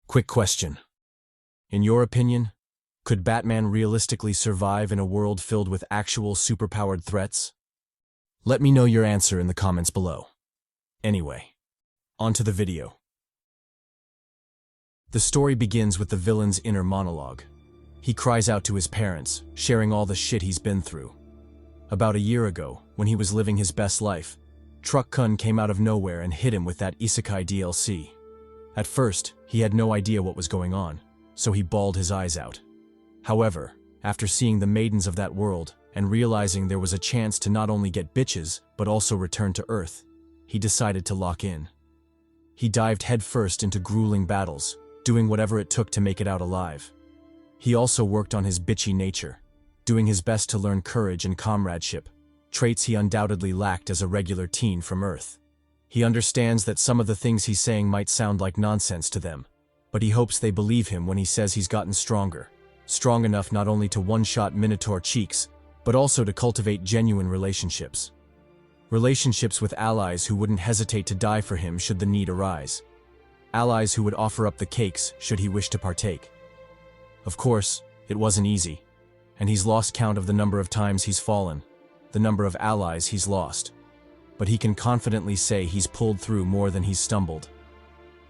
Quick question. In your opinion, could Batman realistically survive in a world filled with actual superpowered threats? Let me know your answer in the comments below. Anyway, on to the video. The story begins with the villain's inner monologue. He cries out to his parents, sharing all the shit he's been through. About a year ago, when he was living his best life, Truck Kun came out of nowhere and hit him with that Isekai DLC. At first, he had no idea what was going on, so he bawled his eyes out. However, after seeing the maidens of that world and realizing there was a chance to not only get bitches but also return to Earth, he decided to lock in. He dived headfirst into grueling battles, doing whatever it took to make it out alive. He also worked on his bitchy nature, doing his best to learn courage and comradeship, traits he undoubtedly lacked as a regular teen from Earth. He understands that some of the things he's saying might sound like nonsense to them, but he hopes they believe him when he says he's gotten stronger, strong enough not only to one-shot Minotaur cheeks, but also to cultivate genuine relationships. Relationships with allies who wouldn't hesitate to die for him should the need arise. Allies who would offer up the cakes should he wish to partake. Of course, it wasn't easy, and he's lost count of the number of times he's fallen, the number of allies he's lost. But he can confidently say he's pulled through more than he's stumbled.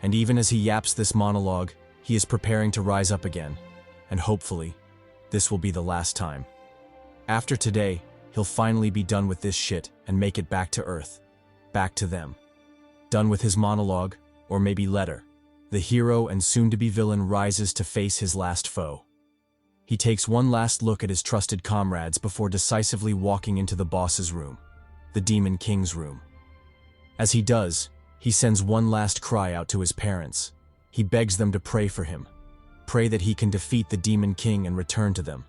And even as he yaps this monologue, he is preparing to rise up again, and hopefully, this will be the last time. After today, he'll finally be done with this shit and make it back to Earth. Back to them. Done with his monologue, or maybe letter, the hero and soon-to-be villain rises to face his last foe. He takes one last look at his trusted comrades before decisively walking into the boss's room, the Demon King's room. As he does, he sends one last cry out to his parents. He begs them to pray for him. Pray that he can defeat the Demon King and return to them.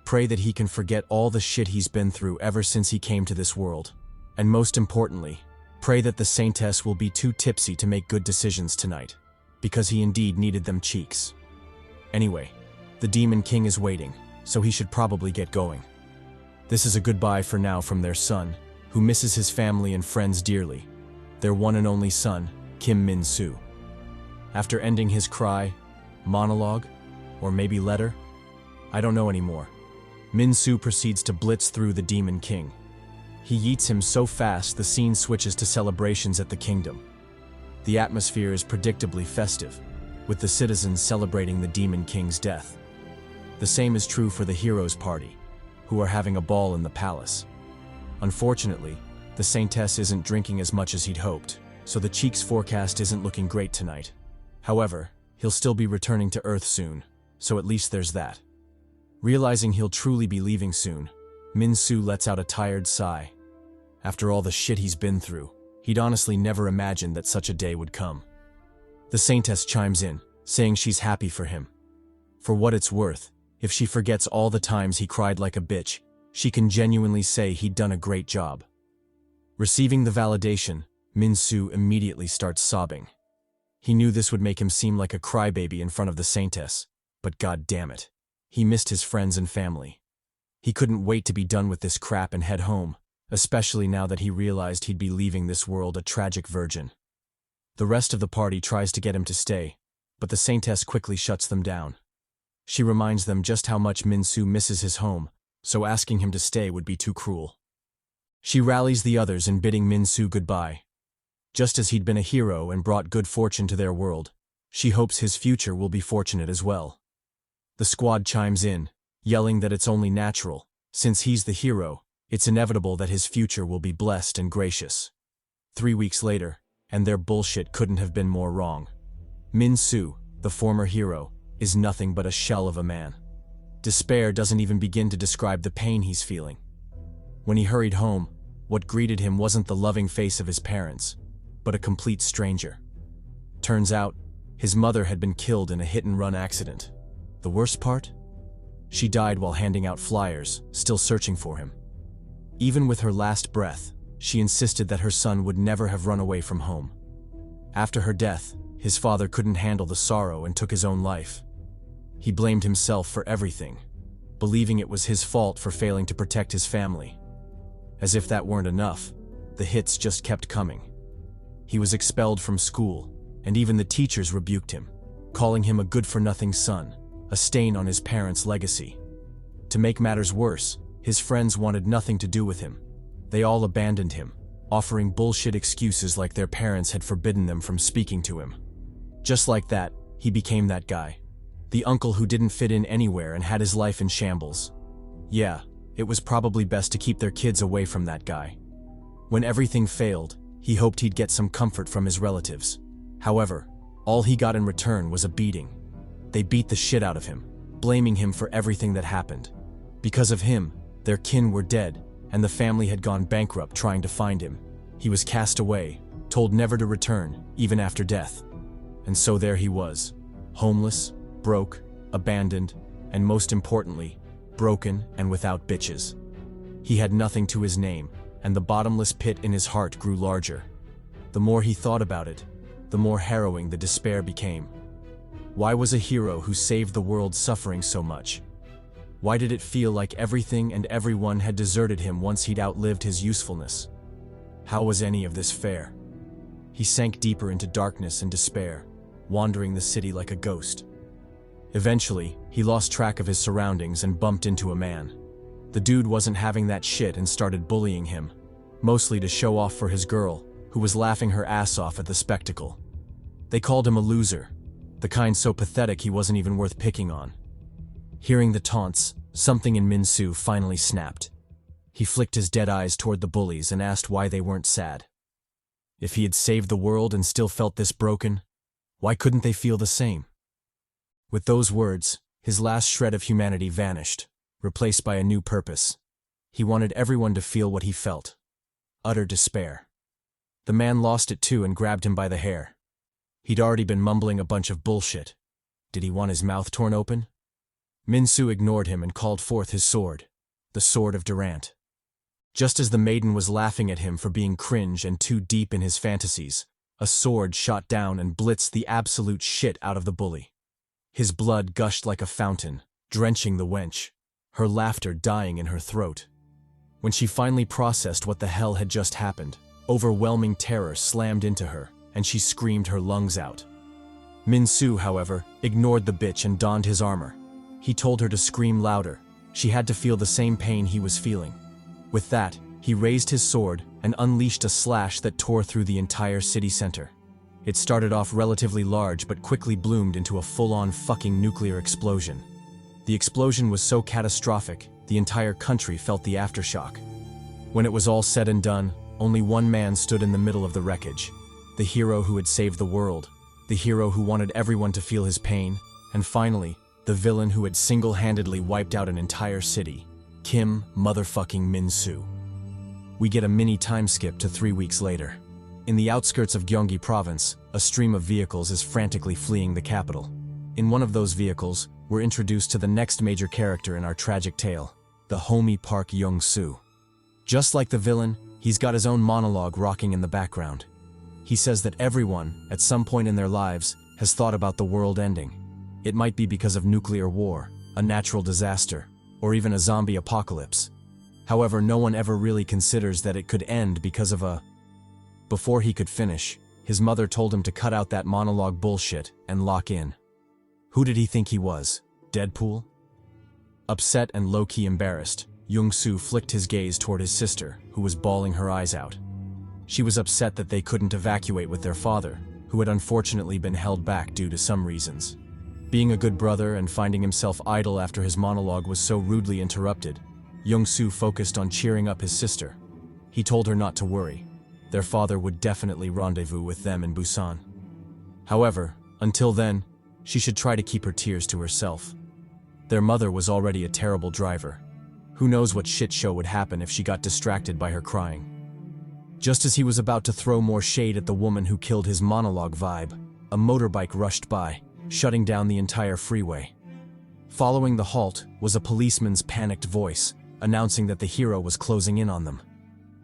Pray that he can forget all the shit he's been through ever since he came to this world. And most importantly, pray that the Saintess will be too tipsy to make good decisions tonight, because he indeed needed them cheeks. Anyway, the Demon King is waiting, so he should probably get going. This is a goodbye for now from their son, who misses his family and friends dearly, their one and only son, Kim Minsu. After ending his cry, monologue, or maybe letter, I don't know anymore, Minsu proceeds to blitz through the Demon King. He yeets him so fast the scene switches to celebrations at the kingdom. The atmosphere is predictably festive, with the citizens celebrating the Demon King's death. The same is true for the heroes' party, who are having a ball in the palace. Unfortunately, the Saintess isn't drinking as much as he'd hoped, so the Cheek's forecast isn't looking great tonight. However, he'll still be returning to Earth soon, so at least there's that. Realizing he'll truly be leaving soon, Minsu lets out a tired sigh. After all the shit he's been through, he'd honestly never imagined that such a day would come. The Saintess chimes in, saying she's happy for him. For what it's worth, if she forgets all the times he cried like a bitch, she can genuinely say he'd done a great job. Receiving the validation, Minsu immediately starts sobbing. He knew this would make him seem like a crybaby in front of the Saintess, but god damn it, he missed his friends and family. He couldn't wait to be done with this crap and head home, especially now that he realized he'd be leaving this world a tragic virgin. The rest of the party tries to get him to stay, but the Saintess quickly shuts them down. She reminds them just how much Minsu misses his home, so asking him to stay would be too cruel. She rallies the others in bidding Minsu goodbye. Just as he'd been a hero and brought good fortune to their world, she hopes his future will be fortunate as well. The squad chimes in, yelling that it's only natural, since he's the hero, it's inevitable that his future will be blessed and gracious. 3 weeks later, and their bullshit couldn't have been more wrong. Minsu, the former hero, is nothing but a shell of a man. Despair doesn't even begin to describe the pain he's feeling. When he hurried home, what greeted him wasn't the loving face of his parents, but a complete stranger. Turns out, his mother had been killed in a hit-and-run accident. The worst part? She died while handing out flyers, still searching for him. Even with her last breath, she insisted that her son would never have run away from home. After her death, his father couldn't handle the sorrow and took his own life. He blamed himself for everything, believing it was his fault for failing to protect his family. As if that weren't enough, the hits just kept coming. He was expelled from school, and even the teachers rebuked him, calling him a good-for-nothing son, a stain on his parents' legacy. To make matters worse, his friends wanted nothing to do with him. They all abandoned him, offering bullshit excuses like their parents had forbidden them from speaking to him. Just like that, he became that guy. The uncle who didn't fit in anywhere and had his life in shambles. Yeah, it was probably best to keep their kids away from that guy. When everything failed, he hoped he'd get some comfort from his relatives. However, all he got in return was a beating. They beat the shit out of him, blaming him for everything that happened. Because of him, their kin were dead, and the family had gone bankrupt trying to find him. He was cast away, told never to return, even after death. And so there he was, homeless, broke, abandoned, and most importantly, broken and without bitches. He had nothing to his name, and the bottomless pit in his heart grew larger. The more he thought about it, the more harrowing the despair became. Why was a hero who saved the world suffering so much? Why did it feel like everything and everyone had deserted him once he'd outlived his usefulness? How was any of this fair? He sank deeper into darkness and despair, wandering the city like a ghost. Eventually, he lost track of his surroundings and bumped into a man. The dude wasn't having that shit and started bullying him, mostly to show off for his girl, who was laughing her ass off at the spectacle. They called him a loser, the kind so pathetic he wasn't even worth picking on. Hearing the taunts, something in Minsu finally snapped. He flicked his dead eyes toward the bullies and asked why they weren't sad. If he had saved the world and still felt this broken, why couldn't they feel the same? With those words, his last shred of humanity vanished, replaced by a new purpose. He wanted everyone to feel what he felt. Utter despair. The man lost it too and grabbed him by the hair. He'd already been mumbling a bunch of bullshit. Did he want his mouth torn open? Minsu ignored him and called forth his sword, the sword of Durant. Just as the maiden was laughing at him for being cringe and too deep in his fantasies, a sword shot down and blitzed the absolute shit out of the bully. His blood gushed like a fountain, drenching the wench, her laughter dying in her throat. When she finally processed what the hell had just happened, overwhelming terror slammed into her, and she screamed her lungs out. Minsu, however, ignored the bitch and donned his armor. He told her to scream louder. She had to feel the same pain he was feeling. With that, he raised his sword and unleashed a slash that tore through the entire city center. It started off relatively large but quickly bloomed into a full-on fucking nuclear explosion. The explosion was so catastrophic, the entire country felt the aftershock. When it was all said and done, only one man stood in the middle of the wreckage. The hero who had saved the world, the hero who wanted everyone to feel his pain, and finally, the villain who had single-handedly wiped out an entire city, Kim motherfucking Minsu. We get a mini time skip to 3 weeks later. In the outskirts of Gyeonggi province, a stream of vehicles is frantically fleeing the capital. In one of those vehicles, we're introduced to the next major character in our tragic tale, the homie Park Jeongsu. Just like the villain, he's got his own monologue rocking in the background. He says that everyone, at some point in their lives, has thought about the world ending. It might be because of nuclear war, a natural disaster, or even a zombie apocalypse. However, no one ever really considers that it could end because of a... Before he could finish, his mother told him to cut out that monologue bullshit and lock in. Who did he think he was? Deadpool? Upset and low-key embarrassed, Jeongsu flicked his gaze toward his sister, who was bawling her eyes out. She was upset that they couldn't evacuate with their father, who had unfortunately been held back due to some reasons. Being a good brother and finding himself idle after his monologue was so rudely interrupted, Jeongsu focused on cheering up his sister. He told her not to worry. Their father would definitely rendezvous with them in Busan. However, until then, she should try to keep her tears to herself. Their mother was already a terrible driver. Who knows what shit show would happen if she got distracted by her crying. Just as he was about to throw more shade at the woman who killed his monologue vibe, a motorbike rushed by, shutting down the entire freeway. Following the halt was a policeman's panicked voice, announcing that the hero was closing in on them.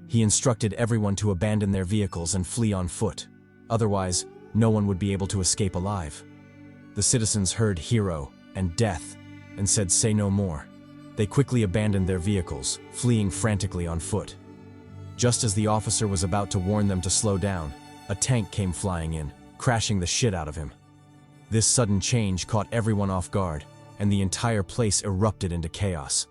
He instructed everyone to abandon their vehicles and flee on foot. Otherwise, no one would be able to escape alive. The citizens heard hero and death and said say no more. They quickly abandoned their vehicles, fleeing frantically on foot. Just as the officer was about to warn them to slow down, a tank came flying in, crashing the shit out of him. This sudden change caught everyone off guard, and the entire place erupted into chaos.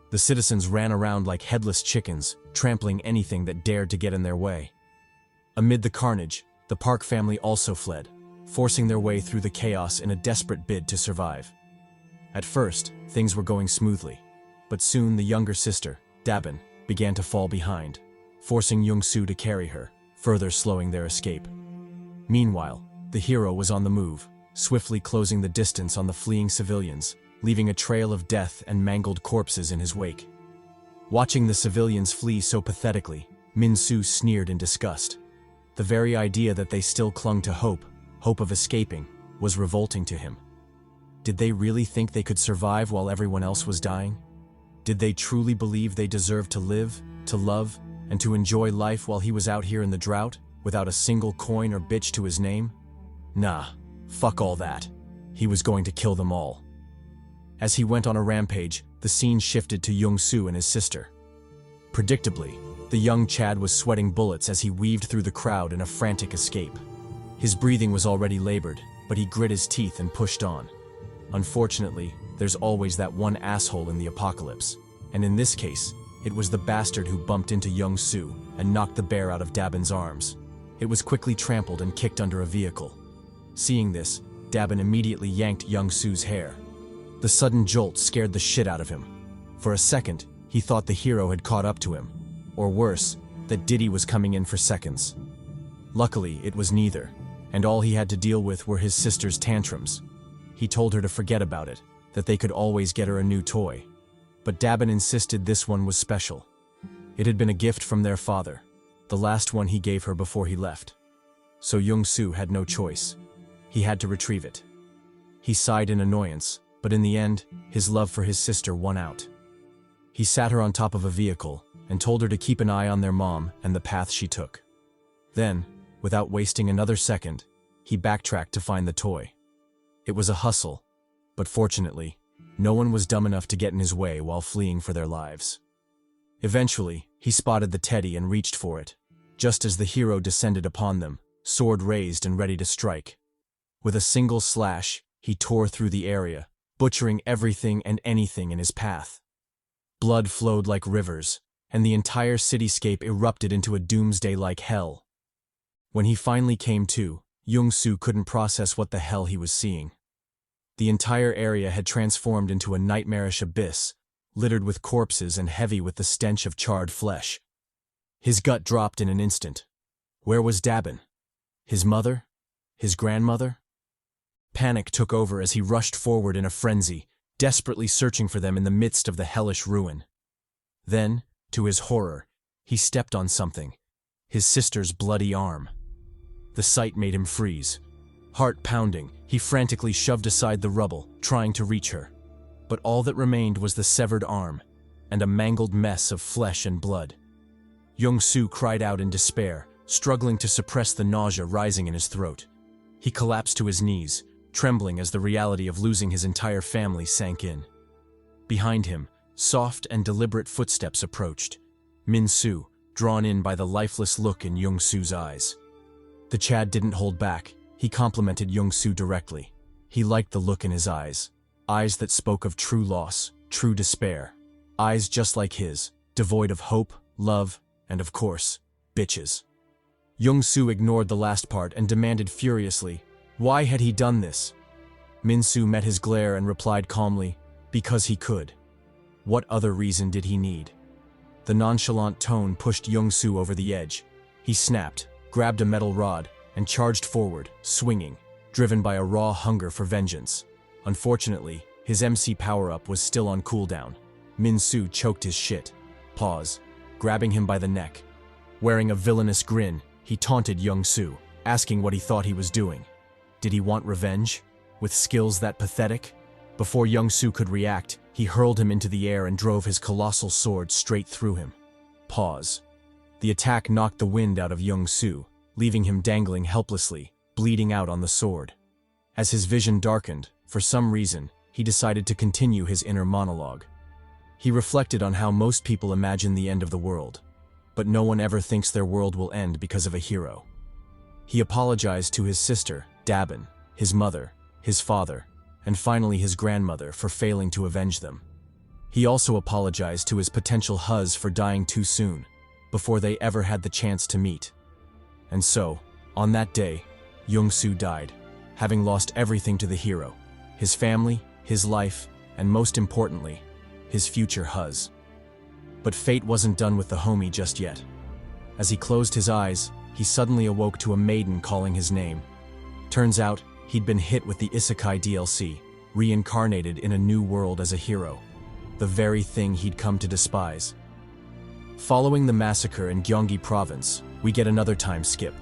The citizens ran around like headless chickens, trampling anything that dared to get in their way. Amid the carnage, the Park family also fled, forcing their way through the chaos in a desperate bid to survive. At first, things were going smoothly, but soon the younger sister, Dabin, began to fall behind, forcing Jeongsu to carry her, further slowing their escape. Meanwhile, the hero was on the move, swiftly closing the distance on the fleeing civilians, leaving a trail of death and mangled corpses in his wake. Watching the civilians flee so pathetically, Minsu sneered in disgust. The very idea that they still clung to hope of escaping, was revolting to him. Did they really think they could survive while everyone else was dying? Did they truly believe they deserved to live, to love, and to enjoy life while he was out here in the drought, without a single coin or bitch to his name? Nah, fuck all that. He was going to kill them all. As he went on a rampage, the scene shifted to Jeongsu and his sister. Predictably, the young Chad was sweating bullets as he weaved through the crowd in a frantic escape. His breathing was already labored, but he grit his teeth and pushed on. Unfortunately, there's always that one asshole in the apocalypse, and in this case, it was the bastard who bumped into Jeongsu and knocked the bear out of Dabin's arms. It was quickly trampled and kicked under a vehicle. Seeing this, Dabin immediately yanked Jeongsu's hair. The sudden jolt scared the shit out of him. For a second, he thought the hero had caught up to him, or worse, that Diddy was coming in for seconds. Luckily, it was neither, and all he had to deal with were his sister's tantrums. He told her to forget about it, that they could always get her a new toy. But Dabin insisted this one was special. It had been a gift from their father, the last one he gave her before he left. So Jeongsu had no choice. He had to retrieve it. He sighed in annoyance, but in the end, his love for his sister won out. He sat her on top of a vehicle and told her to keep an eye on their mom and the path she took. Then, without wasting another second, he backtracked to find the toy. It was a hustle, but fortunately, no one was dumb enough to get in his way while fleeing for their lives. Eventually, he spotted the teddy and reached for it, just as the hero descended upon them, sword raised and ready to strike. With a single slash, he tore through the area, butchering everything and anything in his path. Blood flowed like rivers, and the entire cityscape erupted into a doomsday-like hell. When he finally came to, Jeongsu couldn't process what the hell he was seeing. The entire area had transformed into a nightmarish abyss, littered with corpses and heavy with the stench of charred flesh. His gut dropped in an instant. Where was Dabin? His mother? His grandmother? Panic took over as he rushed forward in a frenzy, desperately searching for them in the midst of the hellish ruin. Then, to his horror, he stepped on something, his sister's bloody arm. The sight made him freeze. Heart pounding, he frantically shoved aside the rubble, trying to reach her. But all that remained was the severed arm, and a mangled mess of flesh and blood. Jeongsu cried out in despair, struggling to suppress the nausea rising in his throat. He collapsed to his knees, trembling as the reality of losing his entire family sank in. Behind him, soft and deliberate footsteps approached. Minsu, drawn in by the lifeless look in Jeongsu's eyes. The Chad didn't hold back. He complimented Jeongsu directly. He liked the look in his eyes that spoke of true loss, true despair. Eyes just like his, devoid of hope, love, and of course, bitches. Jeongsu ignored the last part and demanded furiously, why had he done this? Minsu met his glare and replied calmly, because he could. What other reason did he need? The nonchalant tone pushed Jeongsu over the edge. He snapped, grabbed a metal rod, and charged forward, swinging, driven by a raw hunger for vengeance. Unfortunately, his MC power-up was still on cooldown. Minsu choked his shit. Pause, grabbing him by the neck. Wearing a villainous grin, he taunted Jeongsu, asking what he thought he was doing. Did he want revenge? With skills that pathetic? Before Jeongsu could react, he hurled him into the air and drove his colossal sword straight through him. Pause. The attack knocked the wind out of Jeongsu, leaving him dangling helplessly, bleeding out on the sword. As his vision darkened, for some reason, he decided to continue his inner monologue. He reflected on how most people imagine the end of the world, but no one ever thinks their world will end because of a hero. He apologized to his sister, Dabin, his mother, his father, and finally his grandmother for failing to avenge them. He also apologized to his potential hus for dying too soon, before they ever had the chance to meet. And so, on that day, Jeongsu died, having lost everything to the hero: his family, his life, and most importantly, his future hus. But fate wasn't done with the homie just yet. As he closed his eyes, he suddenly awoke to a maiden calling his name. Turns out, he'd been hit with the Isekai DLC, reincarnated in a new world as a hero, the very thing he'd come to despise. Following the massacre in Gyeonggi province, we get another time skip,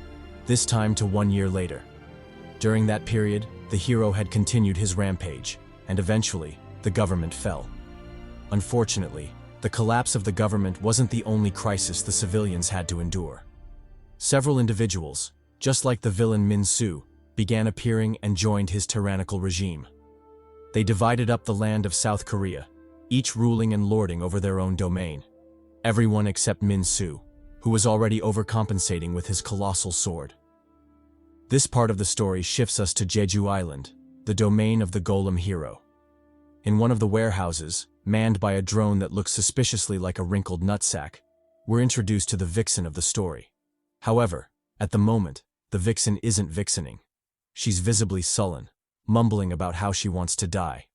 this time to 1 year later. During that period, the hero had continued his rampage, and eventually, the government fell. Unfortunately, the collapse of the government wasn't the only crisis the civilians had to endure. Several individuals, just like the villain Minsu, began appearing and joined his tyrannical regime. They divided up the land of South Korea, each ruling and lording over their own domain. Everyone except Minsu, who was already overcompensating with his colossal sword. This part of the story shifts us to Jeju Island, the domain of the golem hero. In one of the warehouses, manned by a drone that looks suspiciously like a wrinkled nutsack, we're introduced to the vixen of the story. However, at the moment, the vixen isn't vixening. She's visibly sullen, mumbling about how she wants to die.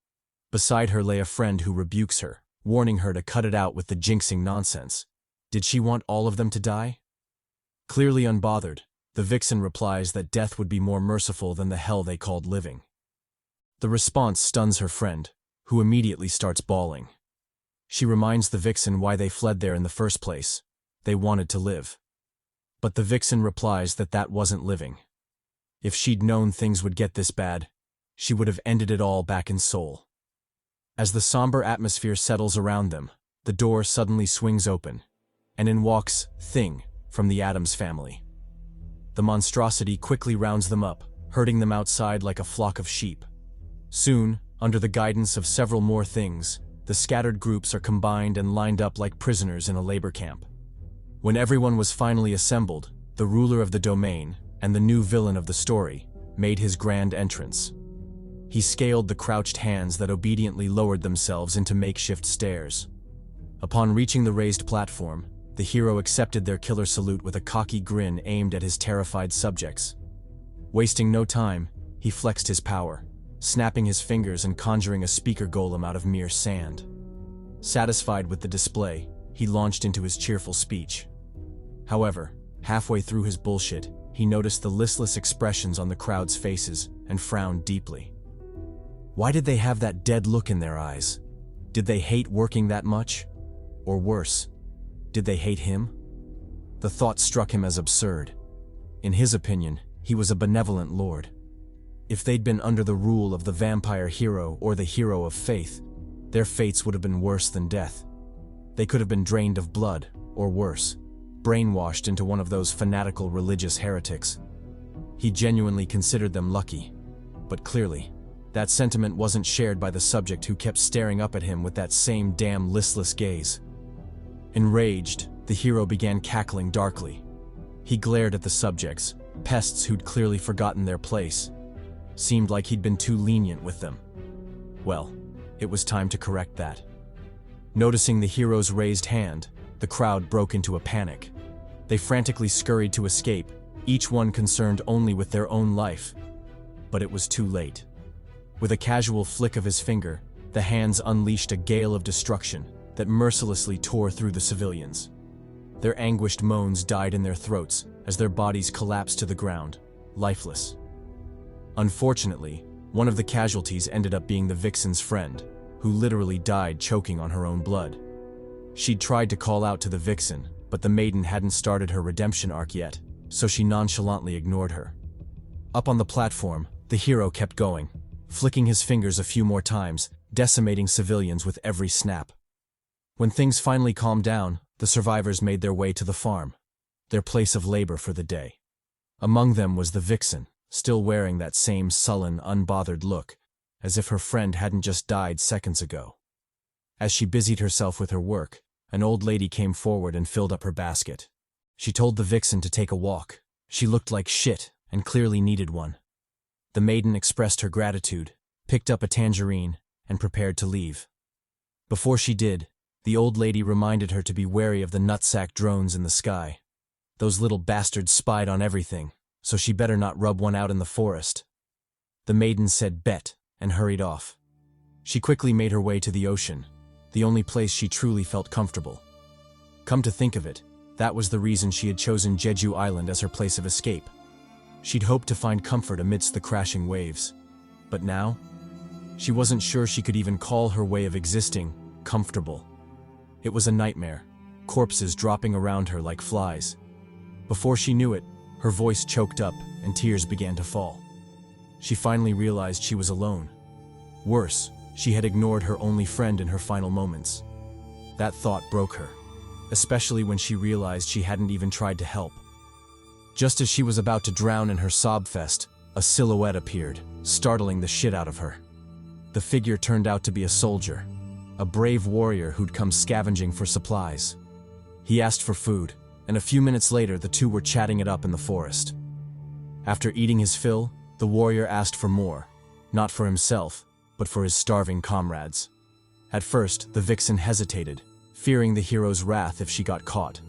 Beside her lay a friend who rebukes her, warning her to cut it out with the jinxing nonsense. Did she want all of them to die? Clearly unbothered, the vixen replies that death would be more merciful than the hell they called living. The response stuns her friend, who immediately starts bawling. She reminds the vixen why they fled there in the first place. They wanted to live. But the vixen replies that that wasn't living. If she'd known things would get this bad, she would have ended it all back in Seoul. As the somber atmosphere settles around them, the door suddenly swings open, and in walks Thing from the Addams family. The monstrosity quickly rounds them up, herding them outside like a flock of sheep. Soon, under the guidance of several more things, the scattered groups are combined and lined up like prisoners in a labor camp. When everyone was finally assembled, the ruler of the domain, and the new villain of the story, made his grand entrance. He scaled the crouched hands that obediently lowered themselves into makeshift stairs. Upon reaching the raised platform, the hero accepted their killer salute with a cocky grin aimed at his terrified subjects. Wasting no time, he flexed his power, snapping his fingers and conjuring a speaker golem out of mere sand. Satisfied with the display, he launched into his cheerful speech. However, halfway through his bullshit, he noticed the listless expressions on the crowd's faces and frowned deeply. Why did they have that dead look in their eyes? Did they hate working that much? Or worse, did they hate him? The thought struck him as absurd. In his opinion, he was a benevolent lord. If they'd been under the rule of the vampire hero or the hero of faith, their fates would have been worse than death. They could have been drained of blood, or worse, brainwashed into one of those fanatical religious heretics. He genuinely considered them lucky, but clearly, that sentiment wasn't shared by the subject who kept staring up at him with that same damn listless gaze. Enraged, the hero began cackling darkly. He glared at the subjects, pests who'd clearly forgotten their place. Seemed like he'd been too lenient with them. Well, it was time to correct that. Noticing the hero's raised hand, the crowd broke into a panic. They frantically scurried to escape, each one concerned only with their own life. But it was too late. With a casual flick of his finger, the hands unleashed a gale of destruction that mercilessly tore through the civilians. Their anguished moans died in their throats as their bodies collapsed to the ground, lifeless. Unfortunately, one of the casualties ended up being the vixen's friend, who literally died choking on her own blood. She'd tried to call out to the vixen, but the maiden hadn't started her redemption arc yet, so she nonchalantly ignored her. Up on the platform, the hero kept going, flicking his fingers a few more times, decimating civilians with every snap. When things finally calmed down, the survivors made their way to the farm, their place of labor for the day. Among them was the vixen, still wearing that same sullen, unbothered look, as if her friend hadn't just died seconds ago. As she busied herself with her work, an old lady came forward and filled up her basket. She told the vixen to take a walk. She looked like shit and clearly needed one. The maiden expressed her gratitude, picked up a tangerine, and prepared to leave. Before she did, the old lady reminded her to be wary of the nutsack drones in the sky. Those little bastards spied on everything, so she better not rub one out in the forest. The maiden said bet and hurried off. She quickly made her way to the ocean, the only place she truly felt comfortable. Come to think of it, that was the reason she had chosen Jeju Island as her place of escape. She'd hoped to find comfort amidst the crashing waves. But now, she wasn't sure she could even call her way of existing comfortable. It was a nightmare, corpses dropping around her like flies. Before she knew it, her voice choked up and tears began to fall. She finally realized she was alone. Worse, she had ignored her only friend in her final moments. That thought broke her, especially when she realized she hadn't even tried to help. Just as she was about to drown in her sob fest, a silhouette appeared, startling the shit out of her. The figure turned out to be a soldier, a brave warrior who'd come scavenging for supplies. He asked for food, and a few minutes later the two were chatting it up in the forest. After eating his fill, the warrior asked for more, not for himself, but for his starving comrades. At first, the vixen hesitated, fearing the hero's wrath if she got caught.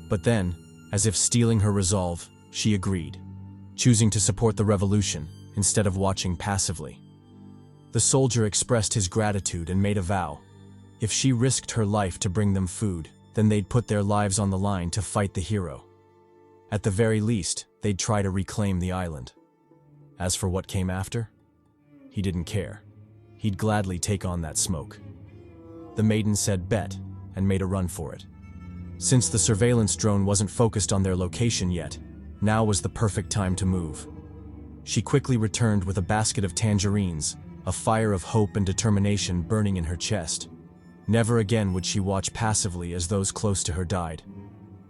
But then, as if steeling her resolve, she agreed, choosing to support the revolution instead of watching passively. The soldier expressed his gratitude and made a vow. If she risked her life to bring them food, then they'd put their lives on the line to fight the hero. At the very least, they'd try to reclaim the island. As for what came after, he didn't care. He'd gladly take on that smoke. The maiden said bet and made a run for it. Since the surveillance drone wasn't focused on their location yet, now was the perfect time to move. She quickly returned with a basket of tangerines, a fire of hope and determination burning in her chest. Never again would she watch passively as those close to her died.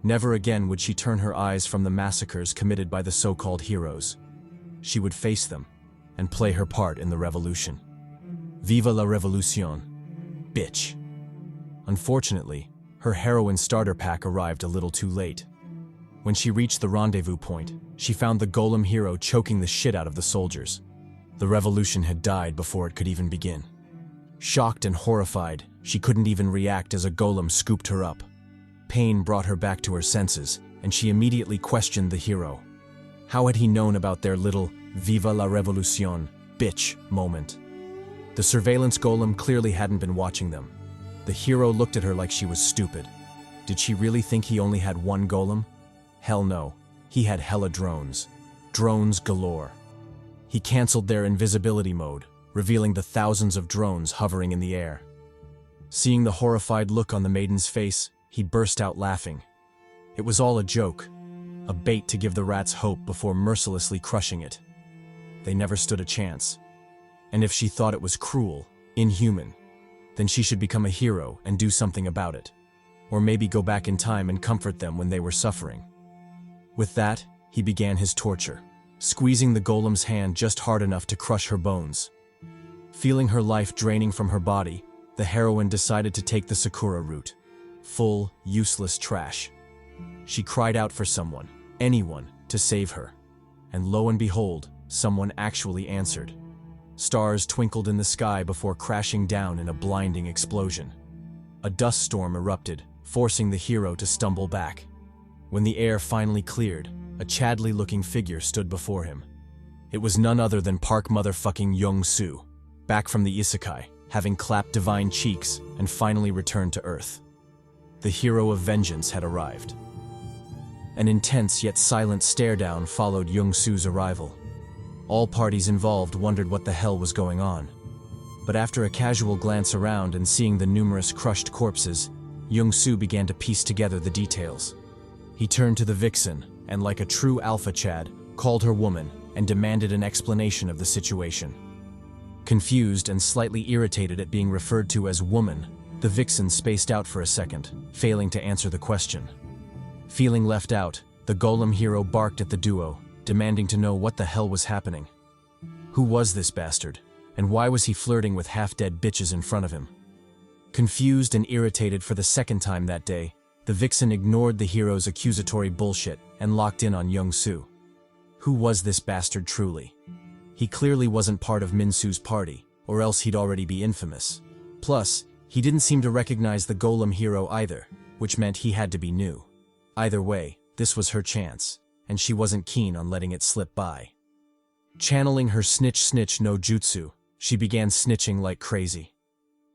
Never again would she turn her eyes from the massacres committed by the so-called heroes. She would face them and play her part in the revolution. Viva la revolution, bitch. Unfortunately, her heroine starter pack arrived a little too late. When she reached the rendezvous point, she found the golem hero choking the shit out of the soldiers. The revolution had died before it could even begin. Shocked and horrified, she couldn't even react as a golem scooped her up. Pain brought her back to her senses, and she immediately questioned the hero. How had he known about their little "Viva la revolution, bitch" moment? The surveillance golem clearly hadn't been watching them. The hero looked at her like she was stupid. Did she really think he only had one golem? Hell no, he had hella drones. Drones galore. He canceled their invisibility mode, revealing the thousands of drones hovering in the air. Seeing the horrified look on the maiden's face, he burst out laughing. It was all a joke, a bait to give the rats hope before mercilessly crushing it. They never stood a chance. And if she thought it was cruel, inhuman, then she should become a hero and do something about it. Or maybe go back in time and comfort them when they were suffering. With that, he began his torture, squeezing the golem's hand just hard enough to crush her bones. Feeling her life draining from her body, the heroine decided to take the Sakura route. Full, useless trash. She cried out for someone, anyone, to save her. And lo and behold, someone actually answered. Stars twinkled in the sky before crashing down in a blinding explosion. A dust storm erupted, forcing the hero to stumble back. When the air finally cleared, a Chadly-looking figure stood before him. It was none other than Park motherfucking Jeongsu, back from the isekai, having clapped divine cheeks and finally returned to Earth. The hero of vengeance had arrived. An intense yet silent stare-down followed Jeongsu's arrival. All parties involved wondered what the hell was going on. But after a casual glance around and seeing the numerous crushed corpses, Jeongsu began to piece together the details. He turned to the vixen and, like a true alpha Chad, called her woman and demanded an explanation of the situation. Confused and slightly irritated at being referred to as woman, the vixen spaced out for a second, failing to answer the question. Feeling left out, the golem hero barked at the duo, demanding to know what the hell was happening. Who was this bastard, and why was he flirting with half-dead bitches in front of him? Confused and irritated for the second time that day, the vixen ignored the hero's accusatory bullshit and locked in on Jeongsu. Who was this bastard truly? He clearly wasn't part of Minsu's party, or else he'd already be infamous. Plus, he didn't seem to recognize the golem hero either, which meant he had to be new. Either way, this was her chance, and she wasn't keen on letting it slip by. Channeling her snitch no jutsu, she began snitching like crazy.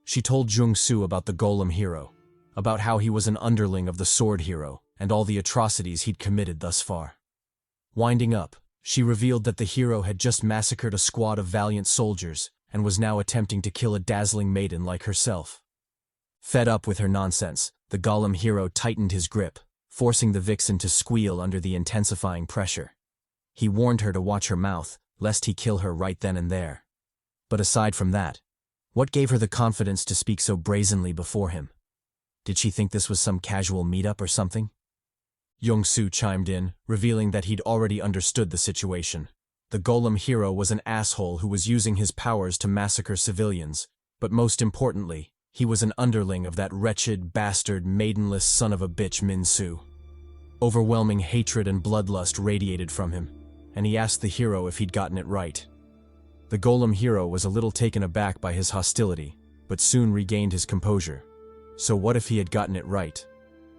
She told Jeongsu about the golem hero, about how he was an underling of the sword hero, and all the atrocities he'd committed thus far. Winding up, she revealed that the hero had just massacred a squad of valiant soldiers and was now attempting to kill a dazzling maiden like herself. Fed up with her nonsense, the golem hero tightened his grip, forcing the vixen to squeal under the intensifying pressure. He warned her to watch her mouth, lest he kill her right then and there. But aside from that, what gave her the confidence to speak so brazenly before him? Did she think this was some casual meetup or something? Jeongsu chimed in, revealing that he'd already understood the situation. The golem hero was an asshole who was using his powers to massacre civilians, but most importantly, he was an underling of that wretched, bastard, maidenless son of a bitch Minsu. Overwhelming hatred and bloodlust radiated from him, and he asked the hero if he'd gotten it right. The golem hero was a little taken aback by his hostility, but soon regained his composure. So what if he had gotten it right?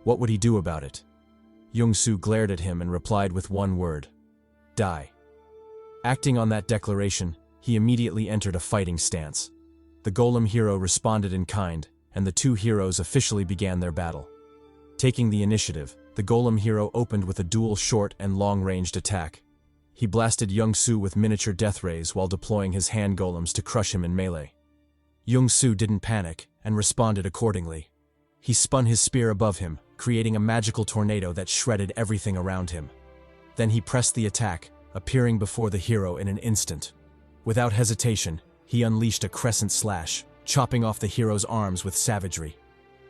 What would he do about it? Jeongsu glared at him and replied with one word: die. Acting on that declaration, he immediately entered a fighting stance. The golem hero responded in kind, and the two heroes officially began their battle. Taking the initiative, the golem hero opened with a dual short and long-ranged attack. He blasted Jeongsu with miniature death rays while deploying his hand golems to crush him in melee. Jeongsu didn't panic and responded accordingly. He spun his spear above him, creating a magical tornado that shredded everything around him. Then he pressed the attack, appearing before the hero in an instant. Without hesitation, he unleashed a crescent slash, chopping off the hero's arms with savagery.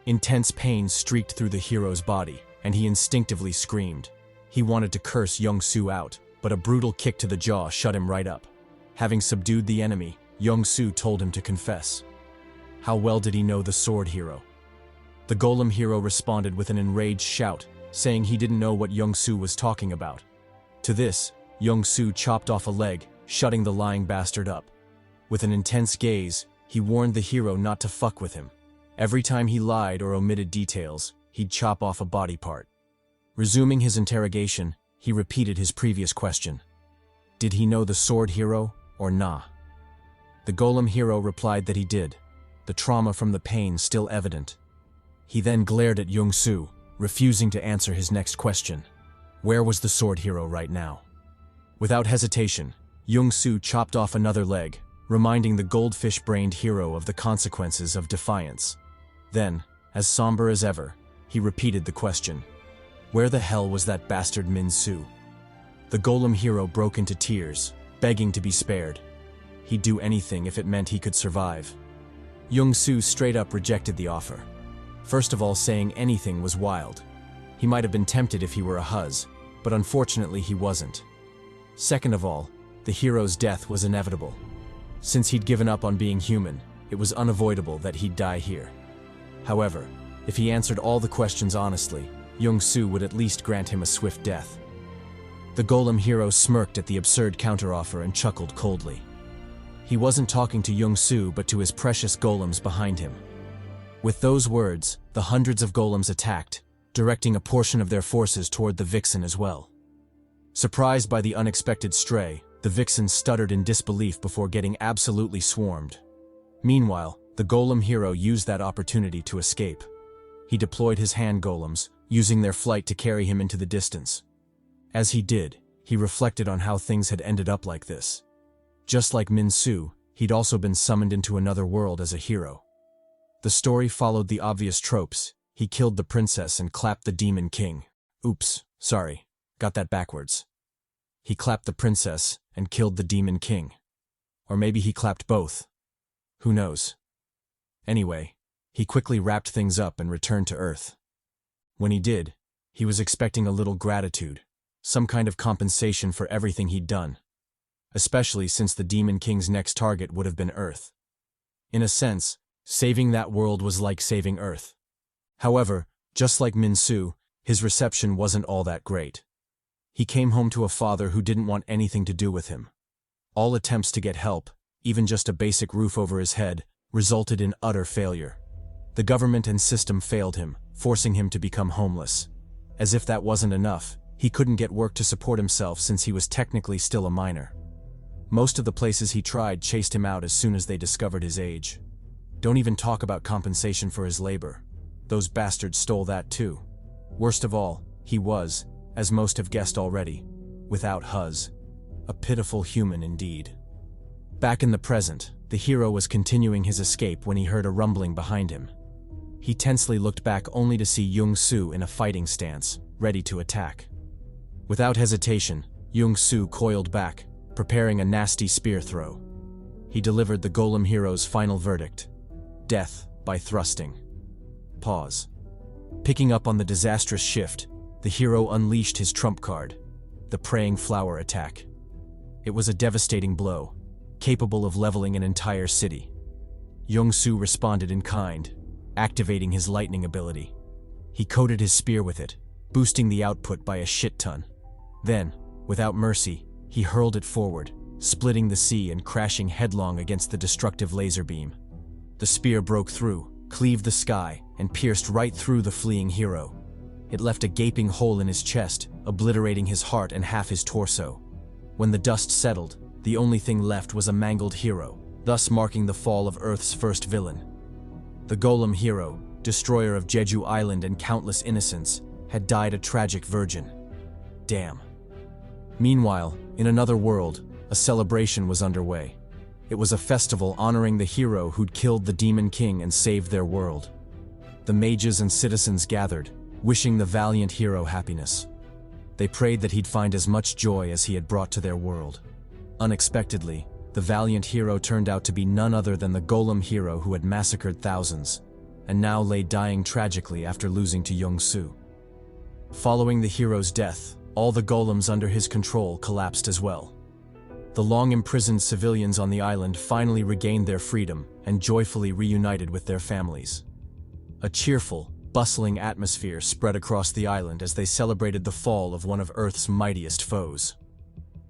Intense pain streaked through the hero's body, and he instinctively screamed. He wanted to curse Jeongsu out, but a brutal kick to the jaw shut him right up. Having subdued the enemy, Jeongsu told him to confess. How well did he know the sword hero? The golem hero responded with an enraged shout, saying he didn't know what Jeongsu was talking about. To this, Jeongsu chopped off a leg, shutting the lying bastard up. With an intense gaze, he warned the hero not to fuck with him. Every time he lied or omitted details, he'd chop off a body part. Resuming his interrogation, he repeated his previous question. Did he know the sword hero, or nah? The golem hero replied that he did, the trauma from the pain still evident. He then glared at Jeongsu, refusing to answer his next question. Where was the sword hero right now? Without hesitation, Jeongsu chopped off another leg, reminding the goldfish-brained hero of the consequences of defiance. Then, as somber as ever, he repeated the question. Where the hell was that bastard Minsu? The golem hero broke into tears, begging to be spared. He'd do anything if it meant he could survive. Jeongsu straight up rejected the offer. First of all, saying anything was wild. He might have been tempted if he were a huzz, but unfortunately he wasn't. Second of all, the hero's death was inevitable. Since he'd given up on being human, it was unavoidable that he'd die here. However, if he answered all the questions honestly, Jeongsu would at least grant him a swift death. The golem hero smirked at the absurd counteroffer and chuckled coldly. He wasn't talking to Jeongsu but to his precious golems behind him. With those words, the hundreds of golems attacked, directing a portion of their forces toward the vixen as well. Surprised by the unexpected stray, the vixen stuttered in disbelief before getting absolutely swarmed. Meanwhile, the golem hero used that opportunity to escape. He deployed his hand golems, using their flight to carry him into the distance. As he did, he reflected on how things had ended up like this. Just like Minsu, he'd also been summoned into another world as a hero. The story followed the obvious tropes. He killed the princess and clapped the demon king. Oops, sorry, got that backwards. He clapped the princess and killed the demon king. Or maybe he clapped both. Who knows? Anyway, he quickly wrapped things up and returned to Earth. When he did, he was expecting a little gratitude, some kind of compensation for everything he'd done, especially since the demon king's next target would have been Earth. In a sense, saving that world was like saving Earth. However, just like Minsu, his reception wasn't all that great. He came home to a father who didn't want anything to do with him. All attempts to get help, even just a basic roof over his head, resulted in utter failure. The government and system failed him, forcing him to become homeless. As if that wasn't enough, he couldn't get work to support himself since he was technically still a minor. Most of the places he tried chased him out as soon as they discovered his age. Don't even talk about compensation for his labor. Those bastards stole that too. Worst of all, he was, as most have guessed already, without huz. A pitiful human indeed. Back in the present, the hero was continuing his escape when he heard a rumbling behind him. He tensely looked back only to see Jeongsu in a fighting stance, ready to attack. Without hesitation, Jeongsu coiled back, preparing a nasty spear throw. He delivered the golem hero's final verdict: death by thrusting. Pause. Picking up on the disastrous shift, the hero unleashed his trump card, the praying flower attack. It was a devastating blow, capable of leveling an entire city. Jeongsu responded in kind, activating his lightning ability. He coated his spear with it, boosting the output by a shit ton. Then, without mercy, he hurled it forward, splitting the sea and crashing headlong against the destructive laser beam. The spear broke through, cleaved the sky, and pierced right through the fleeing hero. It left a gaping hole in his chest, obliterating his heart and half his torso. When the dust settled, the only thing left was a mangled hero, thus marking the fall of Earth's first villain. The golem hero, destroyer of Jeju Island and countless innocents, had died a tragic virgin. Damn. Meanwhile, in another world, a celebration was underway. It was a festival honoring the hero who'd killed the Demon King and saved their world. The mages and citizens gathered, wishing the valiant hero happiness. They prayed that he'd find as much joy as he had brought to their world. Unexpectedly, the valiant hero turned out to be none other than the golem hero who had massacred thousands, and now lay dying tragically after losing to Jeongsu. Following the hero's death, all the golems under his control collapsed as well. The long-imprisoned civilians on the island finally regained their freedom and joyfully reunited with their families. A cheerful, bustling atmosphere spread across the island as they celebrated the fall of one of Earth's mightiest foes.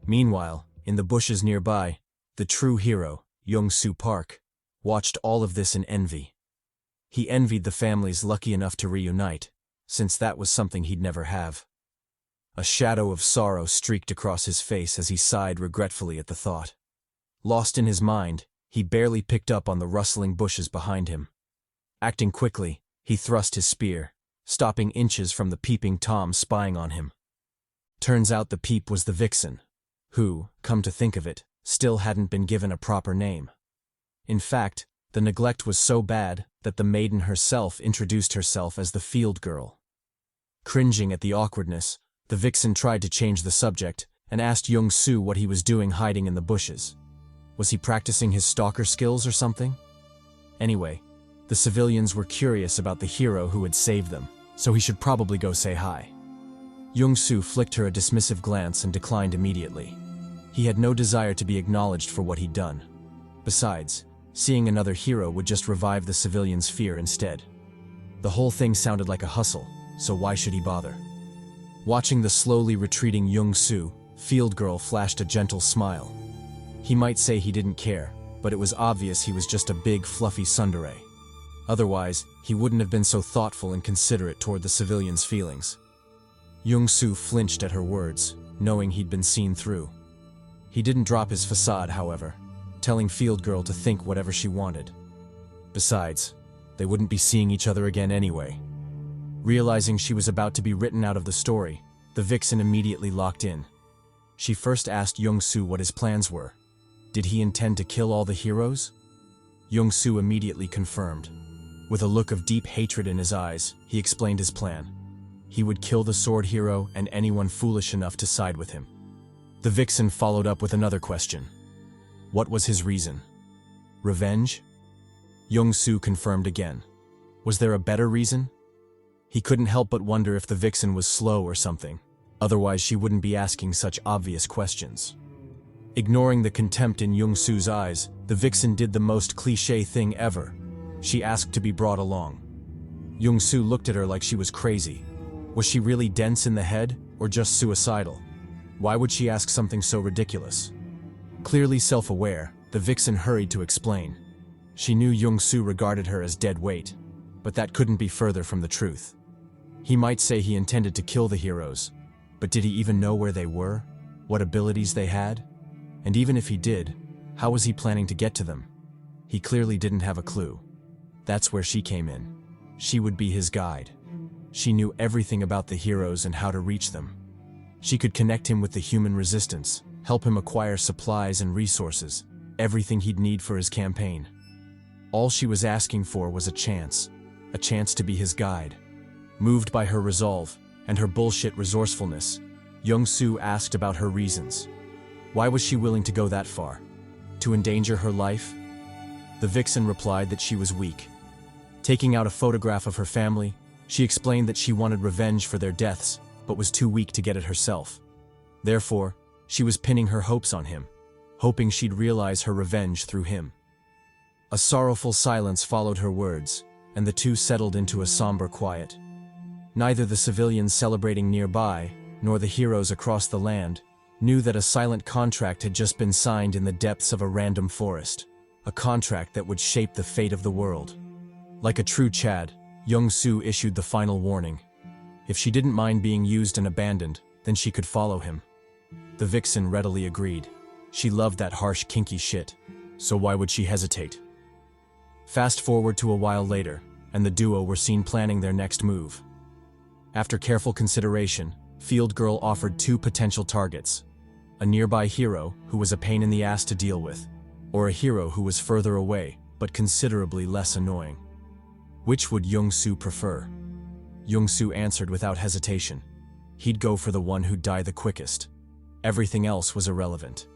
Meanwhile, in the bushes nearby, the true hero, Jeongsu Park, watched all of this in envy. He envied the families lucky enough to reunite, since that was something he'd never have. A shadow of sorrow streaked across his face as he sighed regretfully at the thought. Lost in his mind, he barely picked up on the rustling bushes behind him. Acting quickly, he thrust his spear, stopping inches from the peeping Tom spying on him. Turns out the peep was the vixen, who, come to think of it, still hadn't been given a proper name. In fact, the neglect was so bad that the maiden herself introduced herself as the field girl. Cringing at the awkwardness, the vixen tried to change the subject and asked Jeongsu what he was doing hiding in the bushes. Was he practicing his stalker skills or something? Anyway, the civilians were curious about the hero who had saved them, so he should probably go say hi. Jeongsu flicked her a dismissive glance and declined immediately. He had no desire to be acknowledged for what he'd done. Besides, seeing another hero would just revive the civilians' fear instead. The whole thing sounded like a hustle, so why should he bother? Watching the slowly retreating Jeongsu, Field Girl flashed a gentle smile. He might say he didn't care, but it was obvious he was just a big, fluffy tsundere. Otherwise, he wouldn't have been so thoughtful and considerate toward the civilians' feelings. Jeongsu flinched at her words, knowing he'd been seen through. He didn't drop his facade, however, telling Field Girl to think whatever she wanted. Besides, they wouldn't be seeing each other again anyway. Realizing she was about to be written out of the story, the vixen immediately locked in. She first asked Jeongsu what his plans were. Did he intend to kill all the heroes? Jeongsu immediately confirmed. With a look of deep hatred in his eyes, he explained his plan. He would kill the sword hero and anyone foolish enough to side with him. The vixen followed up with another question. What was his reason? Revenge? Jeongsu confirmed again. Was there a better reason? He couldn't help but wonder if the vixen was slow or something. Otherwise, she wouldn't be asking such obvious questions. Ignoring the contempt in Jeongsu's eyes, the vixen did the most cliché thing ever. She asked to be brought along. Jeongsu looked at her like she was crazy. Was she really dense in the head, or just suicidal? Why would she ask something so ridiculous? Clearly self-aware, the vixen hurried to explain. She knew Jeongsu regarded her as dead weight, but that couldn't be further from the truth. He might say he intended to kill the heroes, but did he even know where they were? What abilities they had? And even if he did, how was he planning to get to them? He clearly didn't have a clue. That's where she came in. She would be his guide. She knew everything about the heroes and how to reach them. She could connect him with the human resistance, help him acquire supplies and resources, everything he'd need for his campaign. All she was asking for was a chance to be his guide. Moved by her resolve and her bullshit resourcefulness, Jeongsu asked about her reasons. Why was she willing to go that far? To endanger her life? The vixen replied that she was weak. Taking out a photograph of her family, she explained that she wanted revenge for their deaths, but was too weak to get it herself. Therefore, she was pinning her hopes on him, hoping she'd realize her revenge through him. A sorrowful silence followed her words, and the two settled into a somber quiet. Neither the civilians celebrating nearby, nor the heroes across the land, knew that a silent contract had just been signed in the depths of a random forest, a contract that would shape the fate of the world. Like a true Chad, Jeongsu issued the final warning. If she didn't mind being used and abandoned, then she could follow him. The vixen readily agreed. She loved that harsh, kinky shit, so why would she hesitate? Fast forward to a while later, and the duo were seen planning their next move. After careful consideration, Field Girl offered two potential targets: a nearby hero who was a pain in the ass to deal with, or a hero who was further away but considerably less annoying. Which would Jeongsu prefer? Jeongsu answered without hesitation. He'd go for the one who'd die the quickest. Everything else was irrelevant.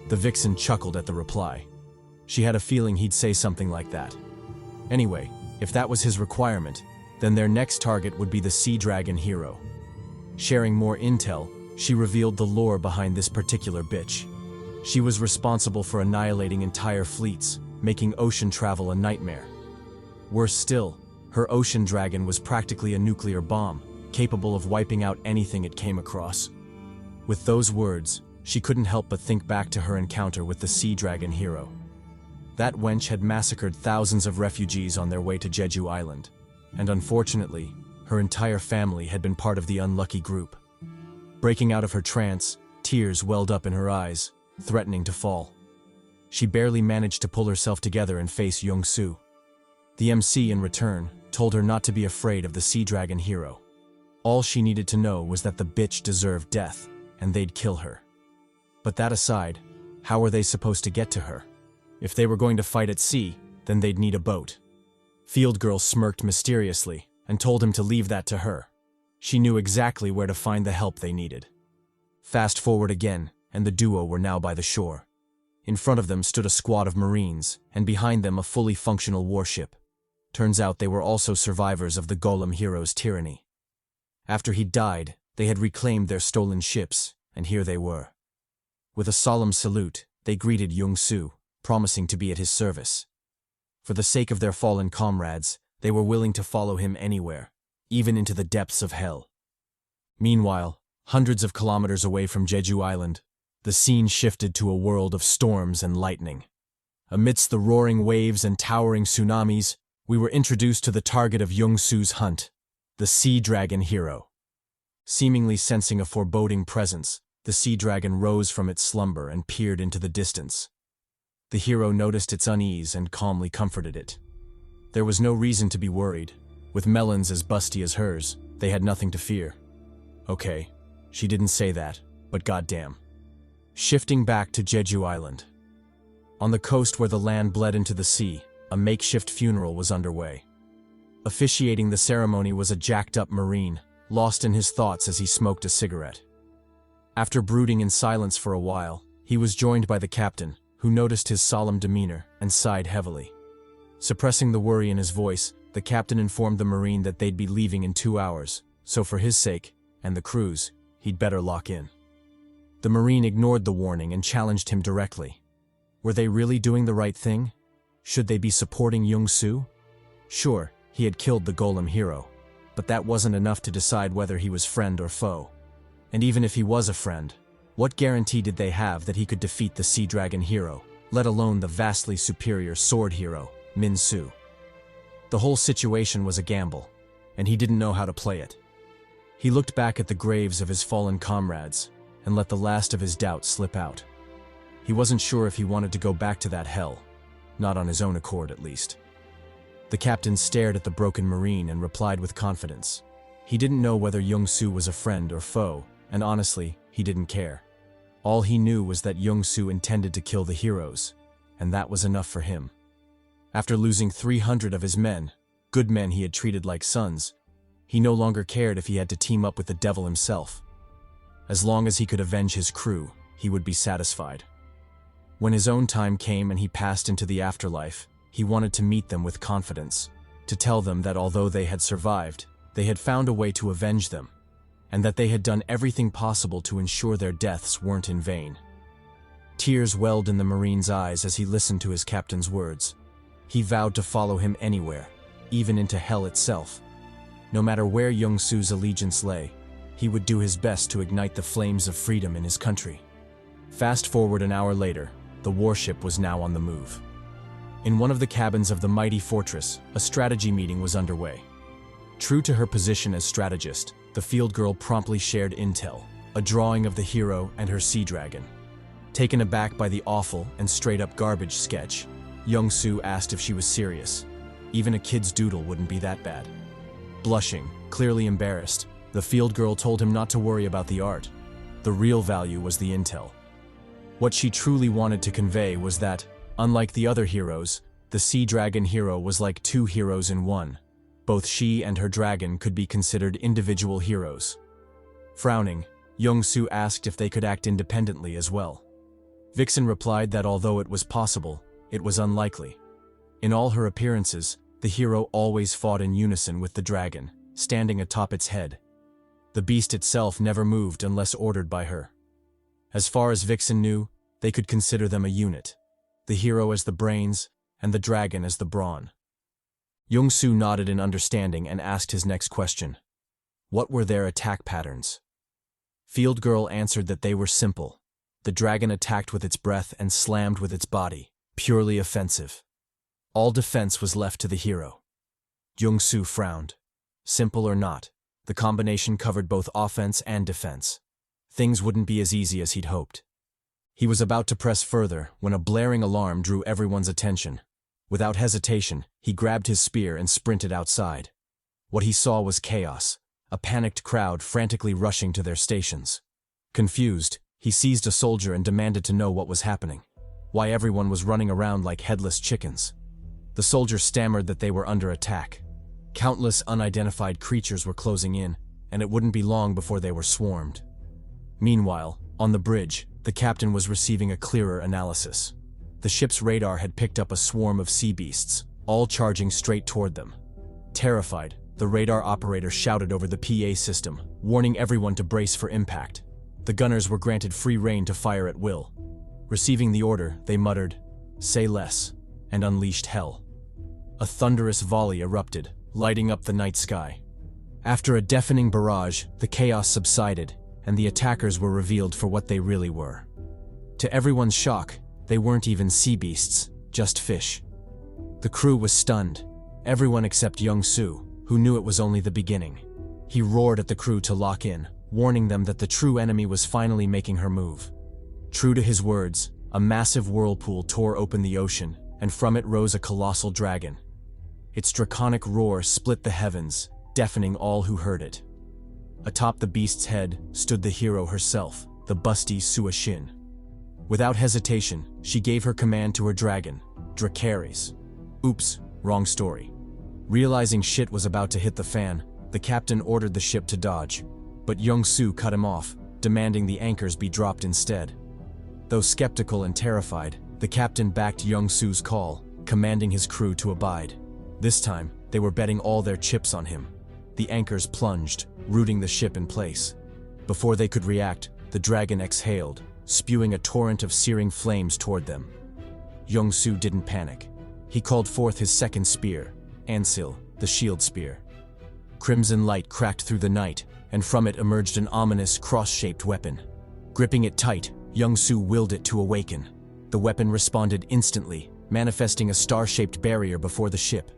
The vixen chuckled at the reply. She had a feeling he'd say something like that. Anyway, if that was his requirement, then their next target would be the Sea Dragon hero. Sharing more intel, she revealed the lore behind this particular bitch. She was responsible for annihilating entire fleets, making ocean travel a nightmare. Worse still, her ocean dragon was practically a nuclear bomb, capable of wiping out anything it came across. With those words, she couldn't help but think back to her encounter with the Sea Dragon hero. That wench had massacred thousands of refugees on their way to Jeju Island, and unfortunately, her entire family had been part of the unlucky group. Breaking out of her trance, tears welled up in her eyes, threatening to fall. She barely managed to pull herself together and face Jeongsu. The MC, in return, told her not to be afraid of the Sea Dragon hero. All she needed to know was that the bitch deserved death, and they'd kill her. But that aside, how were they supposed to get to her? If they were going to fight at sea, then they'd need a boat. Field Girl smirked mysteriously and told him to leave that to her. She knew exactly where to find the help they needed. Fast forward again, and the duo were now by the shore. In front of them stood a squad of Marines, and behind them a fully functional warship. Turns out they were also survivors of the Golem hero's tyranny. After he died, they had reclaimed their stolen ships, and here they were. With a solemn salute, they greeted Jeongsu, promising to be at his service. For the sake of their fallen comrades, they were willing to follow him anywhere, even into the depths of hell. Meanwhile, hundreds of kilometers away from Jeju Island, the scene shifted to a world of storms and lightning. Amidst the roaring waves and towering tsunamis, we were introduced to the target of Jeongsu's hunt, the Sea Dragon hero. Seemingly sensing a foreboding presence, the Sea Dragon rose from its slumber and peered into the distance. The hero noticed its unease and calmly comforted it. There was no reason to be worried. With melons as busty as hers, they had nothing to fear. Okay, she didn't say that, but goddamn. Shifting back to Jeju Island. On the coast where the land bled into the sea, a makeshift funeral was underway. Officiating the ceremony was a jacked-up Marine, lost in his thoughts as he smoked a cigarette. After brooding in silence for a while, he was joined by the captain, who noticed his solemn demeanor and sighed heavily. Suppressing the worry in his voice, the captain informed the Marine that they'd be leaving in 2 hours, so for his sake, and the crew's, he'd better lock in. The Marine ignored the warning and challenged him directly. Were they really doing the right thing? Should they be supporting Jeongsu? Sure, he had killed the Golem hero, but that wasn't enough to decide whether he was friend or foe. And even if he was a friend, What guarantee did they have that he could defeat the Sea Dragon hero, let alone the vastly superior sword hero, Minsu? The whole situation was a gamble, and he didn't know how to play it. He looked back at the graves of his fallen comrades and let the last of his doubt slip out. He wasn't sure if he wanted to go back to that hell, not on his own accord at least. The captain stared at the broken marine and replied with confidence. He didn't know whether Jeongsu was a friend or foe, and honestly, he didn't care. All he knew was that Jeongsu intended to kill the heroes, and that was enough for him. After losing 300 of his men, good men he had treated like sons, he no longer cared if he had to team up with the devil himself. As long as he could avenge his crew, he would be satisfied. When his own time came and he passed into the afterlife, he wanted to meet them with confidence, to tell them that although they had survived, they had found a way to avenge them, and that they had done everything possible to ensure their deaths weren't in vain. Tears welled in the Marine's eyes as he listened to his captain's words. He vowed to follow him anywhere, even into hell itself. No matter where Jeongsu's allegiance lay, he would do his best to ignite the flames of freedom in his country. Fast forward an hour later, the warship was now on the move. In one of the cabins of the mighty fortress, a strategy meeting was underway. True to her position as strategist, the field girl promptly shared intel, a drawing of the hero and her sea dragon. Taken aback by the awful and straight-up garbage sketch, Jeongsu asked if she was serious. Even a kid's doodle wouldn't be that bad. Blushing, clearly embarrassed, the field girl told him not to worry about the art. The real value was the intel. What she truly wanted to convey was that, unlike the other heroes, the Sea Dragon hero was like two heroes in one. Both she and her dragon could be considered individual heroes. Frowning, Jeongsu asked if they could act independently as well. Vixen replied that although it was possible, it was unlikely. In all her appearances, the hero always fought in unison with the dragon, standing atop its head. The beast itself never moved unless ordered by her. As far as Vixen knew, they could consider them a unit, the hero as the brains and the dragon as the brawn. Jeongsu nodded in understanding and asked his next question. What were their attack patterns? Field Girl answered that they were simple. The dragon attacked with its breath and slammed with its body, purely offensive. All defense was left to the hero. Jeongsu frowned. Simple or not, the combination covered both offense and defense. Things wouldn't be as easy as he'd hoped. He was about to press further when a blaring alarm drew everyone's attention. Without hesitation, he grabbed his spear and sprinted outside. What he saw was chaos, a panicked crowd frantically rushing to their stations. Confused, he seized a soldier and demanded to know what was happening, why everyone was running around like headless chickens. The soldier stammered that they were under attack. Countless unidentified creatures were closing in, and it wouldn't be long before they were swarmed. Meanwhile, on the bridge, the captain was receiving a clearer analysis. The ship's radar had picked up a swarm of sea beasts, all charging straight toward them. Terrified, the radar operator shouted over the PA system, warning everyone to brace for impact. The gunners were granted free rein to fire at will. Receiving the order, they muttered, "Say less," and unleashed hell. A thunderous volley erupted, lighting up the night sky. After a deafening barrage, the chaos subsided, and the attackers were revealed for what they really were. To everyone's shock, they weren't even sea beasts, just fish. The crew was stunned, everyone except Jeongsu, who knew it was only the beginning. He roared at the crew to lock in, warning them that the true enemy was finally making her move. True to his words, a massive whirlpool tore open the ocean, and from it rose a colossal dragon. Its draconic roar split the heavens, deafening all who heard it. Atop the beast's head stood the hero herself, the busty Suashin. Without hesitation, she gave her command to her dragon, Dracaris. Oops, wrong story. Realizing shit was about to hit the fan, the captain ordered the ship to dodge, but Jeongsu cut him off, demanding the anchors be dropped instead. Though skeptical and terrified, the captain backed Jeongsu's call, commanding his crew to abide. This time, they were betting all their chips on him. The anchors plunged, rooting the ship in place. Before they could react, the dragon exhaled, spewing a torrent of searing flames toward them. Jeongsu didn't panic. He called forth his second spear, Ansil, the shield spear. Crimson light cracked through the night, and from it emerged an ominous, cross-shaped weapon. Gripping it tight, Jeongsu willed it to awaken. The weapon responded instantly, manifesting a star-shaped barrier before the ship.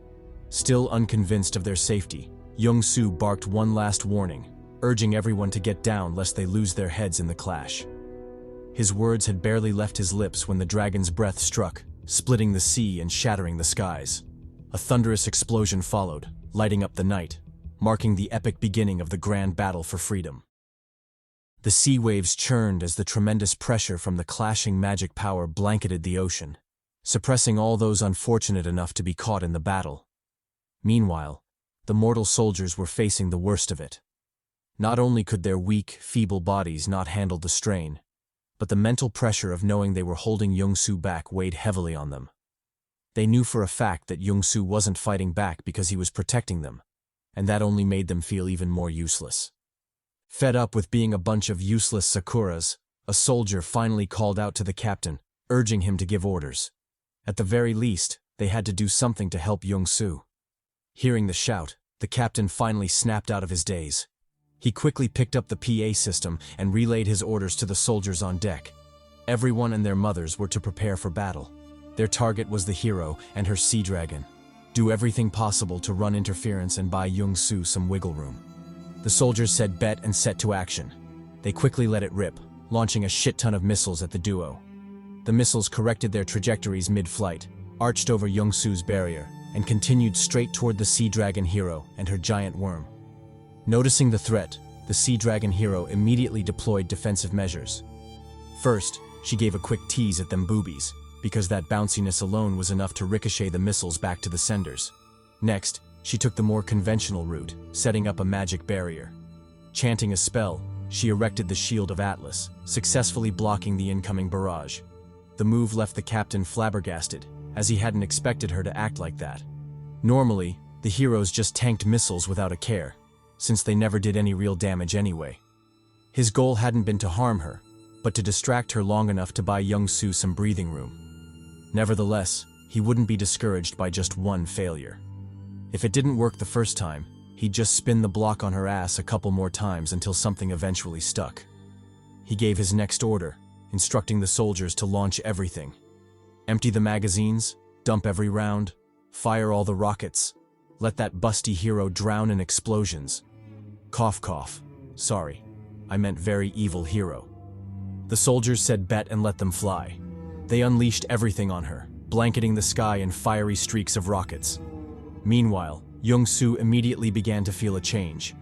Still unconvinced of their safety, Jeongsu barked one last warning, urging everyone to get down lest they lose their heads in the clash. His words had barely left his lips when the dragon's breath struck, splitting the sea and shattering the skies. A thunderous explosion followed, lighting up the night, marking the epic beginning of the grand battle for freedom. The sea waves churned as the tremendous pressure from the clashing magic power blanketed the ocean, suppressing all those unfortunate enough to be caught in the battle. Meanwhile, the mortal soldiers were facing the worst of it. Not only could their weak, feeble bodies not handle the strain, but the mental pressure of knowing they were holding Jeongsu back weighed heavily on them. They knew for a fact that Jeongsu wasn't fighting back because he was protecting them, and that only made them feel even more useless. Fed up with being a bunch of useless sakuras, a soldier finally called out to the captain, urging him to give orders. At the very least, they had to do something to help Jeongsu. Hearing the shout, the captain finally snapped out of his daze. He quickly picked up the PA system and relayed his orders to the soldiers on deck. Everyone and their mothers were to prepare for battle. Their target was the hero and her sea dragon. Do everything possible to run interference and buy Jeongsu some wiggle room. The soldiers said bet and set to action. They quickly let it rip, launching a shit ton of missiles at the duo. The missiles corrected their trajectories mid-flight, arched over Jeongsu's barrier, and continued straight toward the sea dragon hero and her giant worm. Noticing the threat, the sea dragon hero immediately deployed defensive measures. First, she gave a quick tease at them boobies, because that bounciness alone was enough to ricochet the missiles back to the senders. Next, she took the more conventional route, setting up a magic barrier. Chanting a spell, she erected the Shield of Atlas, successfully blocking the incoming barrage. The move left the captain flabbergasted, as he hadn't expected her to act like that. Normally, the heroes just tanked missiles without a care, since they never did any real damage anyway. His goal hadn't been to harm her, but to distract her long enough to buy Jeongsu some breathing room. Nevertheless, he wouldn't be discouraged by just one failure. If it didn't work the first time, he'd just spin the block on her ass a couple more times until something eventually stuck. He gave his next order, instructing the soldiers to launch everything. Empty the magazines, dump every round, fire all the rockets, let that busty hero drown in explosions. Cough cough, sorry, I meant very evil hero. The soldiers said bet and let them fly. They unleashed everything on her, blanketing the sky in fiery streaks of rockets. Meanwhile, Jeongsu immediately began to feel a change.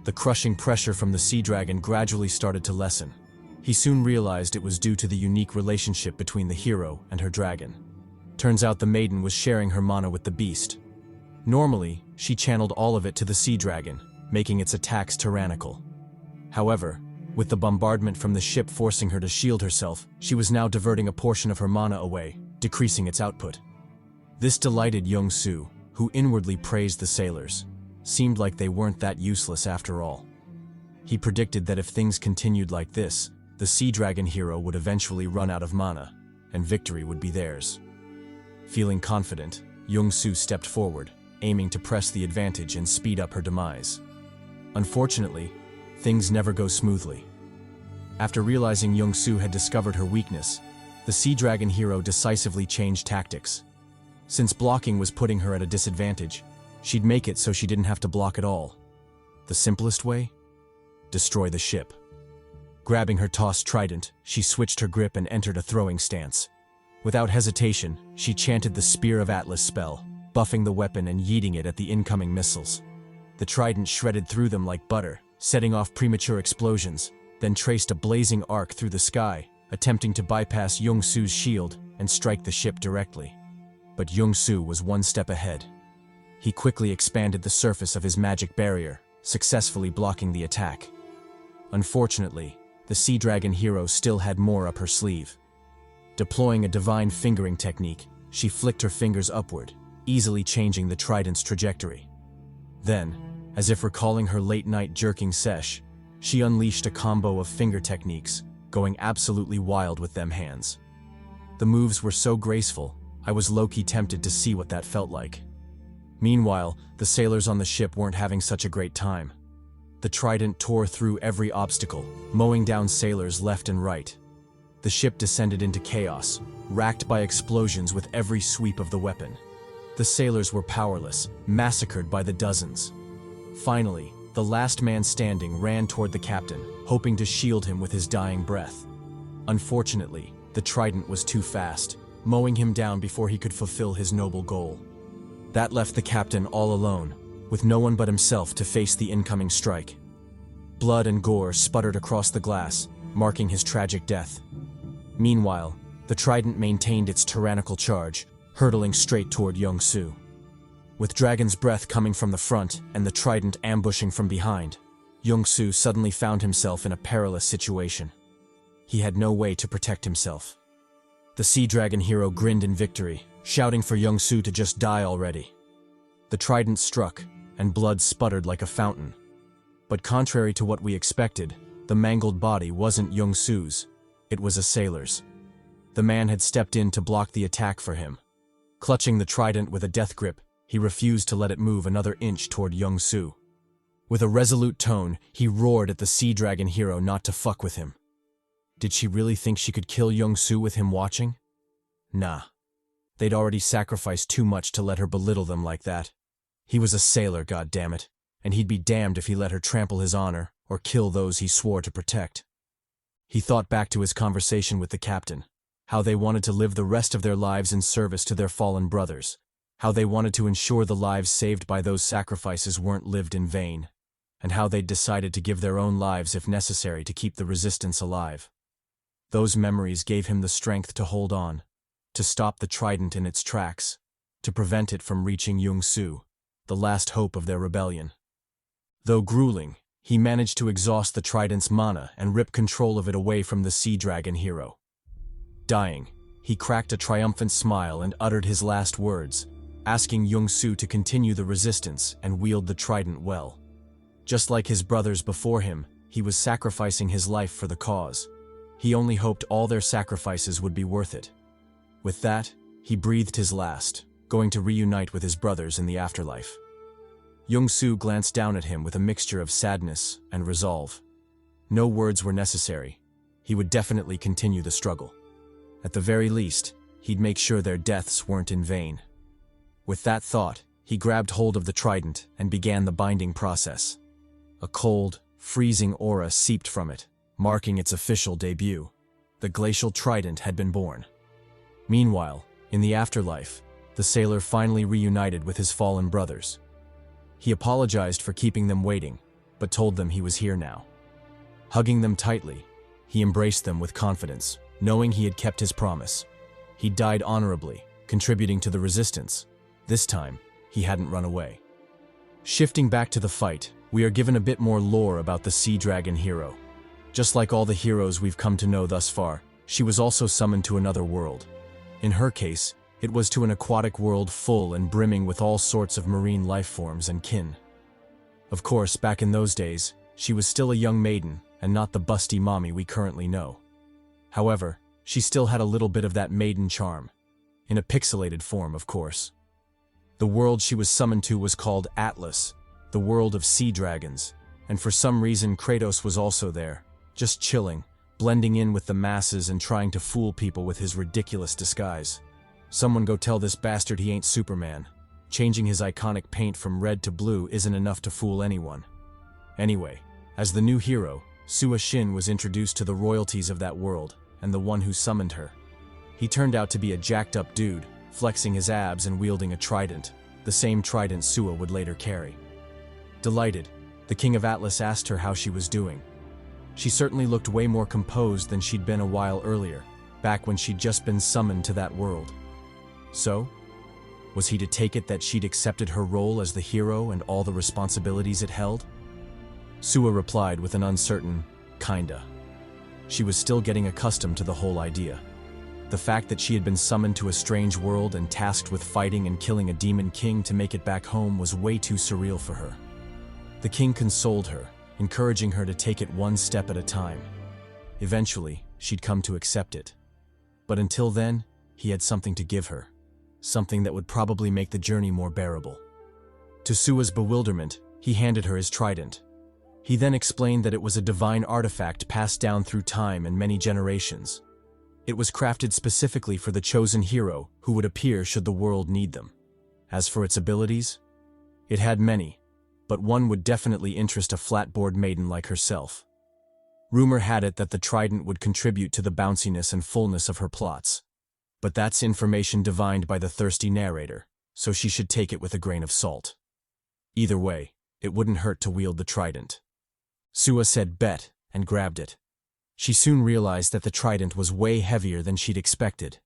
The crushing pressure from the sea dragon gradually started to lessen. He soon realized it was due to the unique relationship between the hero and her dragon. Turns out the maiden was sharing her mana with the beast. Normally, she channeled all of it to the sea dragon, making its attacks tyrannical. However, with the bombardment from the ship forcing her to shield herself, she was now diverting a portion of her mana away, decreasing its output. This delighted Jeongsu, who inwardly praised the sailors. Seemed like they weren't that useless after all. He predicted that if things continued like this, the sea dragon hero would eventually run out of mana, and victory would be theirs. Feeling confident, Jeongsu stepped forward, aiming to press the advantage and speed up her demise. Unfortunately, things never go smoothly. After realizing Jeongsu had discovered her weakness, the sea dragon hero decisively changed tactics. Since blocking was putting her at a disadvantage, she'd make it so she didn't have to block at all. The simplest way? Destroy the ship. Grabbing her tossed trident, she switched her grip and entered a throwing stance. Without hesitation, she chanted the Spear of Atlas spell, buffing the weapon and yeeting it at the incoming missiles. The trident shredded through them like butter, setting off premature explosions, then traced a blazing arc through the sky, attempting to bypass Jeongsu's shield and strike the ship directly. But Jeongsu was one step ahead. He quickly expanded the surface of his magic barrier, successfully blocking the attack. Unfortunately, the sea dragon hero still had more up her sleeve. Deploying a divine fingering technique, she flicked her fingers upward, easily changing the trident's trajectory. Then, as if recalling her late-night jerking sesh, she unleashed a combo of finger techniques, going absolutely wild with them hands. The moves were so graceful, I was low-key tempted to see what that felt like. Meanwhile, the sailors on the ship weren't having such a great time. The trident tore through every obstacle, mowing down sailors left and right. The ship descended into chaos, racked by explosions with every sweep of the weapon. The sailors were powerless, massacred by the dozens. Finally, the last man standing ran toward the captain, hoping to shield him with his dying breath. Unfortunately, the trident was too fast, mowing him down before he could fulfill his noble goal. That left the captain all alone, with no one but himself to face the incoming strike. Blood and gore sputtered across the glass, marking his tragic death. Meanwhile, the trident maintained its tyrannical charge, hurtling straight toward Jeongsu. With Dragon's Breath coming from the front and the trident ambushing from behind, Jeongsu suddenly found himself in a perilous situation. He had no way to protect himself. The Sea Dragon hero grinned in victory, shouting for Jeongsu to just die already. The trident struck, and blood sputtered like a fountain. But contrary to what we expected, the mangled body wasn't Jeongsu's, it was a sailor's. The man had stepped in to block the attack for him. Clutching the trident with a death grip, he refused to let it move another inch toward Jeongsu. With a resolute tone, he roared at the Sea Dragon hero not to fuck with him. Did she really think she could kill Jeongsu with him watching? Nah. They'd already sacrificed too much to let her belittle them like that. He was a sailor, goddammit, and he'd be damned if he let her trample his honor or kill those he swore to protect. He thought back to his conversation with the captain, how they wanted to live the rest of their lives in service to their fallen brothers, how they wanted to ensure the lives saved by those sacrifices weren't lived in vain, and how they'd decided to give their own lives if necessary to keep the resistance alive. Those memories gave him the strength to hold on, to stop the trident in its tracks, to prevent it from reaching Jeongsu, the last hope of their rebellion. Though grueling, he managed to exhaust the trident's mana and rip control of it away from the Sea Dragon hero. Dying, he cracked a triumphant smile and uttered his last words, asking Jeongsu to continue the resistance and wield the trident well. Just like his brothers before him, he was sacrificing his life for the cause. He only hoped all their sacrifices would be worth it. With that, he breathed his last, going to reunite with his brothers in the afterlife. Jeongsu glanced down at him with a mixture of sadness and resolve. No words were necessary. He would definitely continue the struggle. At the very least, he'd make sure their deaths weren't in vain. With that thought, he grabbed hold of the trident and began the binding process. A cold, freezing aura seeped from it, marking its official debut. The glacial trident had been born. Meanwhile, in the afterlife, the sailor finally reunited with his fallen brothers. He apologized for keeping them waiting, but told them he was here now. Hugging them tightly, he embraced them with confidence, knowing he had kept his promise. He died honorably, contributing to the resistance. This time, he hadn't run away. Shifting back to the fight, we are given a bit more lore about the Sea Dragon hero. Just like all the heroes we've come to know thus far, she was also summoned to another world. In her case, it was to an aquatic world full and brimming with all sorts of marine life forms and kin. Of course, back in those days, she was still a young maiden and not the busty mommy we currently know. However, she still had a little bit of that maiden charm. In a pixelated form, of course. The world she was summoned to was called Atlas, the world of sea dragons, and for some reason Kratos was also there, just chilling, blending in with the masses and trying to fool people with his ridiculous disguise. Someone go tell this bastard he ain't Superman. Changing his iconic paint from red to blue isn't enough to fool anyone. Anyway, as the new hero, Sua Shin was introduced to the royalties of that world, and the one who summoned her. He turned out to be a jacked-up dude, flexing his abs and wielding a trident, the same trident Sua would later carry. Delighted, the King of Atlas asked her how she was doing. She certainly looked way more composed than she'd been a while earlier, back when she'd just been summoned to that world. So, was he to take it that she'd accepted her role as the hero and all the responsibilities it held? Sua replied with an uncertain, kinda. She was still getting accustomed to the whole idea. The fact that she had been summoned to a strange world and tasked with fighting and killing a demon king to make it back home was way too surreal for her. The king consoled her, encouraging her to take it one step at a time. Eventually, she'd come to accept it. But until then, he had something to give her. Something that would probably make the journey more bearable. To Sua's bewilderment, he handed her his trident. He then explained that it was a divine artifact passed down through time and many generations. It was crafted specifically for the chosen hero who would appear should the world need them. As for its abilities, it had many, but one would definitely interest a flatboard maiden like herself. Rumor had it that the trident would contribute to the bounciness and fullness of her plots. But that's information divined by the thirsty narrator, so she should take it with a grain of salt. Either way, it wouldn't hurt to wield the trident. Sua said bet and grabbed it. She soon realized that the trident was way heavier than she'd expected.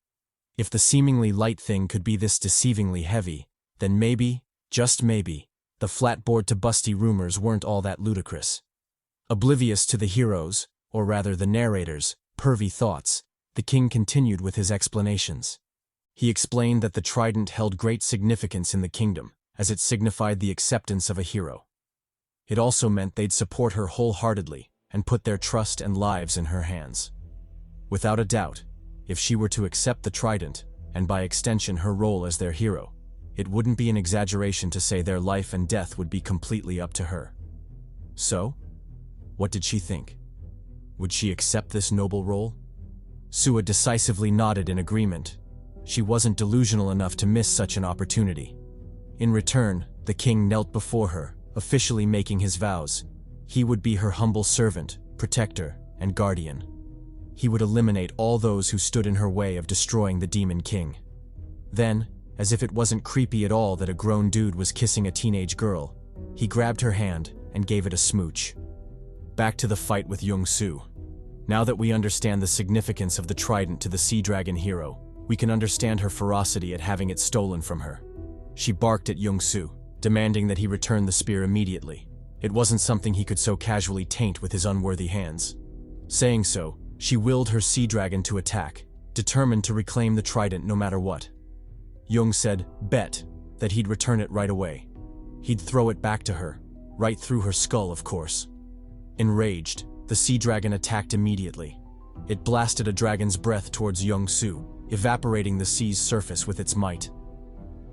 If the seemingly light thing could be this deceivingly heavy, then maybe, just maybe, the flatboard to busty rumors weren't all that ludicrous. Oblivious to the hero's, or rather the narrator's, pervy thoughts, the king continued with his explanations. He explained that the trident held great significance in the kingdom, as it signified the acceptance of a hero. It also meant they'd support her wholeheartedly and put their trust and lives in her hands. Without a doubt, if she were to accept the trident, and by extension her role as their hero, it wouldn't be an exaggeration to say their life and death would be completely up to her. So, what did she think? Would she accept this noble role? Sua decisively nodded in agreement. She wasn't delusional enough to miss such an opportunity. In return, the king knelt before her, officially making his vows. He would be her humble servant, protector, and guardian. He would eliminate all those who stood in her way of destroying the Demon King. Then, as if it wasn't creepy at all that a grown dude was kissing a teenage girl, he grabbed her hand and gave it a smooch. Back to the fight with Jeongsu. Now that we understand the significance of the trident to the Sea Dragon hero, we can understand her ferocity at having it stolen from her. She barked at Jeongsu, demanding that he return the spear immediately. It wasn't something he could so casually taint with his unworthy hands. Saying so, she willed her sea dragon to attack, determined to reclaim the trident no matter what. Jung said, bet, that he'd return it right away. He'd throw it back to her, right through her skull, of course. Enraged, the sea dragon attacked immediately. It blasted a dragon's breath towards Jeongsu, evaporating the sea's surface with its might.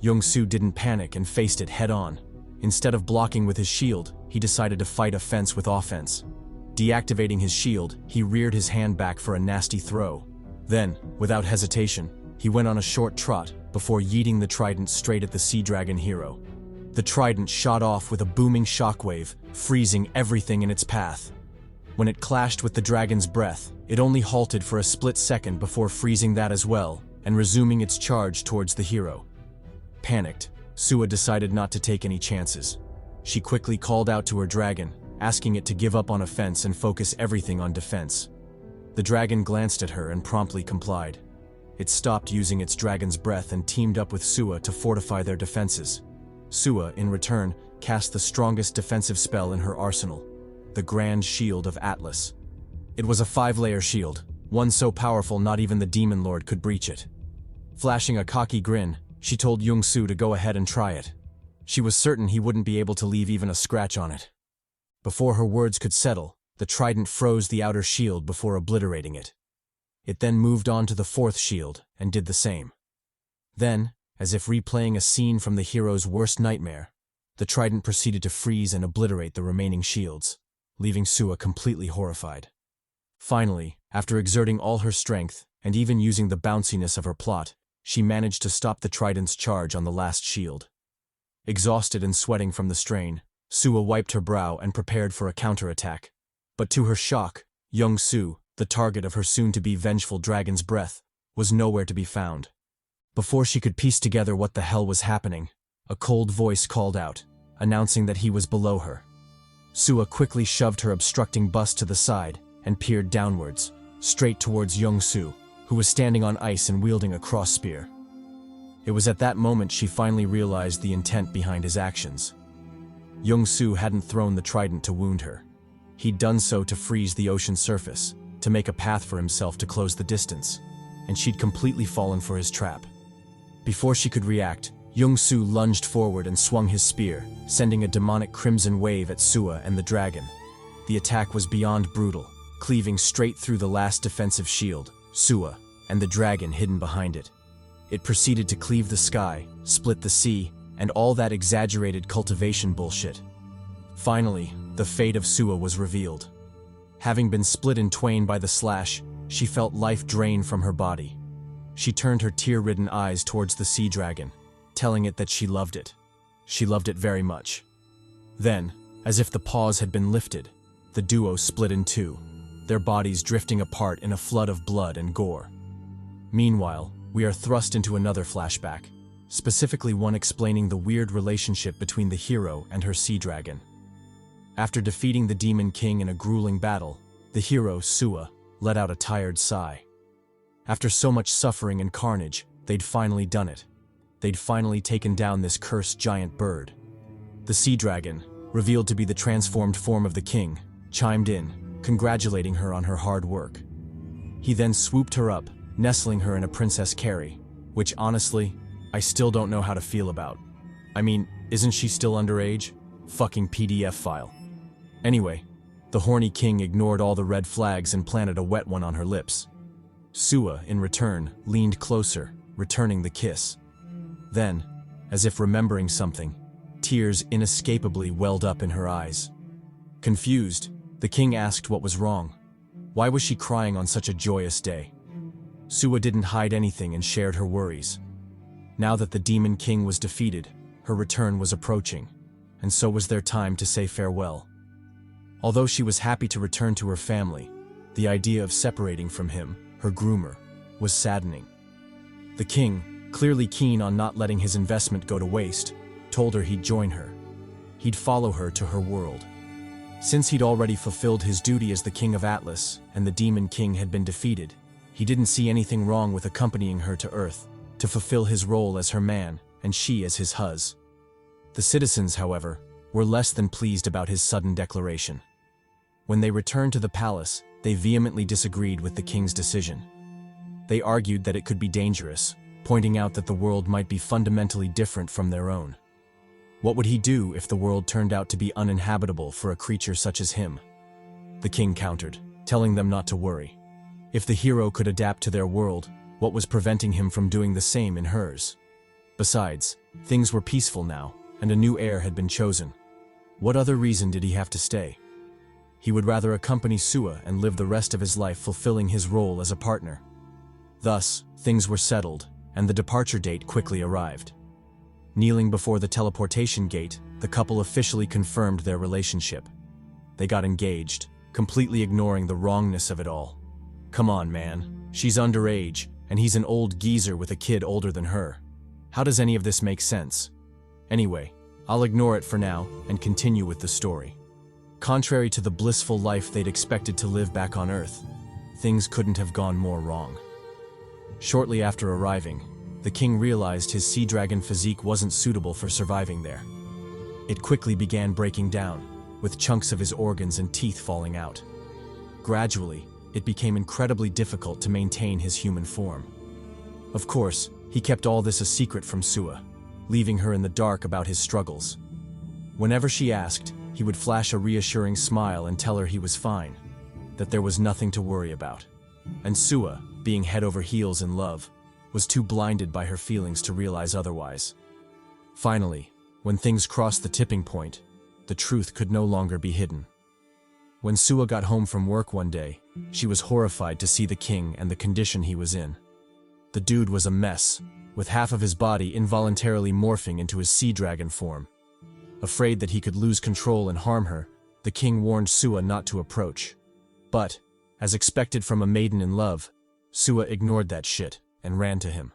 Jeongsu didn't panic and faced it head-on. Instead of blocking with his shield, he decided to fight offense with offense. Deactivating his shield, he reared his hand back for a nasty throw. Then, without hesitation, he went on a short trot before yeeting the trident straight at the sea dragon hero. The trident shot off with a booming shockwave, freezing everything in its path. When it clashed with the dragon's breath, it only halted for a split second before freezing that as well and resuming its charge towards the hero. Panicked, Sua decided not to take any chances. She quickly called out to her dragon, asking it to give up on offense and focus everything on defense. The dragon glanced at her and promptly complied. It stopped using its dragon's breath and teamed up with Sua to fortify their defenses. Sua, in return, cast the strongest defensive spell in her arsenal, the Grand Shield of Atlas. It was a 5-layer shield, one so powerful not even the Demon Lord could breach it. Flashing a cocky grin, she told Jeongsu to go ahead and try it. She was certain he wouldn't be able to leave even a scratch on it. Before her words could settle, the trident froze the outer shield before obliterating it. It then moved on to the 4th shield and did the same. Then, as if replaying a scene from the hero's worst nightmare, the trident proceeded to freeze and obliterate the remaining shields, leaving Sua completely horrified. Finally, after exerting all her strength, and even using the bounciness of her plot, she managed to stop the trident's charge on the last shield. Exhausted and sweating from the strain, Sua wiped her brow and prepared for a counterattack. But to her shock, Jeongsu, the target of her soon-to-be vengeful dragon's breath, was nowhere to be found. Before she could piece together what the hell was happening, a cold voice called out, announcing that he was below her. Sua quickly shoved her obstructing bust to the side and peered downwards, straight towards Jeongsu, who was standing on ice and wielding a cross spear. It was at that moment she finally realized the intent behind his actions. Jeongsu hadn't thrown the trident to wound her. He'd done so to freeze the ocean surface, to make a path for himself to close the distance, and she'd completely fallen for his trap. Before she could react, Jeongsu lunged forward and swung his spear, sending a demonic crimson wave at Sua and the dragon. The attack was beyond brutal, cleaving straight through the last defensive shield, Sua, and the dragon hidden behind it. It proceeded to cleave the sky, split the sea, and all that exaggerated cultivation bullshit. Finally, the fate of Sua was revealed. Having been split in twain by the slash, she felt life drain from her body. She turned her tear-ridden eyes towards the sea dragon, telling it that she loved it. She loved it very much. Then, as if the pause had been lifted, the duo split in two, their bodies drifting apart in a flood of blood and gore. Meanwhile, we are thrust into another flashback, specifically one explaining the weird relationship between the hero and her sea dragon. After defeating the Demon King in a grueling battle, the hero, Sua, let out a tired sigh. After so much suffering and carnage, they'd finally done it. They'd finally taken down this cursed giant bird. The sea dragon, revealed to be the transformed form of the king, chimed in, congratulating her on her hard work. He then swooped her up, nestling her in a princess carry, which honestly, I still don't know how to feel about. I mean, isn't she still underage? Fucking PDF file. Anyway, the horny king ignored all the red flags and planted a wet one on her lips. Sua, in return, leaned closer, returning the kiss. Then, as if remembering something, tears inescapably welled up in her eyes. Confused, the king asked what was wrong. Why was she crying on such a joyous day? Sua didn't hide anything and shared her worries. Now that the Demon King was defeated, her return was approaching, and so was their time to say farewell. Although she was happy to return to her family, the idea of separating from him, her groomer, was saddening. The king, clearly keen on not letting his investment go to waste, told her he'd join her. He'd follow her to her world. Since he'd already fulfilled his duty as the King of Atlas and the Demon King had been defeated, he didn't see anything wrong with accompanying her to Earth to fulfill his role as her man and she as his hus. The citizens, however, were less than pleased about his sudden declaration. When they returned to the palace, they vehemently disagreed with the king's decision. They argued that it could be dangerous, pointing out that the world might be fundamentally different from their own. What would he do if the world turned out to be uninhabitable for a creature such as him? The king countered, telling them not to worry. If the hero could adapt to their world, what was preventing him from doing the same in hers? Besides, things were peaceful now, and a new heir had been chosen. What other reason did he have to stay? He would rather accompany Sua and live the rest of his life fulfilling his role as a partner. Thus, things were settled, and the departure date quickly arrived. Kneeling before the teleportation gate, the couple officially confirmed their relationship. They got engaged, completely ignoring the wrongness of it all. Come on, man. She's underage, and he's an old geezer with a kid older than her. How does any of this make sense? Anyway, I'll ignore it for now and continue with the story. Contrary to the blissful life they'd expected to live back on Earth, things couldn't have gone more wrong. Shortly after arriving, the king realized his sea dragon physique wasn't suitable for surviving there. It quickly began breaking down, with chunks of his organs and teeth falling out. Gradually, it became incredibly difficult to maintain his human form. Of course, he kept all this a secret from Sua, leaving her in the dark about his struggles. Whenever she asked, he would flash a reassuring smile and tell her he was fine, that there was nothing to worry about. And Sua, being head over heels in love, was too blinded by her feelings to realize otherwise. Finally, when things crossed the tipping point, the truth could no longer be hidden. When Sua got home from work one day, she was horrified to see the king and the condition he was in. The dude was a mess, with half of his body involuntarily morphing into his sea dragon form. Afraid that he could lose control and harm her, the king warned Sua not to approach. But, as expected from a maiden in love, Sua ignored that shit and ran to him.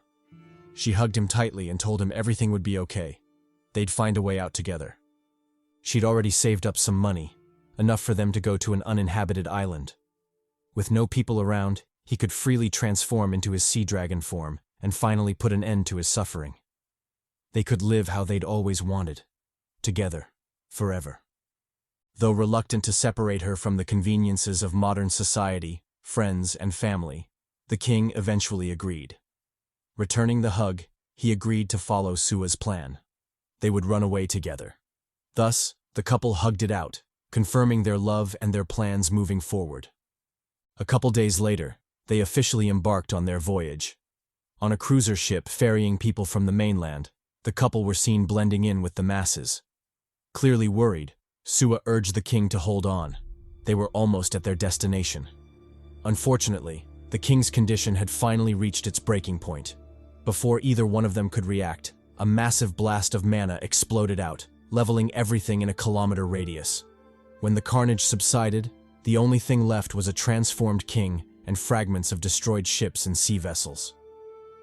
She hugged him tightly and told him everything would be okay. They'd find a way out together. She'd already saved up some money, enough for them to go to an uninhabited island. With no people around, he could freely transform into his sea dragon form and finally put an end to his suffering. They could live how they'd always wanted, together, forever. Though reluctant to separate her from the conveniences of modern society, friends, and family, the king eventually agreed. Returning the hug, he agreed to follow Sua's plan. They would run away together. Thus, the couple hugged it out, confirming their love and their plans moving forward. A couple days later, they officially embarked on their voyage. On a cruiser ship ferrying people from the mainland, the couple were seen blending in with the masses. Clearly worried, Suwa urged the king to hold on. They were almost at their destination. Unfortunately, the king's condition had finally reached its breaking point. Before either one of them could react, a massive blast of mana exploded out, leveling everything in a kilometer radius. When the carnage subsided, the only thing left was a transformed king and fragments of destroyed ships and sea vessels.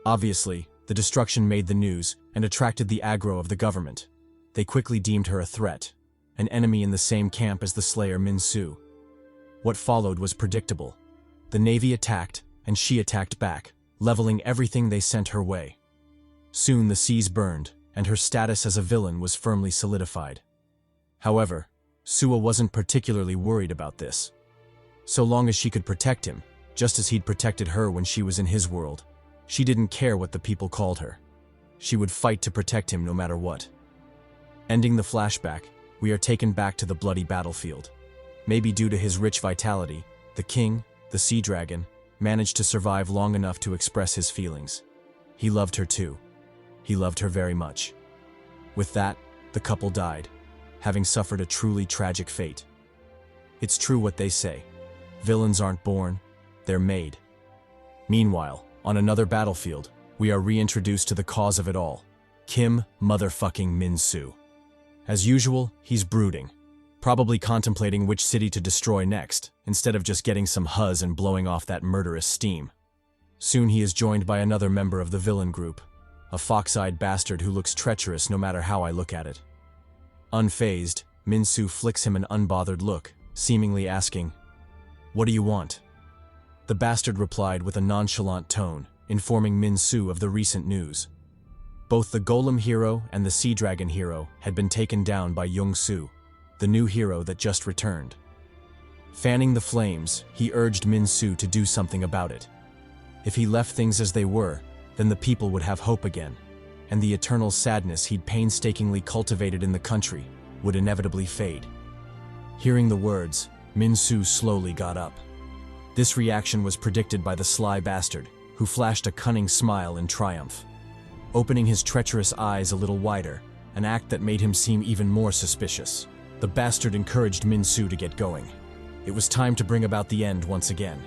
Obviously, the destruction made the news and attracted the aggro of the government. They quickly deemed her a threat, an enemy in the same camp as the slayer Minsu. What followed was predictable. The navy attacked, and she attacked back, leveling everything they sent her way. Soon the seas burned, and her status as a villain was firmly solidified. However, Suwa wasn't particularly worried about this. So long as she could protect him, just as he'd protected her when she was in his world, she didn't care what the people called her. She would fight to protect him no matter what. Ending the flashback, we are taken back to the bloody battlefield. Maybe due to his rich vitality, the king, the sea dragon, managed to survive long enough to express his feelings. He loved her too. He loved her very much. With that, the couple died, having suffered a truly tragic fate. It's true what they say. Villains aren't born, they're made. Meanwhile, on another battlefield, we are reintroduced to the cause of it all, Kim motherfucking Minsu. As usual, he's brooding, probably contemplating which city to destroy next, instead of just getting some huzz and blowing off that murderous steam. Soon he is joined by another member of the villain group, a fox-eyed bastard who looks treacherous no matter how I look at it. Unfazed, Minsu flicks him an unbothered look, seemingly asking, "What do you want?" The bastard replied with a nonchalant tone, informing Minsu of the recent news. Both the Golem hero and the Sea Dragon hero had been taken down by Jeongsu, the new hero that just returned. Fanning the flames, he urged Minsu to do something about it. If he left things as they were, then the people would have hope again, and the eternal sadness he'd painstakingly cultivated in the country would inevitably fade. Hearing the words, Minsu slowly got up. This reaction was predicted by the sly bastard, who flashed a cunning smile in triumph. Opening his treacherous eyes a little wider, an act that made him seem even more suspicious, the bastard encouraged Minsu to get going. It was time to bring about the end once again.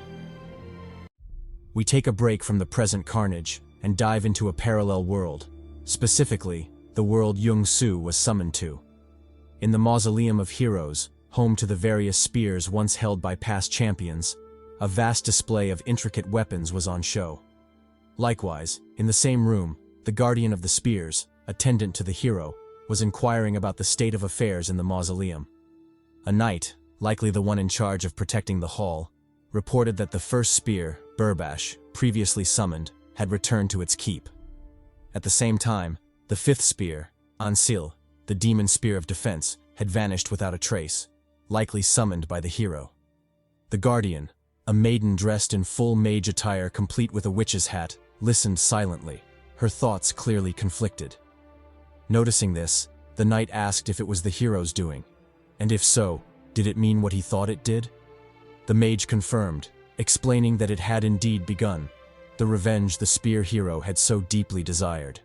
We take a break from the present carnage and dive into a parallel world, specifically, the world Jeongsu was summoned to. In the Mausoleum of Heroes, home to the various spears once held by past champions, a vast display of intricate weapons was on show. Likewise, in the same room, the guardian of the spears, attendant to the hero, was inquiring about the state of affairs in the mausoleum. A knight, likely the one in charge of protecting the hall, reported that the first spear, Burbash, previously summoned, had returned to its keep. At the same time, the fifth spear, Ansil, the demon spear of defense, had vanished without a trace, likely summoned by the hero. The guardian, a maiden dressed in full mage attire complete with a witch's hat, listened silently, her thoughts clearly conflicted. Noticing this, the knight asked if it was the hero's doing, and if so, did it mean what he thought it did? The mage confirmed, explaining that it had indeed begun, the revenge the spear hero had so deeply desired.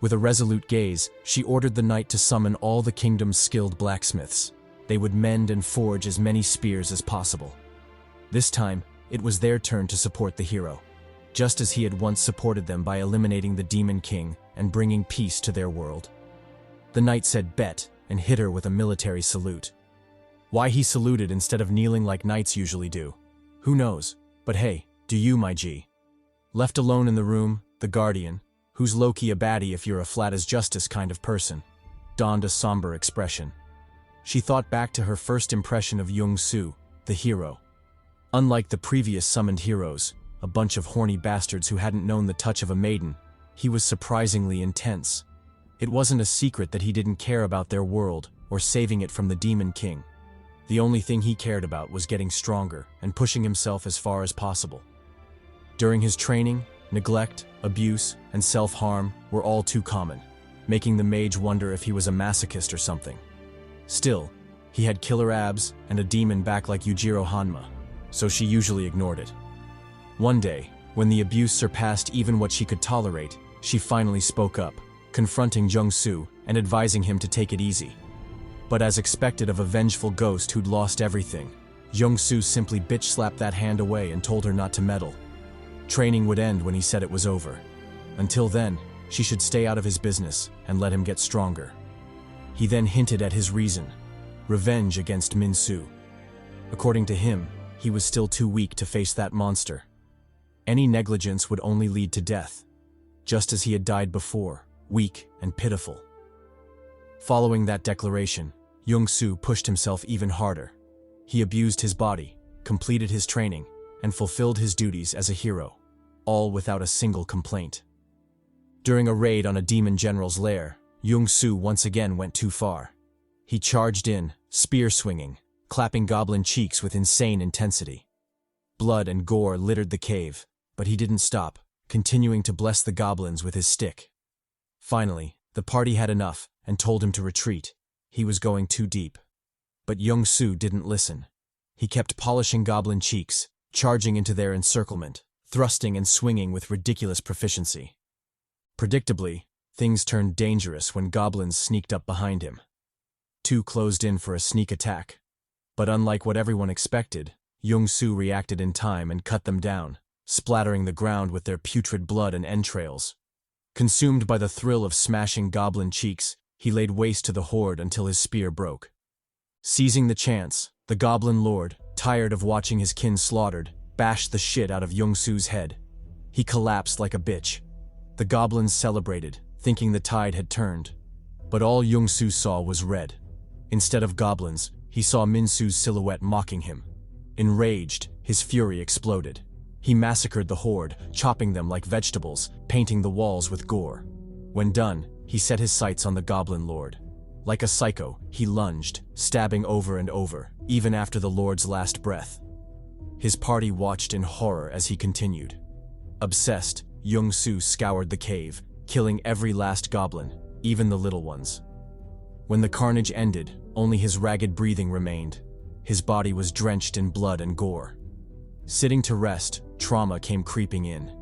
With a resolute gaze, she ordered the knight to summon all the kingdom's skilled blacksmiths. They would mend and forge as many spears as possible. This time, it was their turn to support the hero, just as he had once supported them by eliminating the Demon King and bringing peace to their world. The knight said bet and hit her with a military salute. Why he saluted instead of kneeling like knights usually do, who knows, but hey, do you, my G? Left alone in the room, the guardian, who's low-key a baddie if you're a flat-as-justice kind of person, donned a somber expression. She thought back to her first impression of Jeongsu, the hero. Unlike the previous summoned heroes, a bunch of horny bastards who hadn't known the touch of a maiden, he was surprisingly intense. It wasn't a secret that he didn't care about their world or saving it from the Demon King. The only thing he cared about was getting stronger and pushing himself as far as possible. During his training, neglect, abuse, and self-harm were all too common, making the mage wonder if he was a masochist or something. Still, he had killer abs and a demon back like Yujiro Hanma, so she usually ignored it. One day, when the abuse surpassed even what she could tolerate, she finally spoke up, confronting Jeongsu and advising him to take it easy. But as expected of a vengeful ghost who'd lost everything, Jeongsu simply bitch-slapped that hand away and told her not to meddle. Training would end when he said it was over. Until then, she should stay out of his business and let him get stronger. He then hinted at his reason: revenge against Minsu. According to him, he was still too weak to face that monster. Any negligence would only lead to death, just as he had died before, weak and pitiful. Following that declaration, Jeongsu pushed himself even harder. He abused his body, completed his training, and fulfilled his duties as a hero, all without a single complaint. During a raid on a demon general's lair, Jeongsu once again went too far. He charged in, spear-swinging, clapping goblin cheeks with insane intensity. Blood and gore littered the cave, but he didn't stop, continuing to bless the goblins with his stick. Finally, the party had enough and told him to retreat. He was going too deep. But Jeongsu didn't listen. He kept polishing goblin cheeks, charging into their encirclement, thrusting and swinging with ridiculous proficiency. Predictably, things turned dangerous when goblins sneaked up behind him. Two closed in for a sneak attack. But unlike what everyone expected, Jeongsu reacted in time and cut them down, splattering the ground with their putrid blood and entrails. Consumed by the thrill of smashing goblin cheeks, he laid waste to the horde until his spear broke. Seizing the chance, the goblin lord, tired of watching his kin slaughtered, bashed the shit out of Jeongsu's head. He collapsed like a bitch. The goblins celebrated, thinking the tide had turned. But all Jeongsu saw was red. Instead of goblins, he saw Minsu's silhouette mocking him. Enraged, his fury exploded. He massacred the horde, chopping them like vegetables, painting the walls with gore. When done, he set his sights on the goblin lord. Like a psycho, he lunged, stabbing over and over, even after the lord's last breath. His party watched in horror as he continued. Obsessed, Jeongsu scoured the cave, killing every last goblin, even the little ones. When the carnage ended, only his ragged breathing remained. His body was drenched in blood and gore. Sitting to rest, trauma came creeping in.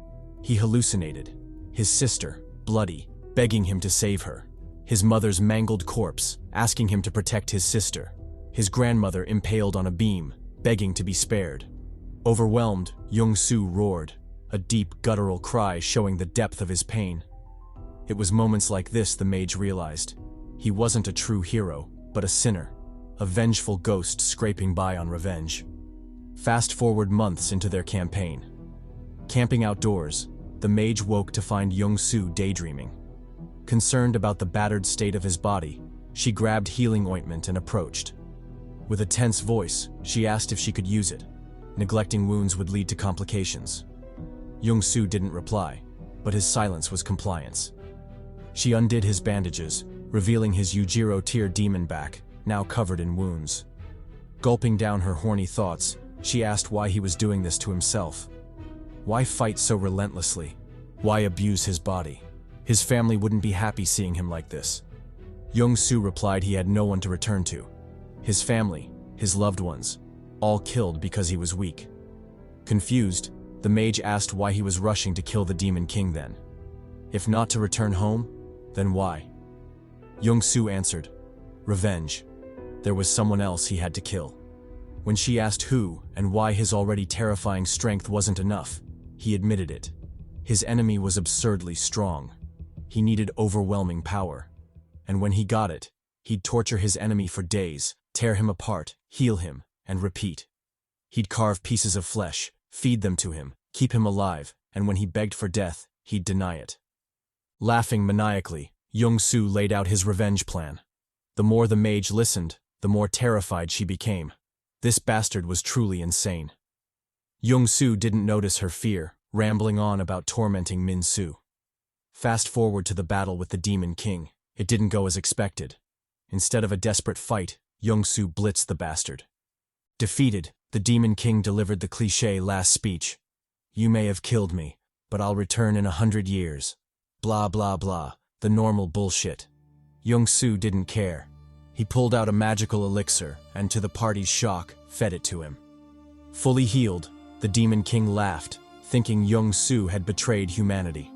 He hallucinated. His sister, bloody, begging him to save her. His mother's mangled corpse, asking him to protect his sister. His grandmother impaled on a beam, begging to be spared. Overwhelmed, Jeongsu roared, a deep guttural cry showing the depth of his pain. It was moments like this the mage realized. He wasn't a true hero, but a sinner, a vengeful ghost scraping by on revenge. Fast forward months into their campaign. Camping outdoors, the mage woke to find Jeongsu daydreaming. Concerned about the battered state of his body, she grabbed healing ointment and approached. With a tense voice, she asked if she could use it. Neglecting wounds would lead to complications. Jeongsu didn't reply, but his silence was compliance. She undid his bandages, revealing his Yujiro tier demon back, now covered in wounds. Gulping down her horny thoughts, she asked why he was doing this to himself. Why fight so relentlessly? Why abuse his body? His family wouldn't be happy seeing him like this. Jeongsu replied he had no one to return to. His family, his loved ones, all killed because he was weak. Confused, the mage asked why he was rushing to kill the Demon King then. If not to return home, then why? Jeongsu answered, revenge. There was someone else he had to kill. When she asked who and why his already terrifying strength wasn't enough, he admitted it. His enemy was absurdly strong. He needed overwhelming power. And when he got it, he'd torture his enemy for days, tear him apart, heal him, and repeat. He'd carve pieces of flesh, feed them to him, keep him alive, and when he begged for death, he'd deny it. Laughing maniacally, Jeongsu laid out his revenge plan. The more the mage listened, the more terrified she became. This bastard was truly insane. Jeongsu didn't notice her fear, rambling on about tormenting Minsu. Fast forward to the battle with the Demon King. It didn't go as expected. Instead of a desperate fight, Jeongsu blitzed the bastard. Defeated, the Demon King delivered the cliché last speech. You may have killed me, but I'll return in 100 years. Blah blah blah, the normal bullshit. Jeongsu didn't care. He pulled out a magical elixir and, to the party's shock, fed it to him. Fully healed, the Demon King laughed, thinking Jeongsu had betrayed humanity.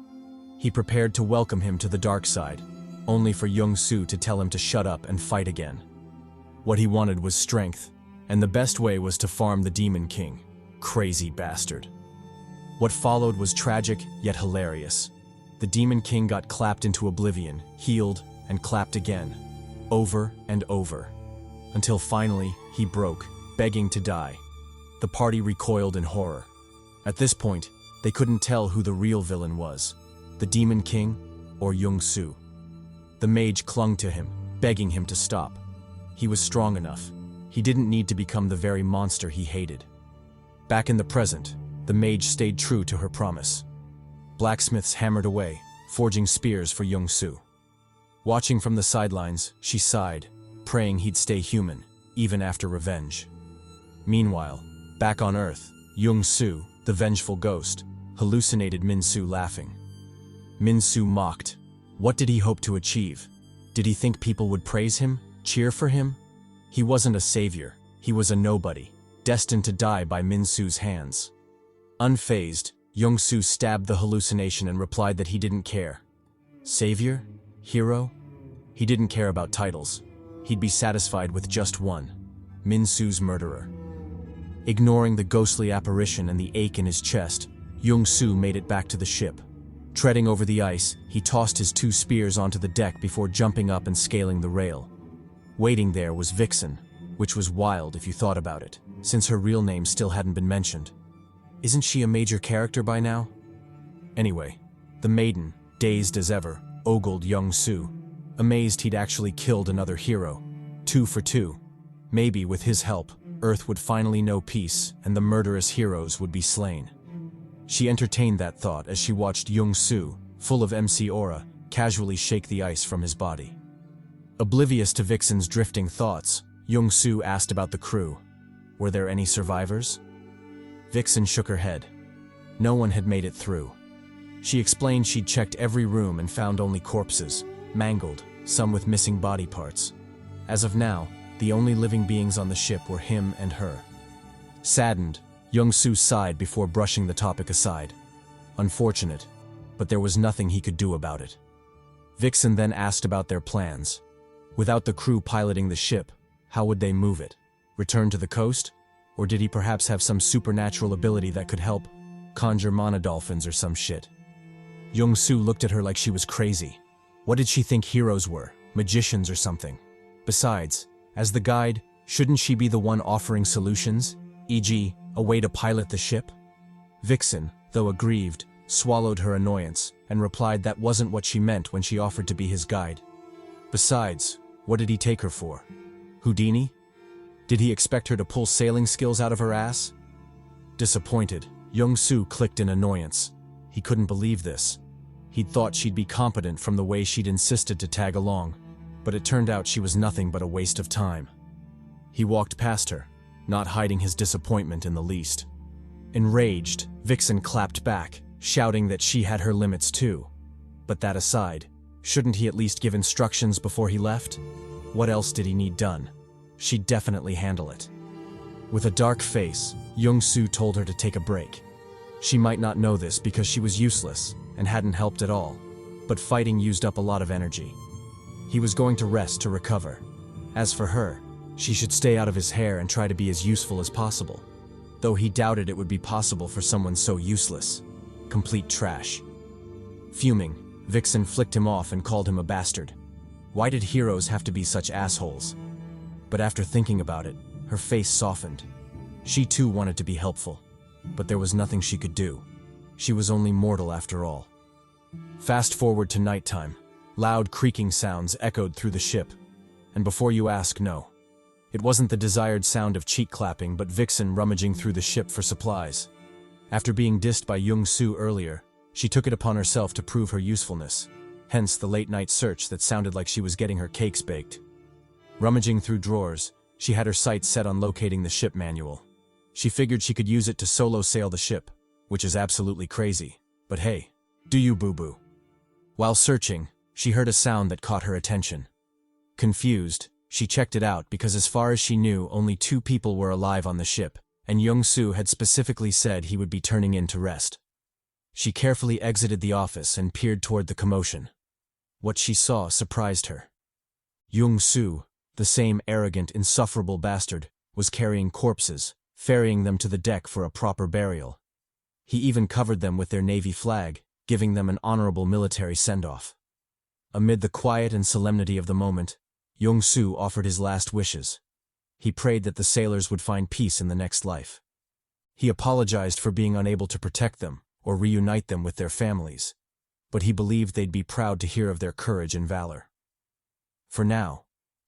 He prepared to welcome him to the dark side, only for Jeongsu to tell him to shut up and fight again. What he wanted was strength, and the best way was to farm the Demon King. Crazy bastard. What followed was tragic, yet hilarious. The Demon King got clapped into oblivion, healed, and clapped again, over and over, until finally he broke, begging to die. The party recoiled in horror. At this point, they couldn't tell who the real villain was, the Demon King or Jeongsu. The mage clung to him, begging him to stop. He was strong enough. He didn't need to become the very monster he hated. Back in the present, the mage stayed true to her promise. Blacksmiths hammered away, forging spears for Jeongsu. Watching from the sidelines, she sighed, praying he'd stay human, even after revenge. Meanwhile, back on Earth, Jeongsu, the vengeful ghost, hallucinated Minsu laughing. Minsu mocked. What did he hope to achieve? Did he think people would praise him, cheer for him? He wasn't a savior, he was a nobody, destined to die by Minsu's hands. Unfazed, Jeongsu stabbed the hallucination and replied that he didn't care. Savior? Hero? He didn't care about titles. He'd be satisfied with just one: Minsu's murderer. Ignoring the ghostly apparition and the ache in his chest, Jeongsu made it back to the ship. Treading over the ice, he tossed his 2 spears onto the deck before jumping up and scaling the rail. Waiting there was Vixen, which was wild if you thought about it, since her real name still hadn't been mentioned. Isn't she a major character by now? Anyway, the maiden, dazed as ever, ogled Jeongsu, amazed he'd actually killed another hero. 2 for 2. Maybe with his help, Earth would finally know peace and the murderous heroes would be slain. She entertained that thought as she watched Jeongsu, full of MC aura, casually shake the ice from his body. Oblivious to Vixen's drifting thoughts, Jeongsu asked about the crew. Were there any survivors? Vixen shook her head. No one had made it through. She explained she'd checked every room and found only corpses, mangled, some with missing body parts. As of now, the only living beings on the ship were him and her. Saddened, Jeongsu sighed before brushing the topic aside. Unfortunate, but there was nothing he could do about it. Vixen then asked about their plans. Without the crew piloting the ship, how would they move it? Return to the coast? Or did he perhaps have some supernatural ability that could help? Conjure monodolphins or some shit. Jeongsu looked at her like she was crazy. What did she think heroes were? Magicians or something? Besides, as the guide, shouldn't she be the one offering solutions, e.g., a way to pilot the ship? Vixen, though aggrieved, swallowed her annoyance and replied that wasn't what she meant when she offered to be his guide. Besides, what did he take her for? Houdini? Did he expect her to pull sailing skills out of her ass? Disappointed, Jeongsu clicked in annoyance. He couldn't believe this. He'd thought she'd be competent from the way she'd insisted to tag along, but it turned out she was nothing but a waste of time. He walked past her, not hiding his disappointment in the least. Enraged, Vixen clapped back, shouting that she had her limits too. But that aside, shouldn't he at least give instructions before he left? What else did he need done? She'd definitely handle it. With a dark face, Jeongsu told her to take a break. She might not know this because she was useless and hadn't helped at all, but fighting used up a lot of energy. He was going to rest to recover. As for her, she should stay out of his hair and try to be as useful as possible, though he doubted it would be possible for someone so useless. Complete trash. Fuming, Vixen flicked him off and called him a bastard. Why did heroes have to be such assholes? But after thinking about it, her face softened. She too wanted to be helpful, but there was nothing she could do. She was only mortal after all. Fast forward to nighttime. Loud creaking sounds echoed through the ship. And before you ask, no. It wasn't the desired sound of cheek clapping, but Vixen rummaging through the ship for supplies. After being dissed by Jeongsu earlier, she took it upon herself to prove her usefulness. Hence the late-night search that sounded like she was getting her cakes baked. Rummaging through drawers, she had her sights set on locating the ship manual. She figured she could use it to solo sail the ship, which is absolutely crazy. But hey, do you boo-boo? While searching, she heard a sound that caught her attention. Confused, she checked it out because as far as she knew, only 2 people were alive on the ship, and Jeongsu had specifically said he would be turning in to rest. She carefully exited the office and peered toward the commotion. What she saw surprised her. Jeongsu, The same arrogant, insufferable bastard was carrying corpses, ferrying them to the deck for a proper burial. He even covered them with their navy flag, giving them an honorable military send-off. Amid the quiet and solemnity of the moment, Jeongsu offered his last wishes. He prayed that the sailors would find peace in the next life. He apologized for being unable to protect them or reunite them with their families, but he believed they'd be proud to hear of their courage and valor. For now,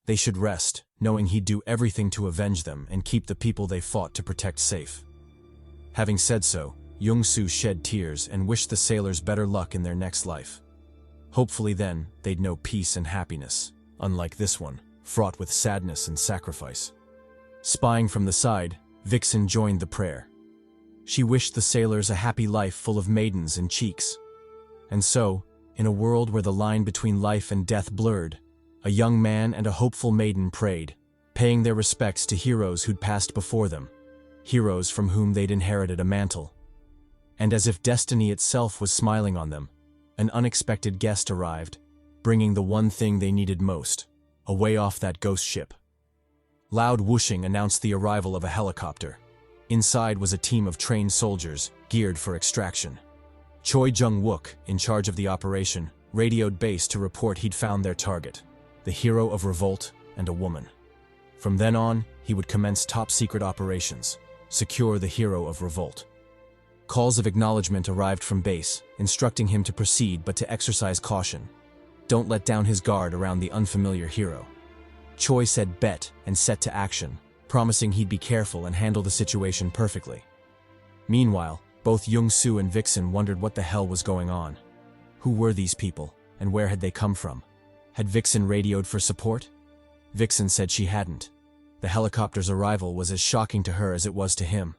they should rest, knowing he'd do everything to avenge them and keep the people they fought to protect safe. Having said so, Jeongsu shed tears and wished the sailors better luck in their next life. Hopefully then, they'd know peace and happiness, unlike this one, fraught with sadness and sacrifice. Spying from the side, Vixen joined the prayer. She wished the sailors a happy life full of maidens and cheeks. And so, in a world where the line between life and death blurred, a young man and a hopeful maiden prayed, paying their respects to heroes who'd passed before them, heroes from whom they'd inherited a mantle. And as if destiny itself was smiling on them, an unexpected guest arrived, bringing the one thing they needed most, away off that ghost ship. Loud whooshing announced the arrival of a helicopter. Inside was a team of trained soldiers, geared for extraction. Choi Jung-wook, in charge of the operation, radioed base to report he'd found their target, the hero of revolt and a woman. From then on, he would commence top-secret operations, secure the hero of revolt. Calls of acknowledgement arrived from base, instructing him to proceed but to exercise caution. Don't let down his guard around the unfamiliar hero. Choi said bet and set to action, promising he'd be careful and handle the situation perfectly. Meanwhile, both Jeongsu and Vixen wondered what the hell was going on. Who were these people, and where had they come from? Had Vixen radioed for support? Vixen said she hadn't. The helicopter's arrival was as shocking to her as it was to him.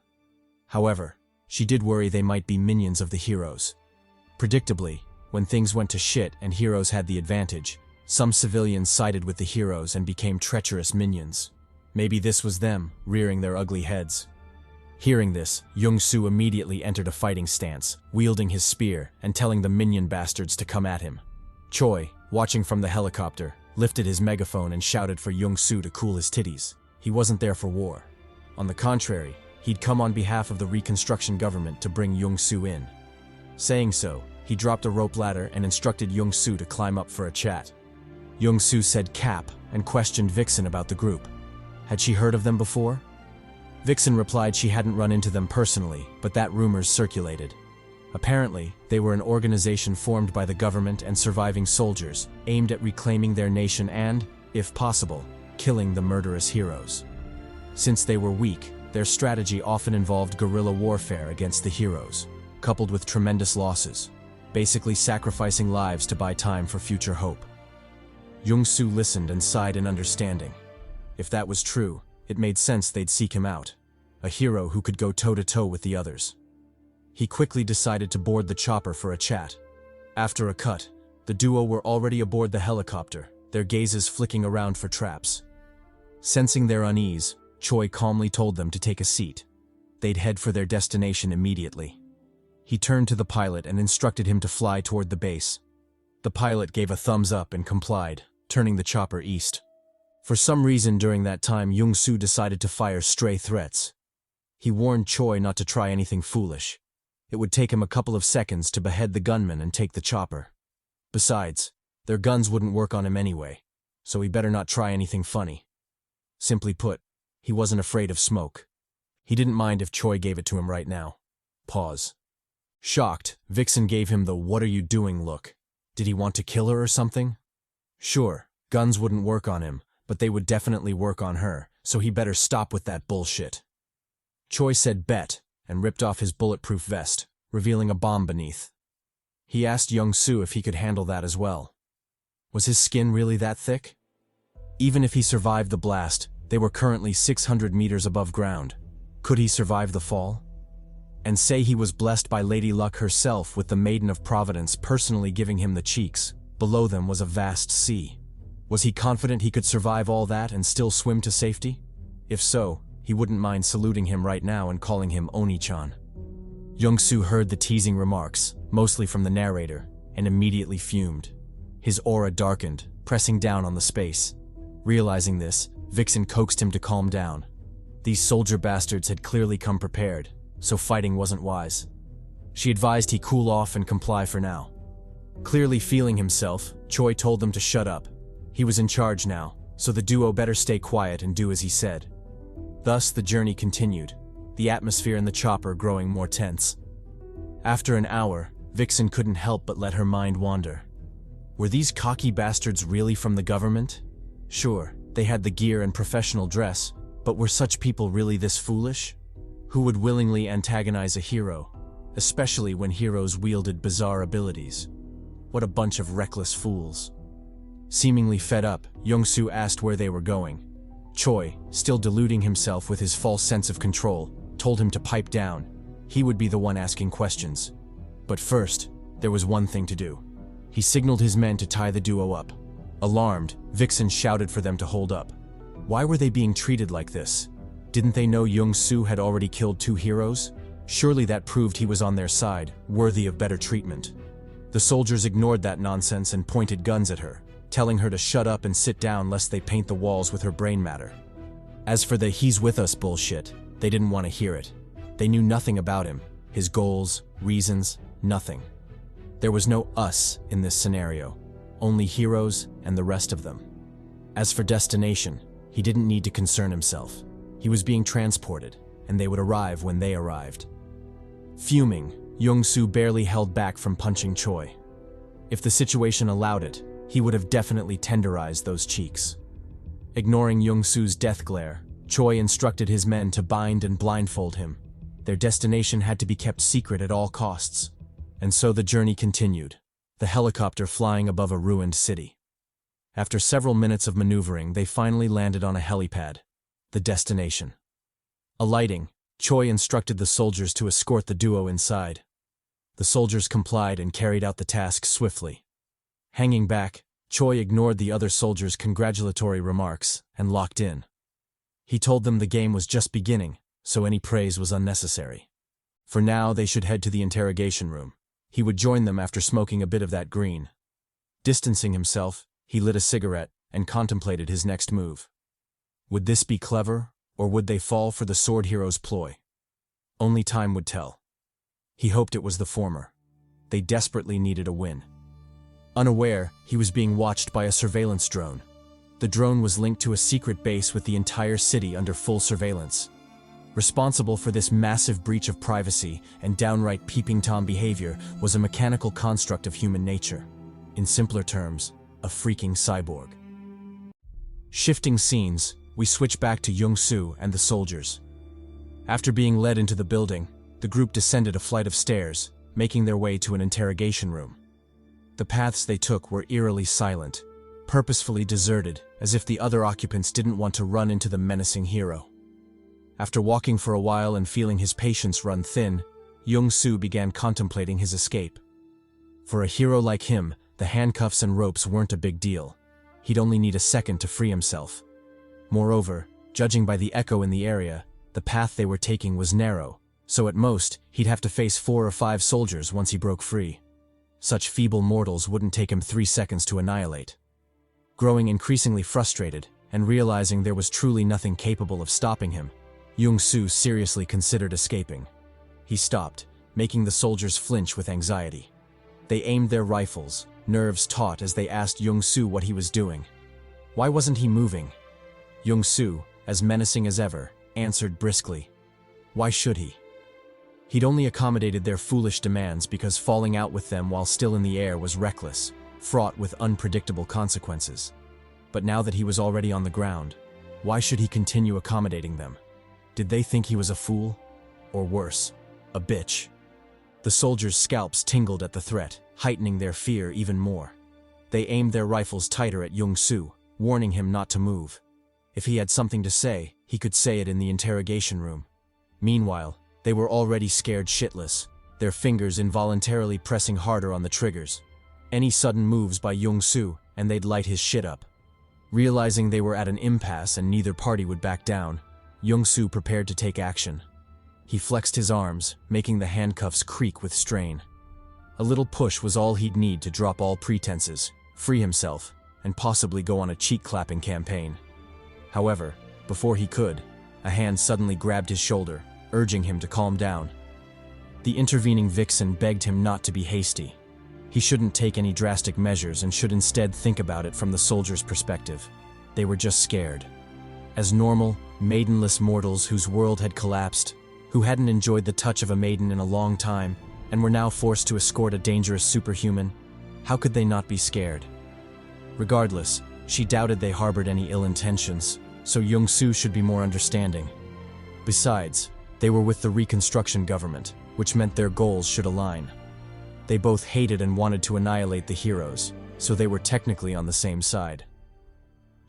However, she did worry they might be minions of the heroes. Predictably, when things went to shit and heroes had the advantage, some civilians sided with the heroes and became treacherous minions. Maybe this was them, rearing their ugly heads. Hearing this, Jeongsu immediately entered a fighting stance, wielding his spear and telling the minion bastards to come at him. Choi, watching from the helicopter, lifted his megaphone and shouted for Jeongsu to cool his titties. He wasn't there for war. On the contrary, he'd come on behalf of the reconstruction government to bring Jeongsu in. Saying so, he dropped a rope ladder and instructed Jeongsu to climb up for a chat. Jeongsu said cap and questioned Vixen about the group. Had she heard of them before? Vixen replied she hadn't run into them personally, but that rumors circulated. Apparently, they were an organization formed by the government and surviving soldiers, aimed at reclaiming their nation and, if possible, killing the murderous heroes. Since they were weak, their strategy often involved guerrilla warfare against the heroes, coupled with tremendous losses, basically sacrificing lives to buy time for future hope. Jeongsu listened and sighed in understanding. If that was true, it made sense they'd seek him out, a hero who could go toe-to-toe with the others. He quickly decided to board the chopper for a chat. After a cut, the duo were already aboard the helicopter, their gazes flicking around for traps. Sensing their unease, Choi calmly told them to take a seat. They'd head for their destination immediately. He turned to the pilot and instructed him to fly toward the base. The pilot gave a thumbs up and complied, turning the chopper east. For some reason during that time, Jeongsu decided to fire stray threats. He warned Choi not to try anything foolish. It would take him a couple of seconds to behead the gunman and take the chopper. Besides, their guns wouldn't work on him anyway, so he better not try anything funny. Simply put, he wasn't afraid of smoke. He didn't mind if Choi gave it to him right now. Pause. Shocked, Vixen gave him the "what are you doing" look. Did he want to kill her or something? Sure, guns wouldn't work on him, but they would definitely work on her, so he better stop with that bullshit. Choi said bet, and ripped off his bulletproof vest, revealing a bomb beneath. He asked Jeongsu if he could handle that as well. Was his skin really that thick? Even if he survived the blast, they were currently 600 meters above ground. Could he survive the fall? And say he was blessed by Lady Luck herself with the Maiden of Providence personally giving him the cheeks. Below them was a vast sea. Was he confident he could survive all that and still swim to safety? If so, he wouldn't mind saluting him right now and calling him Oni-chan. Jeongsu heard the teasing remarks, mostly from the narrator, and immediately fumed. His aura darkened, pressing down on the space. Realizing this, Vixen coaxed him to calm down. These soldier bastards had clearly come prepared, so fighting wasn't wise. She advised he cool off and comply for now. Clearly feeling himself, Choi told them to shut up. He was in charge now, so the duo better stay quiet and do as he said. Thus, the journey continued, the atmosphere in the chopper growing more tense. After an hour, Vixen couldn't help but let her mind wander. Were these cocky bastards really from the government? Sure, they had the gear and professional dress, but were such people really this foolish? Who would willingly antagonize a hero, especially when heroes wielded bizarre abilities? What a bunch of reckless fools. Seemingly fed up, Jeongsu asked where they were going. Choi, still deluding himself with his false sense of control, told him to pipe down. He would be the one asking questions. But first, there was one thing to do. He signaled his men to tie the duo up. Alarmed, Vixen shouted for them to hold up. Why were they being treated like this? Didn't they know Jeongsu had already killed 2 heroes? Surely that proved he was on their side, worthy of better treatment. The soldiers ignored that nonsense and pointed guns at her, telling her to shut up and sit down lest they paint the walls with her brain matter. As for the "he's with us" bullshit, they didn't want to hear it. They knew nothing about him, his goals, reasons, nothing. There was no us in this scenario, only heroes and the rest of them. As for destination, he didn't need to concern himself. He was being transported, and they would arrive when they arrived. Fuming, Jeongsu barely held back from punching Choi. If the situation allowed it, he would have definitely tenderized those cheeks. Ignoring Jeongsu's death glare, Choi instructed his men to bind and blindfold him. Their destination had to be kept secret at all costs. And so the journey continued, the helicopter flying above a ruined city. After several minutes of maneuvering, they finally landed on a helipad, the destination. Alighting, Choi instructed the soldiers to escort the duo inside. The soldiers complied and carried out the task swiftly. Hanging back, Choi ignored the other soldiers' congratulatory remarks and locked in. He told them the game was just beginning, so any praise was unnecessary. For now, they should head to the interrogation room. He would join them after smoking a bit of that green. Distancing himself, he lit a cigarette and contemplated his next move. Would this be clever, or would they fall for the sword hero's ploy? Only time would tell. He hoped it was the former. They desperately needed a win. Unaware, he was being watched by a surveillance drone. The drone was linked to a secret base with the entire city under full surveillance. Responsible for this massive breach of privacy and downright peeping Tom behavior was a mechanical construct of human nature. In simpler terms, a freaking cyborg. Shifting scenes, we switch back to Jeongsu and the soldiers. After being led into the building, the group descended a flight of stairs, making their way to an interrogation room. The paths they took were eerily silent, purposefully deserted, as if the other occupants didn't want to run into the menacing hero. After walking for a while and feeling his patience run thin, Jeongsu began contemplating his escape. For a hero like him, the handcuffs and ropes weren't a big deal. He'd only need a second to free himself. Moreover, judging by the echo in the area, the path they were taking was narrow, so at most, he'd have to face 4 or 5 soldiers once he broke free. Such feeble mortals wouldn't take him 3 seconds to annihilate. Growing increasingly frustrated, and realizing there was truly nothing capable of stopping him, Jeongsu seriously considered escaping. He stopped, making the soldiers flinch with anxiety. They aimed their rifles, nerves taut as they asked Jeongsu what he was doing. Why wasn't he moving? Jeongsu, as menacing as ever, answered briskly. Why should he? He'd only accommodated their foolish demands because falling out with them while still in the air was reckless, fraught with unpredictable consequences. But now that he was already on the ground, why should he continue accommodating them? Did they think he was a fool? Or worse, a bitch? The soldiers' scalps tingled at the threat, heightening their fear even more. They aimed their rifles tighter at Jeongsu, warning him not to move. If he had something to say, he could say it in the interrogation room. Meanwhile, they were already scared shitless, their fingers involuntarily pressing harder on the triggers. Any sudden moves by Jeongsu, and they'd light his shit up. Realizing they were at an impasse and neither party would back down, Jeongsu prepared to take action. He flexed his arms, making the handcuffs creak with strain. A little push was all he'd need to drop all pretenses, free himself, and possibly go on a cheek-clapping campaign. However, before he could, a hand suddenly grabbed his shoulder, urging him to calm down. The intervening vixen begged him not to be hasty. He shouldn't take any drastic measures and should instead think about it from the soldiers' perspective. They were just scared. As normal, maidenless mortals whose world had collapsed, who hadn't enjoyed the touch of a maiden in a long time, and were now forced to escort a dangerous superhuman, how could they not be scared? Regardless, she doubted they harbored any ill intentions, so Jeongsu should be more understanding. Besides, they were with the Reconstruction government, which meant their goals should align. They both hated and wanted to annihilate the heroes, so they were technically on the same side.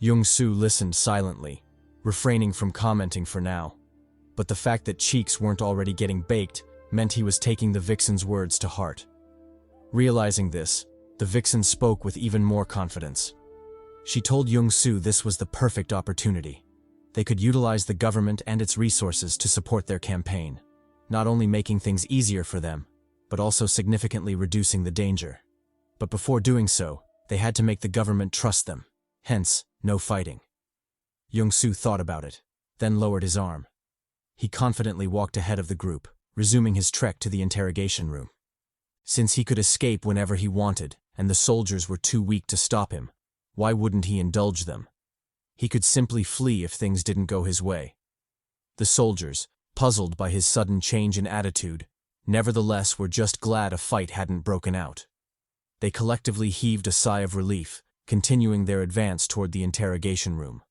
Jeongsu listened silently, refraining from commenting for now. But the fact that cheeks weren't already getting baked meant he was taking the vixen's words to heart. Realizing this, the vixen spoke with even more confidence. She told Jeongsu this was the perfect opportunity. They could utilize the government and its resources to support their campaign, not only making things easier for them, but also significantly reducing the danger. But before doing so, they had to make the government trust them, hence, no fighting. Jeongsu thought about it, then lowered his arm. He confidently walked ahead of the group, resuming his trek to the interrogation room. Since he could escape whenever he wanted, and the soldiers were too weak to stop him, why wouldn't he indulge them? He could simply flee if things didn't go his way. The soldiers, puzzled by his sudden change in attitude, nevertheless were just glad a fight hadn't broken out. They collectively heaved a sigh of relief, continuing their advance toward the interrogation room.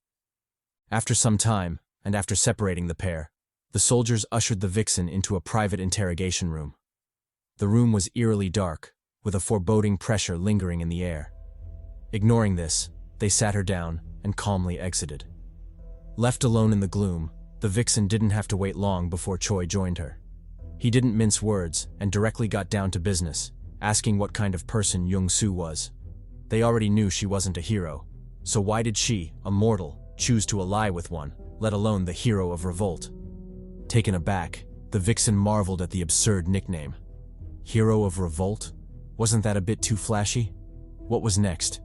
After some time, and after separating the pair, the soldiers ushered the vixen into a private interrogation room. The room was eerily dark, with a foreboding pressure lingering in the air. Ignoring this, they sat her down and calmly exited. Left alone in the gloom, the vixen didn't have to wait long before Choi joined her. He didn't mince words and directly got down to business, asking what kind of person Jeongsu was. They already knew she wasn't a hero, so why did she, a mortal, choose to ally with one, let alone the hero of revolt? Taken aback, the vixen marveled at the absurd nickname. Hero of revolt? Wasn't that a bit too flashy? What was next?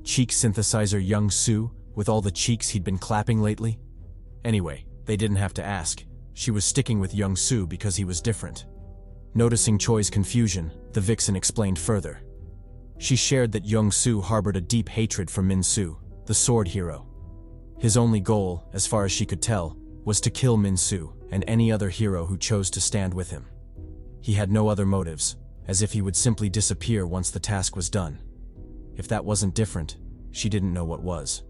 Cheek synthesizer Jeongsu, with all the cheeks he'd been clapping lately? Anyway, they didn't have to ask. She was sticking with Jeongsu because he was different. Noticing Choi's confusion, the vixen explained further. She shared that Jeongsu harbored a deep hatred for Minsu, the sword hero. His only goal, as far as she could tell, was to kill Minsu and any other hero who chose to stand with him. He had no other motives, as if he would simply disappear once the task was done. If that wasn't different, she didn't know what was.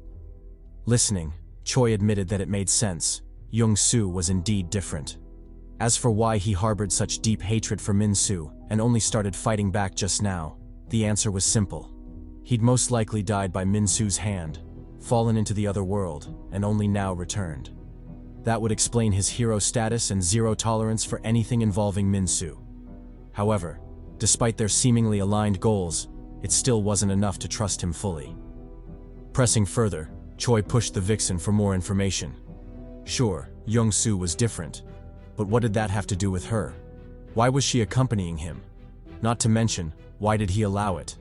Listening, Choi admitted that it made sense. Jeongsu was indeed different. As for why he harbored such deep hatred for Minsu and only started fighting back just now, the answer was simple. He'd most likely died by Minsu's hand, fallen into the other world, and only now returned. That would explain his hero status and zero tolerance for anything involving Minsu. However, despite their seemingly aligned goals, it still wasn't enough to trust him fully. Pressing further, Choi pushed the vixen for more information. Sure, Jeongsu was different, but what did that have to do with her? Why was she accompanying him? Not to mention, why did he allow it?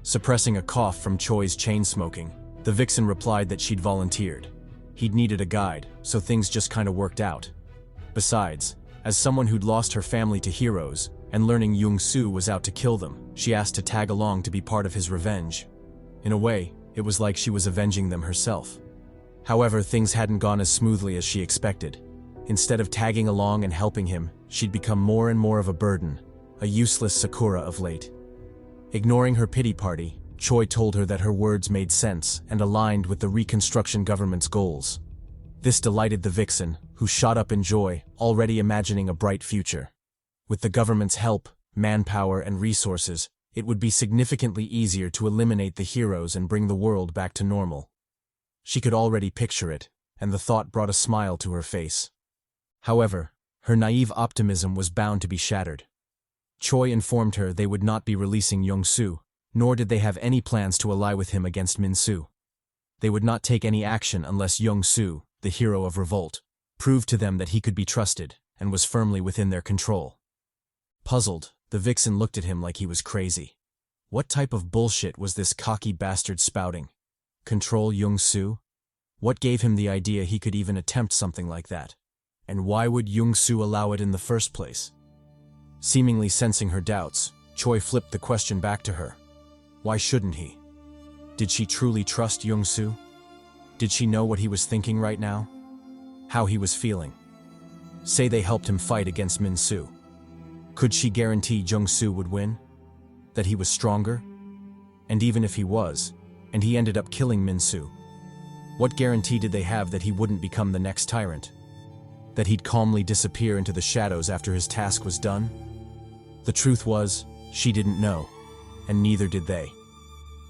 Suppressing a cough from Choi's chain smoking, the vixen replied that she'd volunteered. He'd needed a guide, so things just kinda worked out. Besides, as someone who'd lost her family to heroes, and learning Jeongsu was out to kill them, she asked to tag along to be part of his revenge. In a way, it was like she was avenging them herself. However, things hadn't gone as smoothly as she expected. Instead of tagging along and helping him, she'd become more and more of a burden, a useless Sakura of late. Ignoring her pity party, Choi told her that her words made sense and aligned with the Reconstruction government's goals. This delighted the vixen, who shot up in joy, already imagining a bright future. With the government's help, manpower, and resources, it would be significantly easier to eliminate the heroes and bring the world back to normal. She could already picture it, and the thought brought a smile to her face. However, her naive optimism was bound to be shattered. Choi informed her they would not be releasing Jeongsu, nor did they have any plans to ally with him against Minsu. They would not take any action unless Jeongsu, the hero of revolt, proved to them that he could be trusted and was firmly within their control. Puzzled, the vixen looked at him like he was crazy. What type of bullshit was this cocky bastard spouting? Control Jeongsu? What gave him the idea he could even attempt something like that? And why would Jeongsu allow it in the first place? Seemingly sensing her doubts, Choi flipped the question back to her. Why shouldn't he? Did she truly trust Jeongsu? Did she know what he was thinking right now? How he was feeling? Say they helped him fight against Minsu. Could she guarantee Jeongsu would win? That he was stronger? And even if he was, and he ended up killing Minsu, what guarantee did they have that he wouldn't become the next tyrant? That he'd calmly disappear into the shadows after his task was done? The truth was, she didn't know, and neither did they.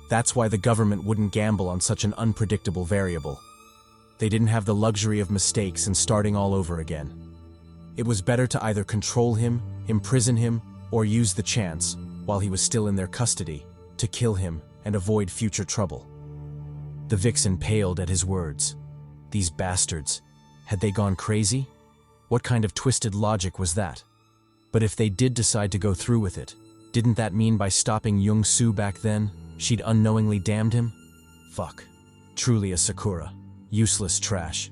That's why the government wouldn't gamble on such an unpredictable variable. They didn't have the luxury of mistakes and starting all over again. It was better to either control him, imprison him, or use the chance, while he was still in their custody, to kill him and avoid future trouble. The vixen paled at his words. These bastards, had they gone crazy? What kind of twisted logic was that? But if they did decide to go through with it, didn't that mean by stopping Jeongsu back then, she'd unknowingly damned him? Fuck. Truly a Sakura. Useless trash.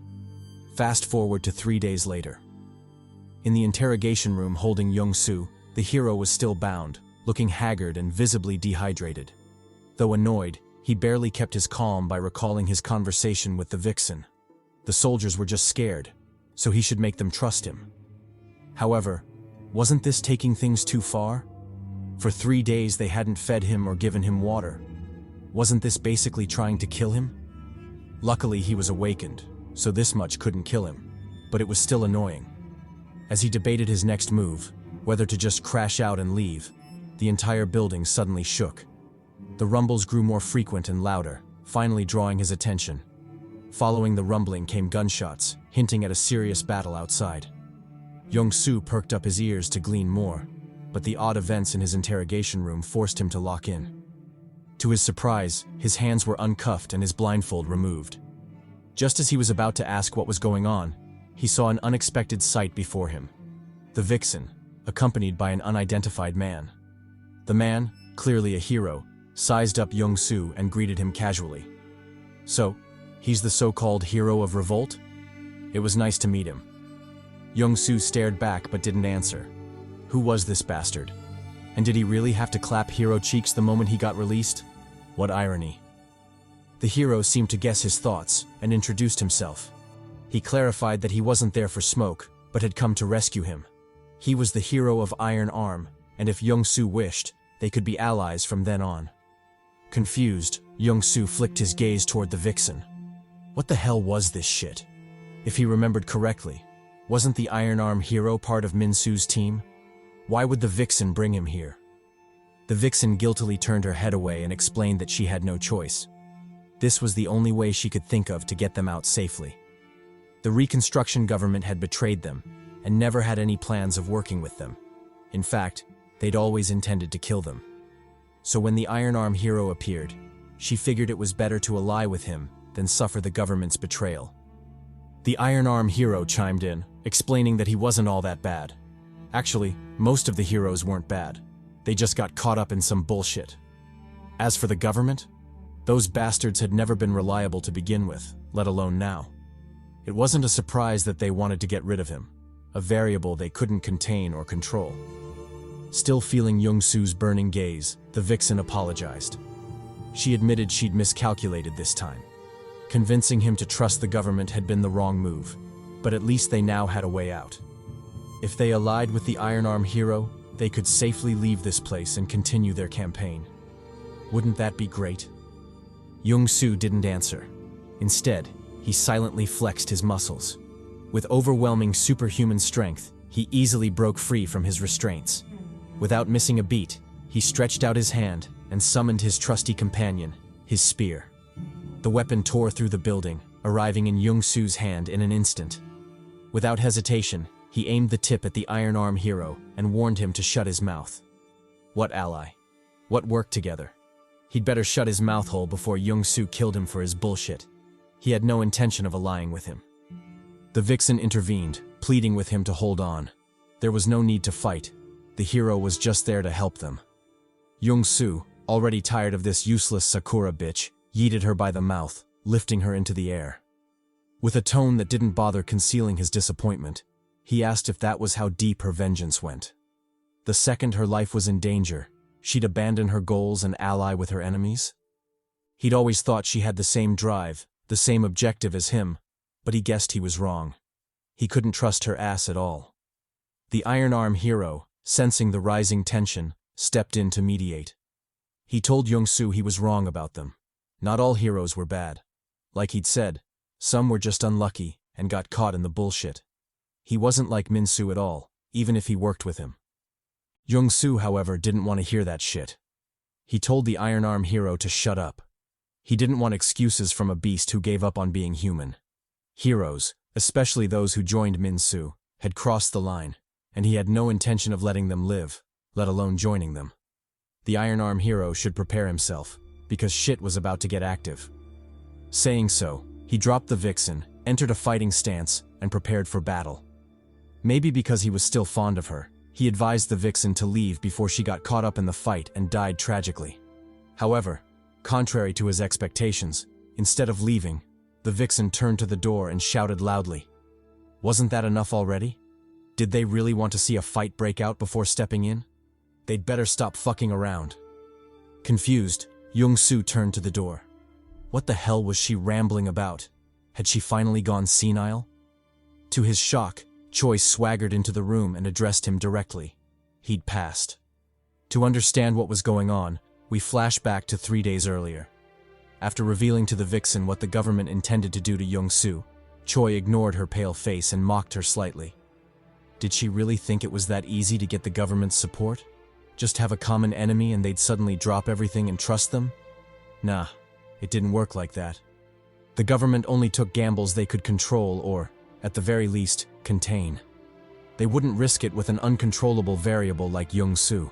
Fast forward to 3 days later. In the interrogation room holding Jeongsu, the hero was still bound, looking haggard and visibly dehydrated. Though annoyed, he barely kept his calm by recalling his conversation with the vixen. The soldiers were just scared, so he should make them trust him. However, wasn't this taking things too far? For 3 days they hadn't fed him or given him water. Wasn't this basically trying to kill him? Luckily he was awakened, so this much couldn't kill him, but it was still annoying. As he debated his next move, whether to just crash out and leave, the entire building suddenly shook. The rumbles grew more frequent and louder, finally drawing his attention. Following the rumbling came gunshots, hinting at a serious battle outside. Jeongsu perked up his ears to glean more, but the odd events in his interrogation room forced him to lock in. To his surprise, his hands were uncuffed and his blindfold removed. Just as he was about to ask what was going on, he saw an unexpected sight before him. The vixen, accompanied by an unidentified man. The man, clearly a hero, sized up Jeongsu and greeted him casually. So, he's the so-called hero of revolt? It was nice to meet him. Jeongsu stared back but didn't answer. Who was this bastard? And did he really have to clap hero cheeks the moment he got released? What irony. The hero seemed to guess his thoughts and introduced himself. He clarified that he wasn't there for smoke, but had come to rescue him. He was the hero of Iron Arm, and if Jeongsu wished, they could be allies from then on. Confused, Jeongsu flicked his gaze toward the vixen. What the hell was this shit? If he remembered correctly, wasn't the Iron Arm hero part of Minsu's team? Why would the vixen bring him here? The vixen guiltily turned her head away and explained that she had no choice. This was the only way she could think of to get them out safely. The Reconstruction government had betrayed them, and never had any plans of working with them. In fact, they'd always intended to kill them. So when the Iron Arm hero appeared, she figured it was better to ally with him than suffer the government's betrayal. The Iron Arm hero chimed in, explaining that he wasn't all that bad. Actually, most of the heroes weren't bad. They just got caught up in some bullshit. As for the government, those bastards had never been reliable to begin with, let alone now. It wasn't a surprise that they wanted to get rid of him, a variable they couldn't contain or control. Still feeling Jeongsu's burning gaze, the vixen apologized. She admitted she'd miscalculated this time. Convincing him to trust the government had been the wrong move, but at least they now had a way out. If they allied with the Iron Arm hero, they could safely leave this place and continue their campaign. Wouldn't that be great? Jeongsu didn't answer. Instead, he silently flexed his muscles. With overwhelming superhuman strength, he easily broke free from his restraints. Without missing a beat, he stretched out his hand and summoned his trusty companion, his spear. The weapon tore through the building, arriving in Jeongsu's hand in an instant. Without hesitation, he aimed the tip at the Iron Arm hero and warned him to shut his mouth. What ally? What work together? He'd better shut his mouth hole before Jeongsu killed him for his bullshit. He had no intention of allying with him. The vixen intervened, pleading with him to hold on. There was no need to fight. The hero was just there to help them. Jeongsu, already tired of this useless Sakura bitch, yeeted her by the mouth, lifting her into the air. With a tone that didn't bother concealing his disappointment, he asked if that was how deep her vengeance went. The second her life was in danger, she'd abandon her goals and ally with her enemies? He'd always thought she had the same drive, the same objective as him, but he guessed he was wrong. He couldn't trust her ass at all. The Iron Arm hero, sensing the rising tension, stepped in to mediate. He told Jeongsu he was wrong about them. Not all heroes were bad. Like he'd said, some were just unlucky and got caught in the bullshit. He wasn't like Minsu at all, even if he worked with him. Jeongsu, however, didn't want to hear that shit. He told the Iron Arm hero to shut up. He didn't want excuses from a beast who gave up on being human. Heroes, especially those who joined Minsu, had crossed the line, and he had no intention of letting them live, let alone joining them. The Iron Arm hero should prepare himself, because shit was about to get active. Saying so, he dropped the vixen, entered a fighting stance, and prepared for battle. Maybe because he was still fond of her, he advised the vixen to leave before she got caught up in the fight and died tragically. However, contrary to his expectations, instead of leaving, the vixen turned to the door and shouted loudly. Wasn't that enough already? Did they really want to see a fight break out before stepping in? They'd better stop fucking around. Confused, Jeongsu turned to the door. What the hell was she rambling about? Had she finally gone senile? To his shock, Choi swaggered into the room and addressed him directly. He'd passed. To understand what was going on, we flash back to 3 days earlier. After revealing to the vixen what the government intended to do to Jeongsu, Choi ignored her pale face and mocked her slightly. Did she really think it was that easy to get the government's support? Just have a common enemy and they'd suddenly drop everything and trust them? Nah, it didn't work like that. The government only took gambles they could control or, at the very least, contain. They wouldn't risk it with an uncontrollable variable like Jeongsu.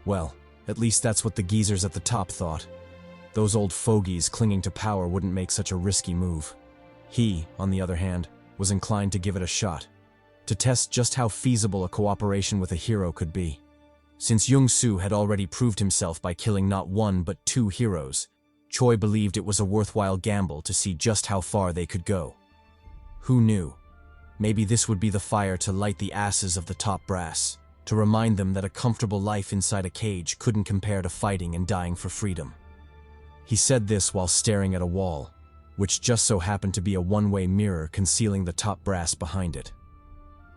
Well, at least that's what the geezers at the top thought. Those old fogies clinging to power wouldn't make such a risky move. He, on the other hand, was inclined to give it a shot, to test just how feasible a cooperation with a hero could be. Since Jeongsu had already proved himself by killing not one but 2 heroes, Choi believed it was a worthwhile gamble to see just how far they could go. Who knew? Maybe this would be the fire to light the asses of the top brass, to remind them that a comfortable life inside a cage couldn't compare to fighting and dying for freedom. He said this while staring at a wall, which just so happened to be a one-way mirror concealing the top brass behind it.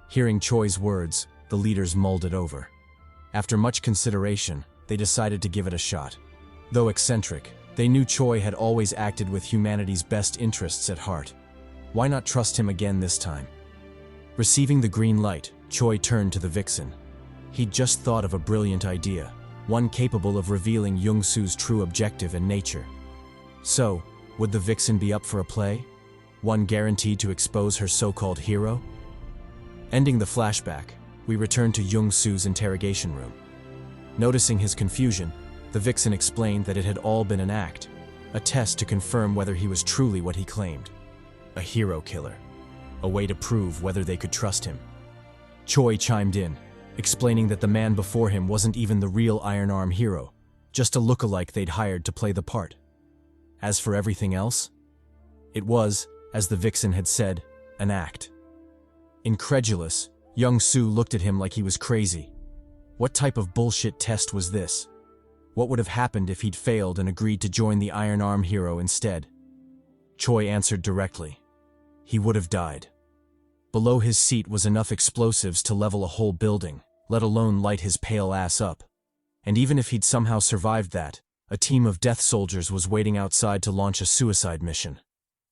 Hearing Choi's words, the leaders mulled it over. After much consideration, they decided to give it a shot. Though eccentric, they knew Choi had always acted with humanity's best interests at heart. Why not trust him again this time? Receiving the green light, Choi turned to the vixen. He'd just thought of a brilliant idea, one capable of revealing Jeongsu's true objective and nature. So, would the vixen be up for a play? One guaranteed to expose her so-called hero? Ending the flashback, we return to Jeongsu's interrogation room. Noticing his confusion, the vixen explained that it had all been an act, a test to confirm whether he was truly what he claimed. A hero killer. A way to prove whether they could trust him. Choi chimed in, explaining that the man before him wasn't even the real Iron Arm hero, just a lookalike they'd hired to play the part. As for everything else, it was, as the vixen had said, an act. Incredulous, Jeongsu looked at him like he was crazy. What type of bullshit test was this? What would have happened if he'd failed and agreed to join the Iron Arm hero instead? Choi answered directly. He would have died. Below his seat was enough explosives to level a whole building, let alone light his pale ass up. And even if he'd somehow survived that, a team of death soldiers was waiting outside to launch a suicide mission.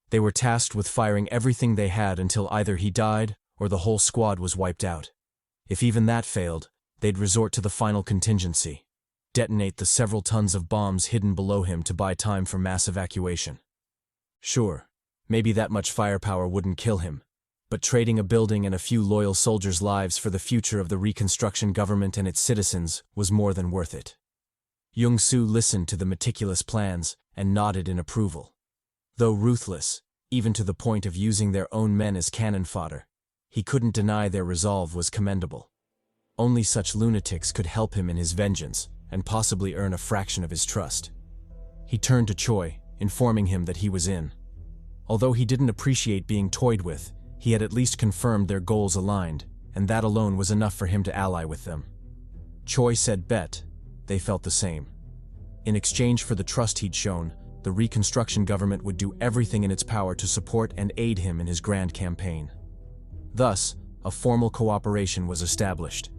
They were tasked with firing everything they had until either he died or the whole squad was wiped out. If even that failed, they'd resort to the final contingency. Detonate the several tons of bombs hidden below him to buy time for mass evacuation. Sure, maybe that much firepower wouldn't kill him, but trading a building and a few loyal soldiers' lives for the future of the Reconstruction government and its citizens was more than worth it. Jeongsu listened to the meticulous plans and nodded in approval. Though ruthless, even to the point of using their own men as cannon fodder, he couldn't deny their resolve was commendable. Only such lunatics could help him in his vengeance, and possibly earn a fraction of his trust. He turned to Choi, informing him that he was in. Although he didn't appreciate being toyed with, he had at least confirmed their goals aligned, and that alone was enough for him to ally with them. Choi said bet. They felt the same. In exchange for the trust he'd shown, the reconstruction government would do everything in its power to support and aid him in his grand campaign. Thus, a formal cooperation was established,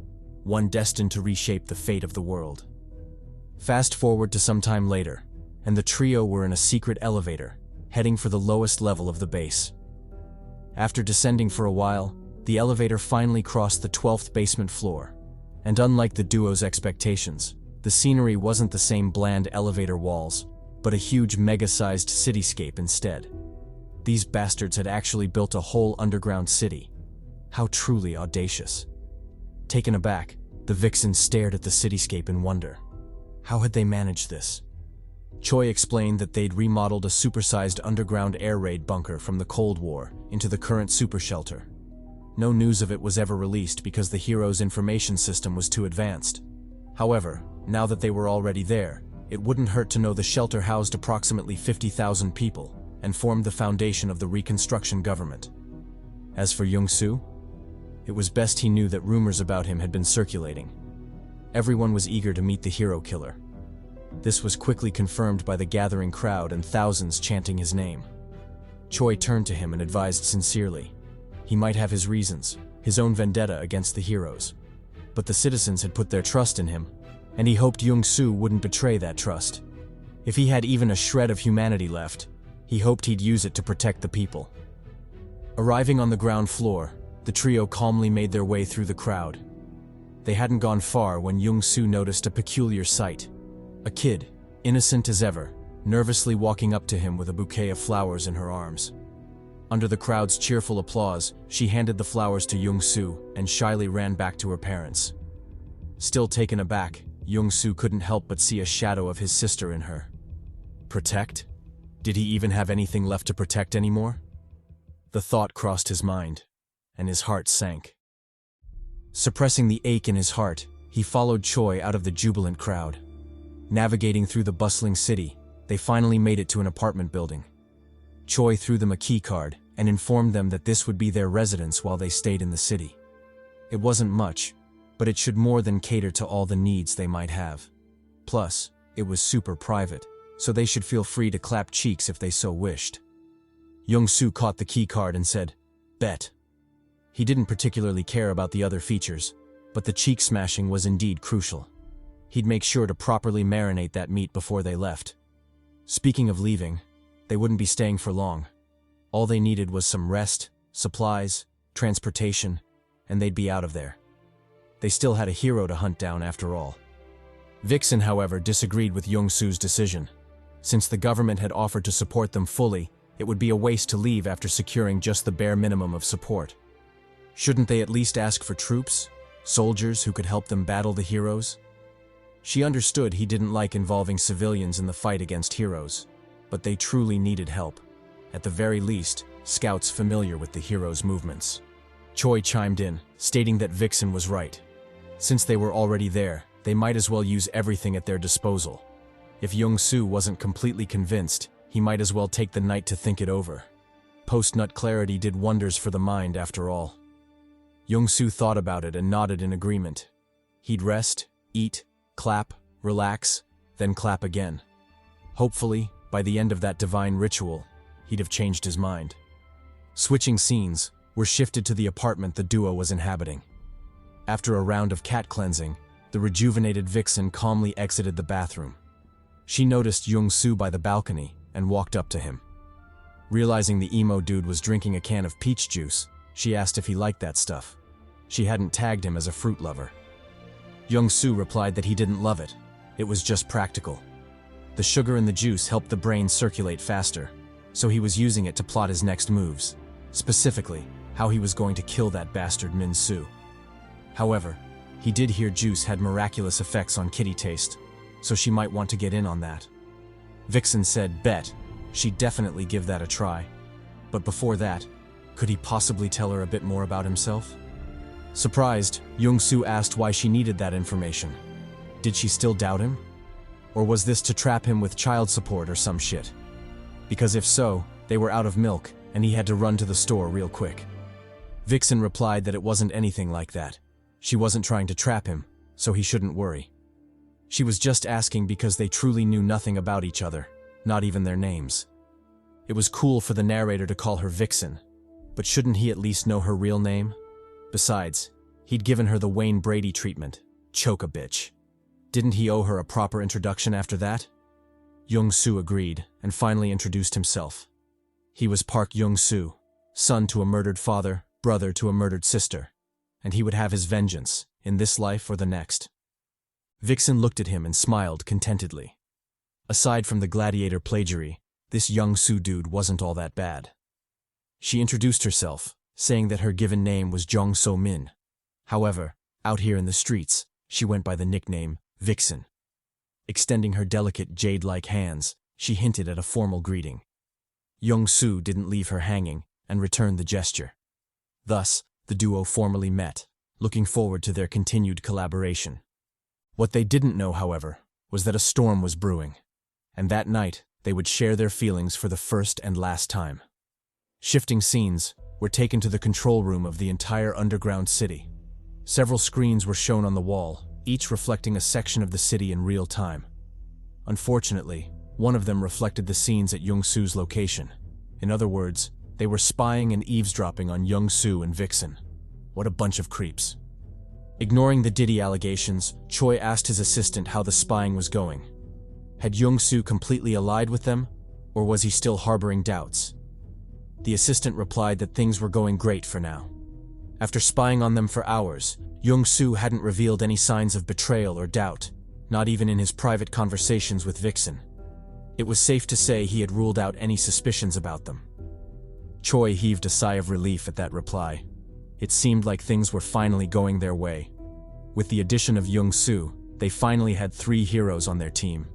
one destined to reshape the fate of the world. Fast forward to some time later, and the trio were in a secret elevator, heading for the lowest level of the base. After descending for a while, the elevator finally crossed the 12th basement floor, and unlike the duo's expectations, the scenery wasn't the same bland elevator walls, but a huge mega-sized cityscape instead. These bastards had actually built a whole underground city. How truly audacious. Taken aback, the vixen stared at the cityscape in wonder. How had they managed this? Choi explained that they'd remodeled a supersized underground air raid bunker from the Cold War into the current super shelter. No news of it was ever released because the hero's information system was too advanced. However, now that they were already there, it wouldn't hurt to know the shelter housed approximately 50,000 people and formed the foundation of the reconstruction government. As for Jeongsu, it was best he knew that rumors about him had been circulating. Everyone was eager to meet the hero killer. This was quickly confirmed by the gathering crowd and thousands chanting his name. Choi turned to him and advised sincerely. He might have his reasons, his own vendetta against the heroes. But the citizens had put their trust in him, and he hoped Jeongsu wouldn't betray that trust. If he had even a shred of humanity left, he hoped he'd use it to protect the people. Arriving on the ground floor, the trio calmly made their way through the crowd. They hadn't gone far when Jeongsu noticed a peculiar sight. A kid, innocent as ever, nervously walking up to him with a bouquet of flowers in her arms. Under the crowd's cheerful applause, she handed the flowers to Jeongsu and shyly ran back to her parents. Still taken aback, Jeongsu couldn't help but see a shadow of his sister in her. Protect? Did he even have anything left to protect anymore? The thought crossed his mind, and his heart sank. Suppressing the ache in his heart, he followed Choi out of the jubilant crowd. Navigating through the bustling city, they finally made it to an apartment building. Choi threw them a key card and informed them that this would be their residence while they stayed in the city. It wasn't much, but it should more than cater to all the needs they might have. Plus, it was super private, so they should feel free to clap cheeks if they so wished. Jeongsu caught the key card and said, bet. He didn't particularly care about the other features, but the cheek smashing was indeed crucial. He'd make sure to properly marinate that meat before they left. Speaking of leaving, they wouldn't be staying for long. All they needed was some rest, supplies, transportation, and they'd be out of there. They still had a hero to hunt down after all. Vixen, however, disagreed with Jeongsu's decision. Since the government had offered to support them fully, it would be a waste to leave after securing just the bare minimum of support. Shouldn't they at least ask for troops, soldiers who could help them battle the heroes? She understood he didn't like involving civilians in the fight against heroes, but they truly needed help. At the very least, scouts familiar with the heroes' movements. Choi chimed in, stating that Vixen was right. Since they were already there, they might as well use everything at their disposal. If Jeongsu wasn't completely convinced, he might as well take the night to think it over. Post-nut clarity did wonders for the mind after all. Jeongsu thought about it and nodded in agreement. He'd rest, eat, clap, relax, then clap again. Hopefully, by the end of that divine ritual, he'd have changed his mind. Switching scenes, were shifted to the apartment the duo was inhabiting. After a round of cat cleansing, the rejuvenated Vixen calmly exited the bathroom. She noticed Jeongsu by the balcony and walked up to him. Realizing the emo dude was drinking a can of peach juice, she asked if he liked that stuff. She hadn't tagged him as a fruit lover. Jeongsu replied that he didn't love it. It was just practical. The sugar in the juice helped the brain circulate faster, so he was using it to plot his next moves, specifically how he was going to kill that bastard Minsu. However, he did hear juice had miraculous effects on kitty taste, so she might want to get in on that. Vixen said bet, she'd definitely give that a try. But before that, could he possibly tell her a bit more about himself? Surprised, Jeongsu asked why she needed that information. Did she still doubt him? Or was this to trap him with child support or some shit? Because if so, they were out of milk, and he had to run to the store real quick. Vixen replied that it wasn't anything like that. She wasn't trying to trap him, so he shouldn't worry. She was just asking because they truly knew nothing about each other, not even their names. It was cool for the narrator to call her Vixen, but shouldn't he at least know her real name? Besides, he'd given her the Wayne Brady treatment, choke a bitch. Didn't he owe her a proper introduction after that? Jeongsu agreed, and finally introduced himself. He was Park Jeongsu, son to a murdered father, brother to a murdered sister, and he would have his vengeance, in this life or the next. Vixen looked at him and smiled contentedly. Aside from the gladiator plagiary, this Jeongsu dude wasn't all that bad. She introduced herself, saying that her given name was Jeongsu Min. However, out here in the streets, she went by the nickname Vixen. Extending her delicate jade-like hands, she hinted at a formal greeting. Jeongsu didn't leave her hanging and returned the gesture. Thus, the duo formally met, looking forward to their continued collaboration. What they didn't know, however, was that a storm was brewing, and that night they would share their feelings for the first and last time. Shifting scenes, were taken to the control room of the entire underground city. Several screens were shown on the wall, each reflecting a section of the city in real time. Unfortunately, one of them reflected the scenes at Jeongsu's location. In other words, they were spying and eavesdropping on Jeongsu and Vixen. What a bunch of creeps. Ignoring the Diddy allegations, Choi asked his assistant how the spying was going. Had Jeongsu completely allied with them, or was he still harboring doubts? The assistant replied that things were going great for now. After spying on them for hours, Jeongsu hadn't revealed any signs of betrayal or doubt, not even in his private conversations with Vixen. It was safe to say he had ruled out any suspicions about them. Choi heaved a sigh of relief at that reply. It seemed like things were finally going their way. With the addition of Jeongsu, they finally had 3 heroes on their team.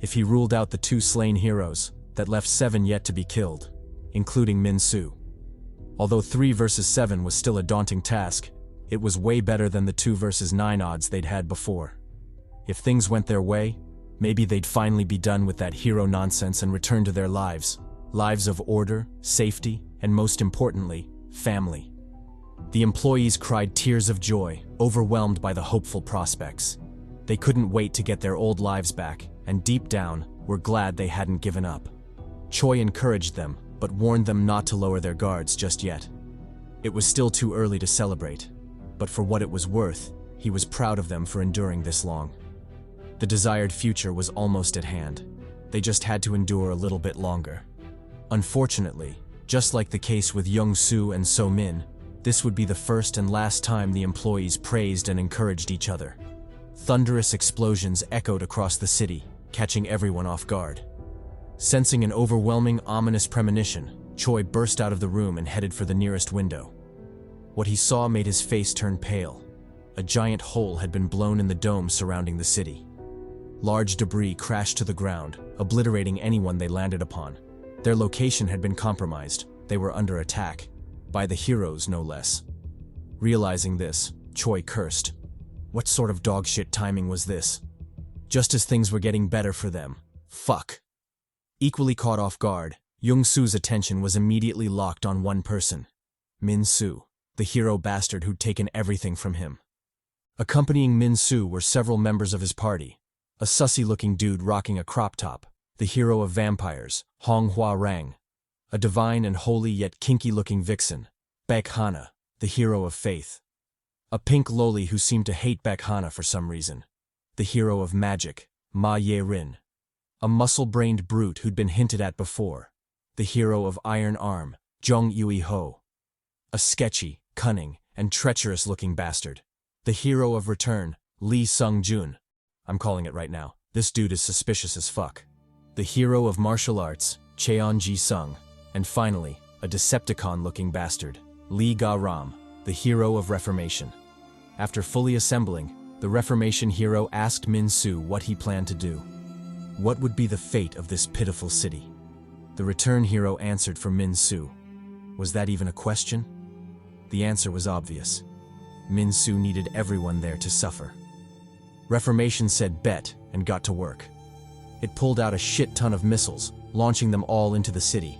If he ruled out the 2 slain heroes, that left 7 yet to be killed, including Minsu. Although 3 versus 7 was still a daunting task, it was way better than the 2 versus 9 odds they'd had before. If things went their way, maybe they'd finally be done with that hero nonsense and return to their lives. Lives of order, safety, and most importantly, family. The employees cried tears of joy, overwhelmed by the hopeful prospects. They couldn't wait to get their old lives back, and deep down, were glad they hadn't given up. Choi encouraged them, but warned them not to lower their guards just yet. It was still too early to celebrate, but for what it was worth, he was proud of them for enduring this long. The desired future was almost at hand. They just had to endure a little bit longer. Unfortunately, just like the case with Jeongsu and So Min, this would be the first and last time the employees praised and encouraged each other. Thunderous explosions echoed across the city, catching everyone off guard. Sensing an overwhelming, ominous premonition, Choi burst out of the room and headed for the nearest window. What he saw made his face turn pale. A giant hole had been blown in the dome surrounding the city. Large debris crashed to the ground, obliterating anyone they landed upon. Their location had been compromised. They were under attack. By the heroes, no less. Realizing this, Choi cursed. What sort of dogshit timing was this? Just as things were getting better for them. Fuck. Equally caught off guard, Jeongsu's attention was immediately locked on one person. Minsu, the hero bastard who'd taken everything from him. Accompanying Minsu were several members of his party. A sussy-looking dude rocking a crop top, the hero of vampires, Hong Hua Rang. A divine and holy yet kinky-looking vixen, Baek Hana, the hero of faith. A pink loli who seemed to hate Baek Hana for some reason, the hero of magic, Ma Ye Rin. A muscle-brained brute who'd been hinted at before, the hero of Iron Arm, Jung Yui Ho. A sketchy, cunning, and treacherous-looking bastard, the hero of return, Lee Sung-jun. I'm calling it right now, this dude is suspicious as fuck. The hero of martial arts, Cheon Ji-sung. And finally, a Decepticon-looking bastard, Lee Ga-ram, the hero of Reformation. After fully assembling, the Reformation hero asked Minsu what he planned to do. What would be the fate of this pitiful city? The return hero answered for Minsu. Was that even a question? The answer was obvious. Minsu needed everyone there to suffer. Reformation said bet and got to work. It pulled out a shit ton of missiles, launching them all into the city.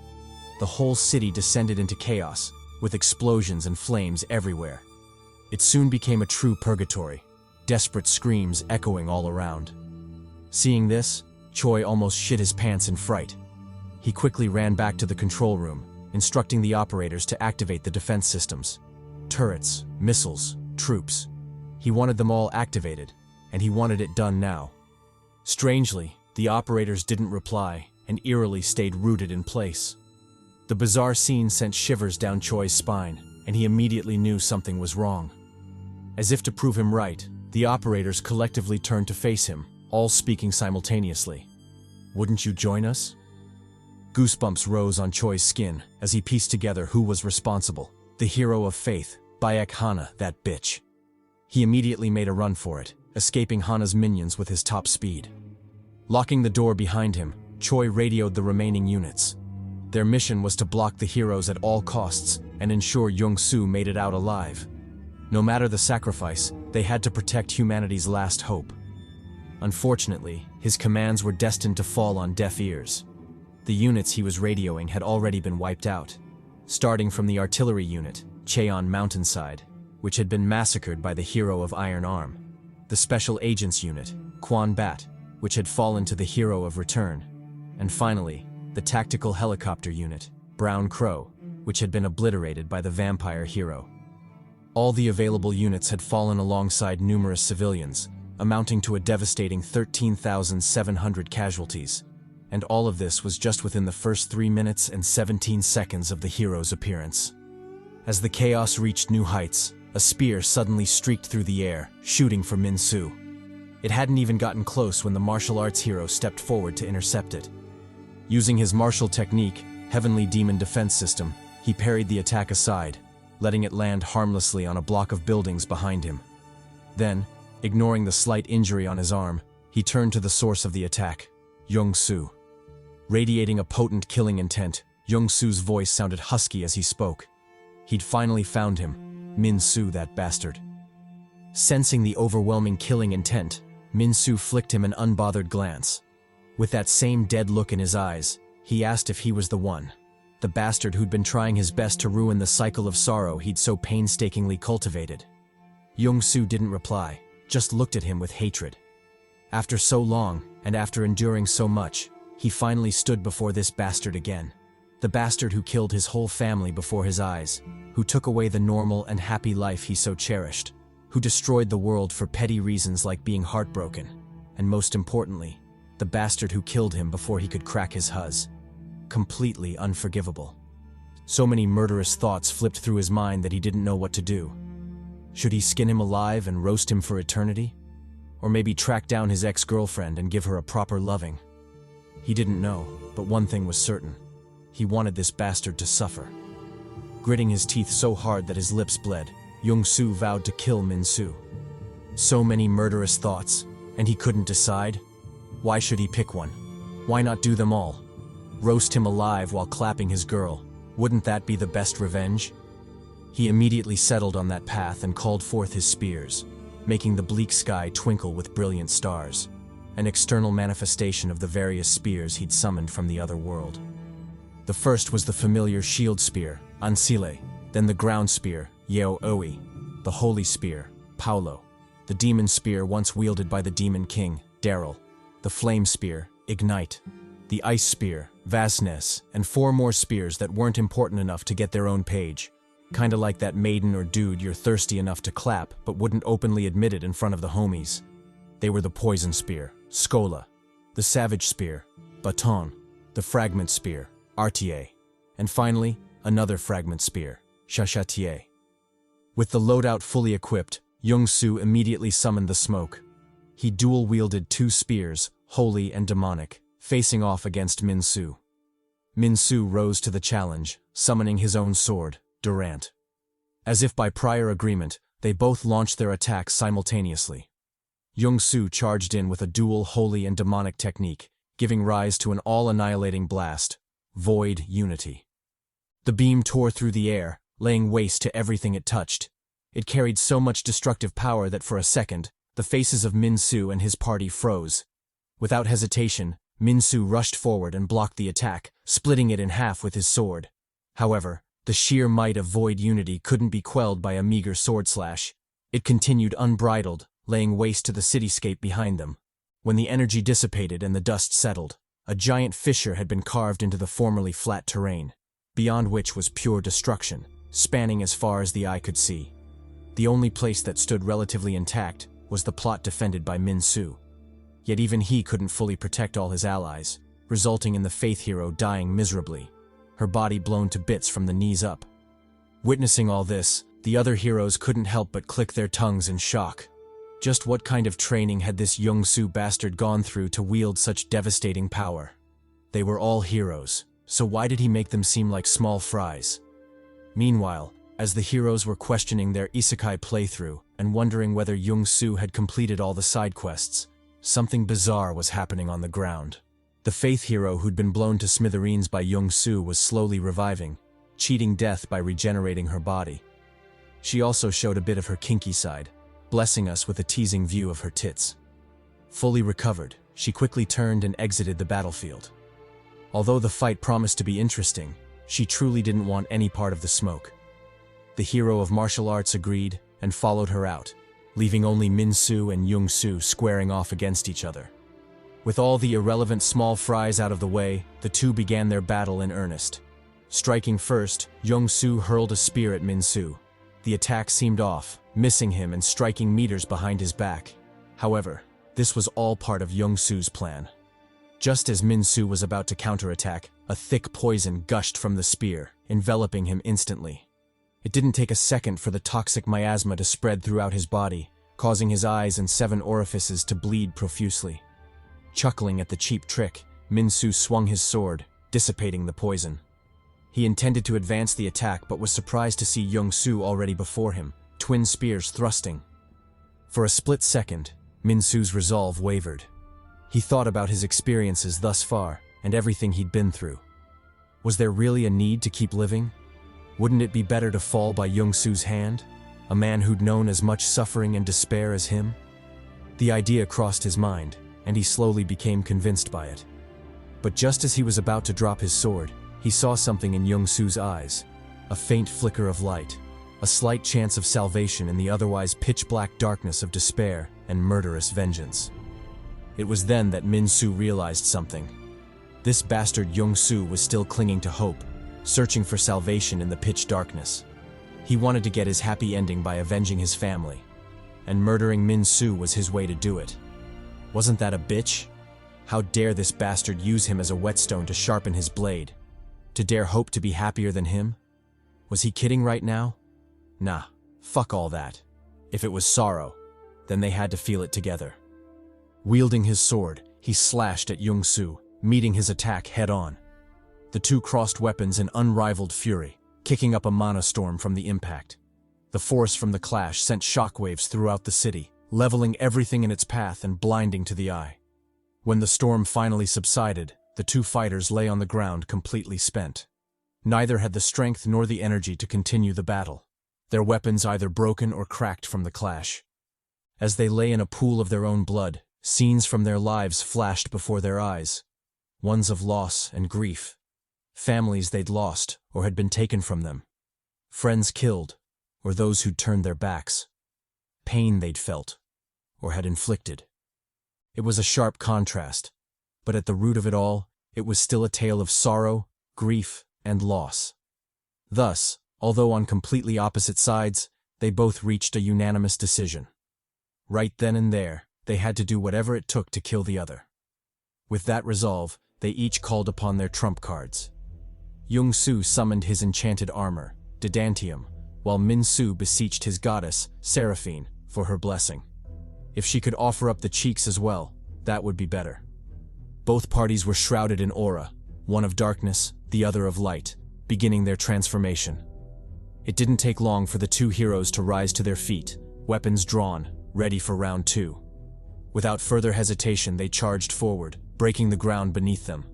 The whole city descended into chaos, with explosions and flames everywhere. It soon became a true purgatory, desperate screams echoing all around. Seeing this, Choi almost shit his pants in fright. He quickly ran back to the control room, instructing the operators to activate the defense systems. Turrets, missiles, troops. He wanted them all activated, and he wanted it done now. Strangely, the operators didn't reply and eerily stayed rooted in place. The bizarre scene sent shivers down Choi's spine, and he immediately knew something was wrong. As if to prove him right, the operators collectively turned to face him, all speaking simultaneously. "Wouldn't you join us?" Goosebumps rose on Choi's skin as he pieced together who was responsible. The hero of faith, Bayek Hana, that bitch. He immediately made a run for it, escaping Hana's minions with his top speed. Locking the door behind him, Choi radioed the remaining units. Their mission was to block the heroes at all costs and ensure Jeongsu made it out alive. No matter the sacrifice, they had to protect humanity's last hope. Unfortunately, his commands were destined to fall on deaf ears. The units he was radioing had already been wiped out, starting from the artillery unit, Cheon Mountainside, which had been massacred by the hero of Iron Arm, the special agents unit, Quan Bat, which had fallen to the hero of Return, and finally, the tactical helicopter unit, Brown Crow, which had been obliterated by the vampire hero. All the available units had fallen alongside numerous civilians, amounting to a devastating 13,700 casualties, and all of this was just within the first 3 minutes and 17 seconds of the hero's appearance. As the chaos reached new heights, a spear suddenly streaked through the air, shooting for Minsu. It hadn't even gotten close when the martial arts hero stepped forward to intercept it. Using his martial technique, Heavenly Demon Defense System, he parried the attack aside, letting it land harmlessly on a block of buildings behind him. Then, ignoring the slight injury on his arm, he turned to the source of the attack, Jeongsu. Radiating a potent killing intent, Jeongsu's voice sounded husky as he spoke. He'd finally found him, Minsu, that bastard. Sensing the overwhelming killing intent, Minsu flicked him an unbothered glance. With that same dead look in his eyes, he asked if he was the one, the bastard who'd been trying his best to ruin the cycle of sorrow he'd so painstakingly cultivated. Jeongsu didn't reply, just looked at him with hatred. After so long, and after enduring so much, he finally stood before this bastard again. The bastard who killed his whole family before his eyes, who took away the normal and happy life he so cherished, who destroyed the world for petty reasons like being heartbroken, and most importantly, the bastard who killed him before he could crack his huzz. Completely unforgivable. So many murderous thoughts flipped through his mind that he didn't know what to do. Should he skin him alive and roast him for eternity? Or maybe track down his ex-girlfriend and give her a proper loving? He didn't know, but one thing was certain. He wanted this bastard to suffer. Gritting his teeth so hard that his lips bled, Jeongsu vowed to kill Minsu. So many murderous thoughts, and he couldn't decide. Why should he pick one? Why not do them all? Roast him alive while clapping his girl. Wouldn't that be the best revenge? He immediately settled on that path and called forth his spears, making the bleak sky twinkle with brilliant stars, an external manifestation of the various spears he'd summoned from the other world. The first was the familiar shield spear, Ansile, then the ground spear, Yeo Oe, the holy spear, Paulo, the demon spear once wielded by the demon king, Daryl, the flame spear, Ignite, the ice spear, Vasnes, and 4 more spears that weren't important enough to get their own page. Kinda like that maiden or dude you're thirsty enough to clap but wouldn't openly admit it in front of the homies. They were the poison spear, Skola, the savage spear, Baton, the fragment spear, Artier, and finally, another fragment spear, Shashatier. With the loadout fully equipped, Jeongsu immediately summoned the smoke. He dual-wielded 2 spears, holy and demonic, facing off against Minsu. Minsu rose to the challenge, summoning his own sword, Durant. As if by prior agreement, they both launched their attacks simultaneously. Jeongsu charged in with a dual holy and demonic technique, giving rise to an all-annihilating blast, Void Unity. The beam tore through the air, laying waste to everything it touched. It carried so much destructive power that for a second, The faces of Minsu and his party froze. Without hesitation, Minsu rushed forward and blocked the attack, splitting it in half with his sword. However, the sheer might of Void Unity couldn't be quelled by a meager sword slash. It continued unbridled, laying waste to the cityscape behind them. When the energy dissipated and the dust settled, a giant fissure had been carved into the formerly flat terrain, beyond which was pure destruction, spanning as far as the eye could see. The only place that stood relatively intact was the plot defended by Minsu. Yet even he couldn't fully protect all his allies, resulting in the Faith hero dying miserably, her body blown to bits from the knees up. Witnessing all this, the other heroes couldn't help but click their tongues in shock. Just what kind of training had this Jeongsu bastard gone through to wield such devastating power? They were all heroes, so why did he make them seem like small fries? Meanwhile, as the heroes were questioning their isekai playthrough and wondering whether Jeongsu had completed all the side quests, something bizarre was happening on the ground. The Faith hero who'd been blown to smithereens by Jeongsu was slowly reviving, cheating death by regenerating her body. She also showed a bit of her kinky side, blessing us with a teasing view of her tits. Fully recovered, she quickly turned and exited the battlefield. Although the fight promised to be interesting, she truly didn't want any part of the smoke. The hero of martial arts agreed and followed her out, leaving only Minsu and Jeongsu squaring off against each other. With all the irrelevant small fries out of the way, the two began their battle in earnest. Striking first, Jeongsu hurled a spear at Minsu. The attack seemed off, missing him and striking meters behind his back. However, this was all part of Jeongsu's plan. Just as Minsu was about to counterattack, a thick poison gushed from the spear, enveloping him instantly. It didn't take a second for the toxic miasma to spread throughout his body, causing his eyes and 7 orifices to bleed profusely. Chuckling at the cheap trick, Minsu swung his sword, dissipating the poison. He intended to advance the attack but was surprised to see Jeongsu already before him, twin spears thrusting. For a split second, Minsu's resolve wavered. He thought about his experiences thus far and everything he'd been through. Was there really a need to keep living? Wouldn't it be better to fall by Jeongsu's hand, a man who'd known as much suffering and despair as him? The idea crossed his mind, and he slowly became convinced by it. But just as he was about to drop his sword, he saw something in Jeongsu's eyes, a faint flicker of light, a slight chance of salvation in the otherwise pitch-black darkness of despair and murderous vengeance. It was then that Minsu realized something. This bastard Jeongsu was still clinging to hope, searching for salvation in the pitch darkness. He wanted to get his happy ending by avenging his family, and murdering Minsu was his way to do it. Wasn't that a bitch? How dare this bastard use him as a whetstone to sharpen his blade? To dare hope to be happier than him? Was he kidding right now? Nah, fuck all that. If it was sorrow, then they had to feel it together. Wielding his sword, he slashed at Jeongsu, meeting his attack head-on. The two crossed weapons in unrivaled fury, kicking up a mana storm from the impact. The force from the clash sent shockwaves throughout the city, leveling everything in its path and blinding to the eye. When the storm finally subsided, the two fighters lay on the ground completely spent. Neither had the strength nor the energy to continue the battle, their weapons either broken or cracked from the clash. As they lay in a pool of their own blood, scenes from their lives flashed before their eyes, ones of loss and grief. Families they'd lost or had been taken from them. Friends killed, or those who'd turned their backs. Pain they'd felt, or had inflicted. It was a sharp contrast, but at the root of it all, it was still a tale of sorrow, grief, and loss. Thus, although on completely opposite sides, they both reached a unanimous decision. Right then and there, they had to do whatever it took to kill the other. With that resolve, they each called upon their trump cards. Jeongsu summoned his enchanted armor, Didantium, while Minsu beseeched his goddess, Seraphine, for her blessing. If she could offer up the cheeks as well, that would be better. Both parties were shrouded in aura, one of darkness, the other of light, beginning their transformation. It didn't take long for the two heroes to rise to their feet, weapons drawn, ready for round 2. Without further hesitation, they charged forward, breaking the ground beneath them.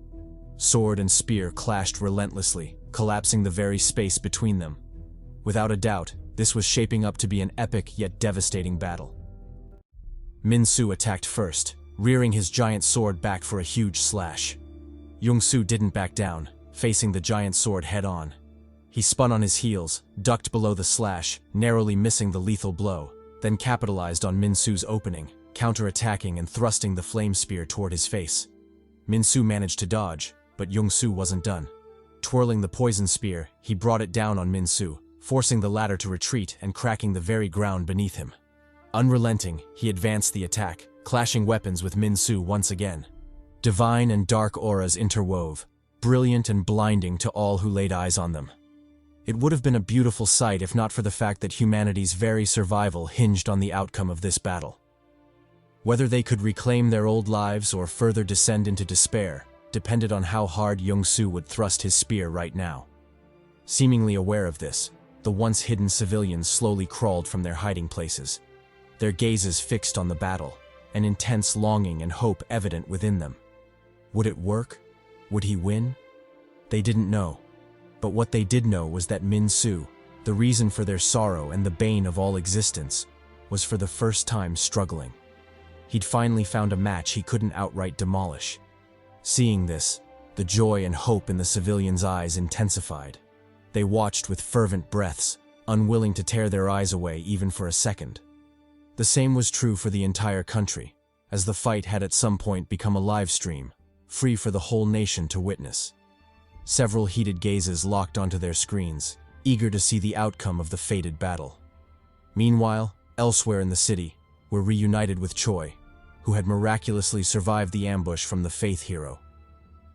Sword and spear clashed relentlessly, collapsing the very space between them. Without a doubt, this was shaping up to be an epic yet devastating battle. Minsu attacked first, rearing his giant sword back for a huge slash. Jeongsu didn't back down, facing the giant sword head-on. He spun on his heels, ducked below the slash, narrowly missing the lethal blow, then capitalized on Minsu's opening, counter-attacking and thrusting the flame spear toward his face. Minsu managed to dodge, but Jeongsu wasn't done. Twirling the poison spear, he brought it down on Minsu, forcing the latter to retreat and cracking the very ground beneath him. Unrelenting, he advanced the attack, clashing weapons with Minsu once again. Divine and dark auras interwove, brilliant and blinding to all who laid eyes on them. It would have been a beautiful sight if not for the fact that humanity's very survival hinged on the outcome of this battle. Whether they could reclaim their old lives or further descend into despair depended on how hard Jeongsu would thrust his spear right now. Seemingly aware of this, the once hidden civilians slowly crawled from their hiding places, their gazes fixed on the battle, an intense longing and hope evident within them. Would it work? Would he win? They didn't know. But what they did know was that Minsu, the reason for their sorrow and the bane of all existence, was for the first time struggling. He'd finally found a match he couldn't outright demolish. Seeing this, the joy and hope in the civilians' eyes intensified. They watched with fervent breaths, unwilling to tear their eyes away even for a second. The same was true for the entire country, as the fight had at some point become a live stream, free for the whole nation to witness. Several heated gazes locked onto their screens, eager to see the outcome of the fated battle. Meanwhile, elsewhere in the city, were reunited with Choi, who had miraculously survived the ambush from the Faith hero.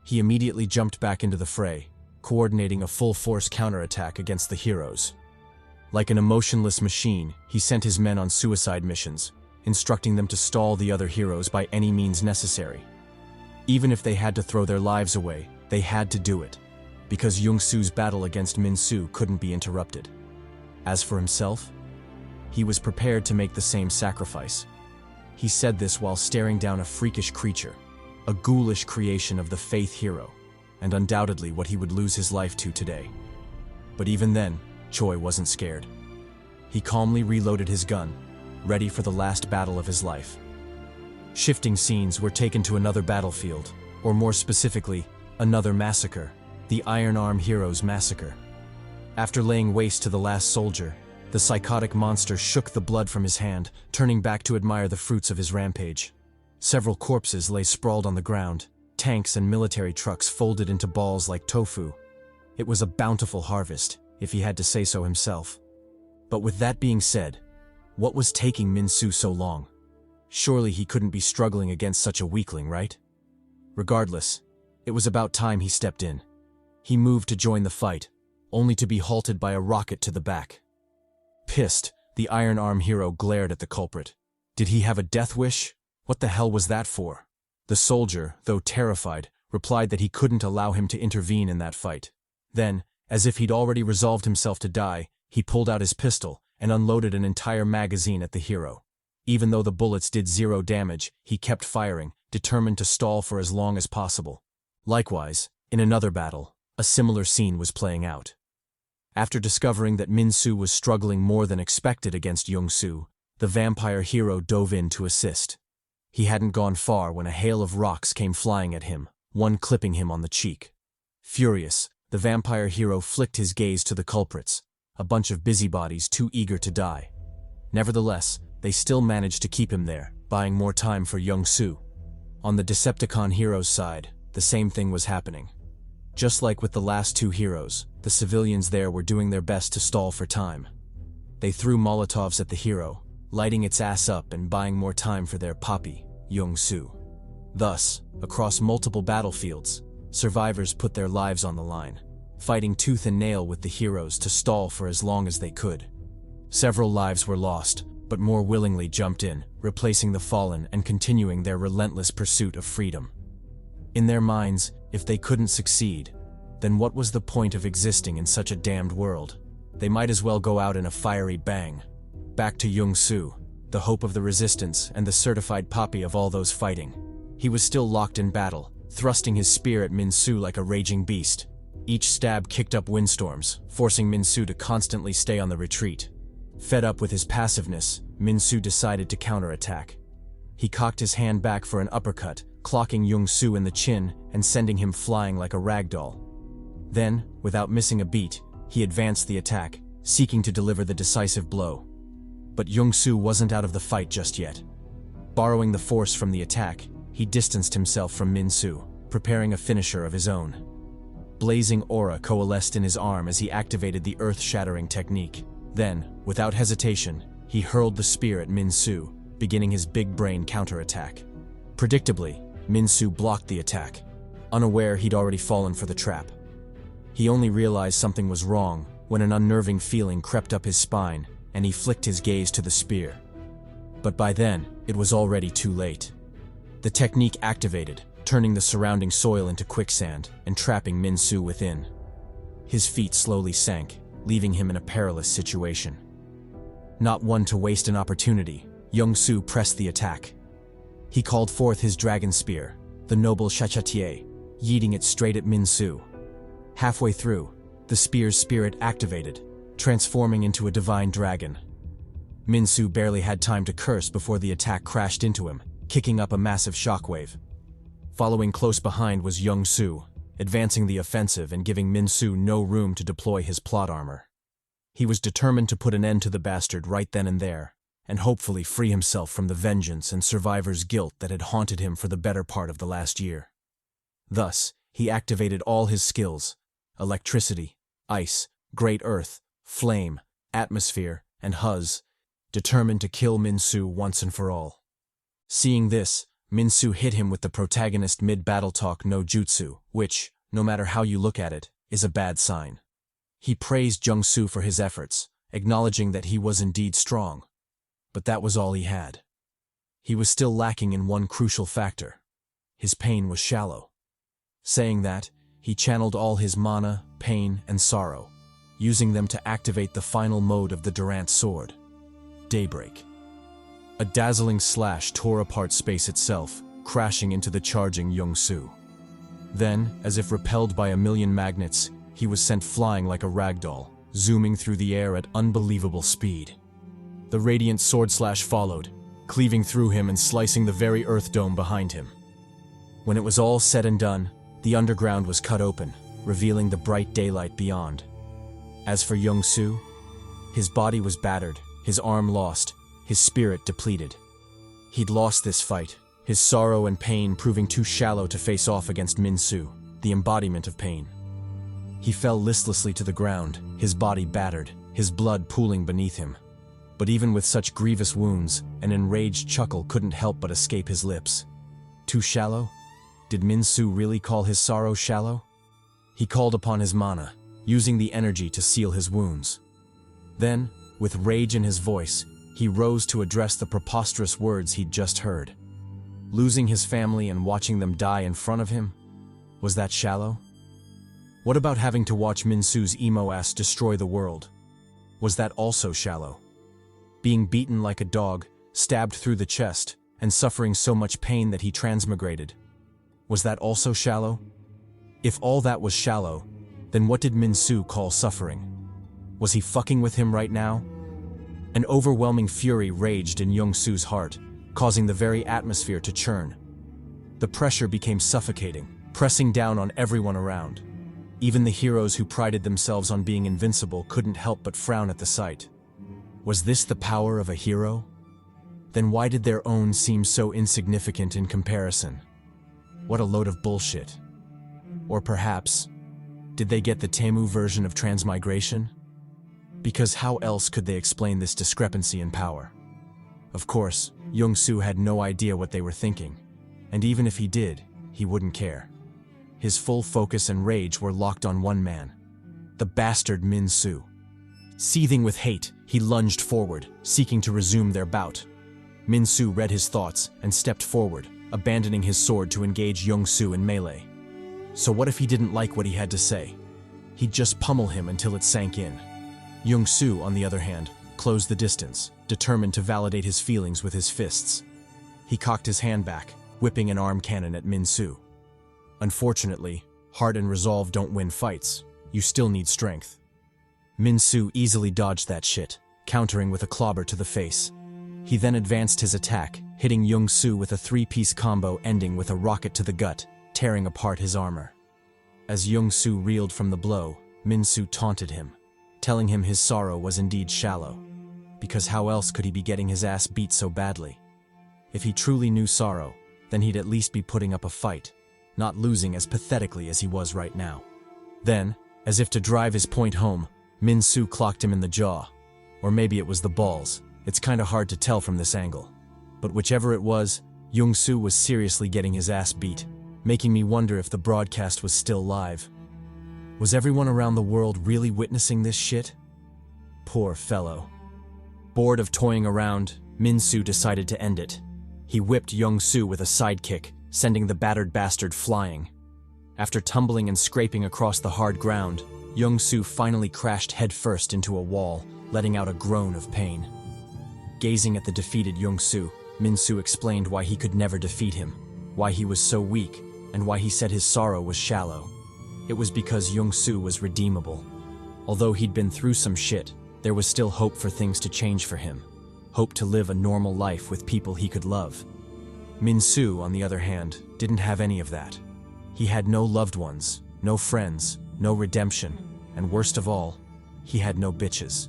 He immediately jumped back into the fray, coordinating a full-force counterattack against the heroes. Like an emotionless machine, he sent his men on suicide missions, instructing them to stall the other heroes by any means necessary. Even if they had to throw their lives away, they had to do it, because Jeongsu's battle against Minsu couldn't be interrupted. As for himself, he was prepared to make the same sacrifice. He said this while staring down a freakish creature, a ghoulish creation of the Faith hero, and undoubtedly what he would lose his life to today. But even then, Choi wasn't scared. He calmly reloaded his gun, ready for the last battle of his life. Shifting scenes were taken to another battlefield, or more specifically, another massacre, the Iron Arm Heroes Massacre. After laying waste to the last soldier, the psychotic monster shook the blood from his hand, turning back to admire the fruits of his rampage. Several corpses lay sprawled on the ground, tanks and military trucks folded into balls like tofu. It was a bountiful harvest, if he had to say so himself. But with that being said, what was taking Minsu so long? Surely he couldn't be struggling against such a weakling, right? Regardless, it was about time he stepped in. He moved to join the fight, only to be halted by a rocket to the back. Pissed, the Iron Arm hero glared at the culprit. Did he have a death wish? What the hell was that for? The soldier, though terrified, replied that he couldn't allow him to intervene in that fight. Then, as if he'd already resolved himself to die, he pulled out his pistol and unloaded an entire magazine at the hero. Even though the bullets did 0 damage, he kept firing, determined to stall for as long as possible. Likewise, in another battle, a similar scene was playing out. After discovering that Minsu was struggling more than expected against Jeongsu, the vampire hero dove in to assist. He hadn't gone far when a hail of rocks came flying at him, one clipping him on the cheek. Furious, the vampire hero flicked his gaze to the culprits, a bunch of busybodies too eager to die. Nevertheless, they still managed to keep him there, buying more time for Jeongsu. On the Decepticon hero's side, the same thing was happening. Just like with the last 2 heroes, the civilians there were doing their best to stall for time. They threw Molotovs at the hero, lighting its ass up and buying more time for their poppy, Jeongsu. Thus, across multiple battlefields, survivors put their lives on the line, fighting tooth and nail with the heroes to stall for as long as they could. Several lives were lost, but more willingly jumped in, replacing the fallen and continuing their relentless pursuit of freedom. In their minds, if they couldn't succeed, then what was the point of existing in such a damned world? They might as well go out in a fiery bang. Back to Jeongsu, the hope of the resistance and the certified poppy of all those fighting. He was still locked in battle, thrusting his spear at Minsu like a raging beast. Each stab kicked up windstorms, forcing Minsu to constantly stay on the retreat. Fed up with his passiveness, Minsu decided to counterattack. He cocked his hand back for an uppercut, clocking Jeongsu in the chin and sending him flying like a ragdoll. Then, without missing a beat, he advanced the attack, seeking to deliver the decisive blow. But Jeongsu wasn't out of the fight just yet. Borrowing the force from the attack, he distanced himself from Minsu, preparing a finisher of his own. Blazing aura coalesced in his arm as he activated the earth-shattering technique. Then, without hesitation, he hurled the spear at Minsu, beginning his big brain counterattack. Predictably, Minsu blocked the attack, unaware he'd already fallen for the trap. He only realized something was wrong when an unnerving feeling crept up his spine and he flicked his gaze to the spear. But by then, it was already too late. The technique activated, turning the surrounding soil into quicksand and trapping Minsu within. His feet slowly sank, leaving him in a perilous situation. Not one to waste an opportunity, Jeongsu pressed the attack. He called forth his dragon spear, the noble CHADY, yeeting it straight at Minsu. Halfway through, the spear's spirit activated, transforming into a divine dragon. Minsu barely had time to curse before the attack crashed into him, kicking up a massive shockwave. Following close behind was Jeongsu, advancing the offensive and giving Minsu no room to deploy his plot armor. He was determined to put an end to the bastard right then and there, and hopefully free himself from the vengeance and survivor's guilt that had haunted him for the better part of the last year. Thus, he activated all his skills: electricity, ice, great earth, flame, atmosphere, and huzz, determined to kill Minsu once and for all. Seeing this, Minsu hit him with the protagonist mid-battle talk no jutsu, which, no matter how you look at it, is a bad sign. He praised Jeongsu for his efforts, acknowledging that he was indeed strong. But that was all he had. He was still lacking in one crucial factor. His pain was shallow. Saying that, he channeled all his mana, pain, and sorrow, using them to activate the final mode of the Durant sword, Daybreak. A dazzling slash tore apart space itself, crashing into the charging Jeongsu. Then, as if repelled by a million magnets, he was sent flying like a ragdoll, zooming through the air at unbelievable speed. The radiant sword slash followed, cleaving through him and slicing the very earth dome behind him. When it was all said and done, the underground was cut open, revealing the bright daylight beyond. As for Jeongsu, his body was battered, his arm lost, his spirit depleted. He'd lost this fight, his sorrow and pain proving too shallow to face off against Minsu, the embodiment of pain. He fell listlessly to the ground, his body battered, his blood pooling beneath him. But even with such grievous wounds, an enraged chuckle couldn't help but escape his lips. Too shallow? Did Minsu really call his sorrow shallow? He called upon his mana, using the energy to seal his wounds. Then, with rage in his voice, he rose to address the preposterous words he'd just heard. Losing his family and watching them die in front of him? Was that shallow? What about having to watch Minsu's emo ass destroy the world? Was that also shallow? Being beaten like a dog, stabbed through the chest, and suffering so much pain that he transmigrated. Was that also shallow? If all that was shallow, then what did Minsu call suffering? Was he fucking with him right now? An overwhelming fury raged in Jeongsu's heart, causing the very atmosphere to churn. The pressure became suffocating, pressing down on everyone around. Even the heroes who prided themselves on being invincible couldn't help but frown at the sight. Was this the power of a hero? Then why did their own seem so insignificant in comparison? What a load of bullshit. Or perhaps, did they get the Temu version of transmigration? Because how else could they explain this discrepancy in power? Of course, Jeongsu had no idea what they were thinking, and even if he did, he wouldn't care. His full focus and rage were locked on one man, the bastard Minsu. Seething with hate, he lunged forward, seeking to resume their bout. Minsu read his thoughts and stepped forward, abandoning his sword to engage Jeongsu in melee. So what if he didn't like what he had to say? He'd just pummel him until it sank in. Jeongsu, on the other hand, closed the distance, determined to validate his feelings with his fists. He cocked his hand back, whipping an arm cannon at Minsu. Unfortunately, heart and resolve don't win fights. You still need strength. Minsu easily dodged that shit, countering with a clobber to the face. He then advanced his attack, hitting Jeongsu with a three-piece combo ending with a rocket to the gut, tearing apart his armor. As Jeongsu reeled from the blow, Minsu taunted him, telling him his sorrow was indeed shallow, because how else could he be getting his ass beat so badly? If he truly knew sorrow, then he'd at least be putting up a fight, not losing as pathetically as he was right now. Then, as if to drive his point home, Minsu clocked him in the jaw. Or maybe it was the balls, it's kinda hard to tell from this angle. But whichever it was, Jeongsu was seriously getting his ass beat, making me wonder if the broadcast was still live. Was everyone around the world really witnessing this shit? Poor fellow. Bored of toying around, Minsu decided to end it. He whipped Jeongsu with a sidekick, sending the battered bastard flying. After tumbling and scraping across the hard ground, Jeongsu finally crashed headfirst into a wall, letting out a groan of pain. Gazing at the defeated Jeongsu, Minsu explained why he could never defeat him, why he was so weak, and why he said his sorrow was shallow. It was because Jeongsu was redeemable. Although he'd been through some shit, there was still hope for things to change for him. Hope to live a normal life with people he could love. Minsu, on the other hand, didn't have any of that. He had no loved ones, no friends, no redemption, and worst of all, he had no bitches.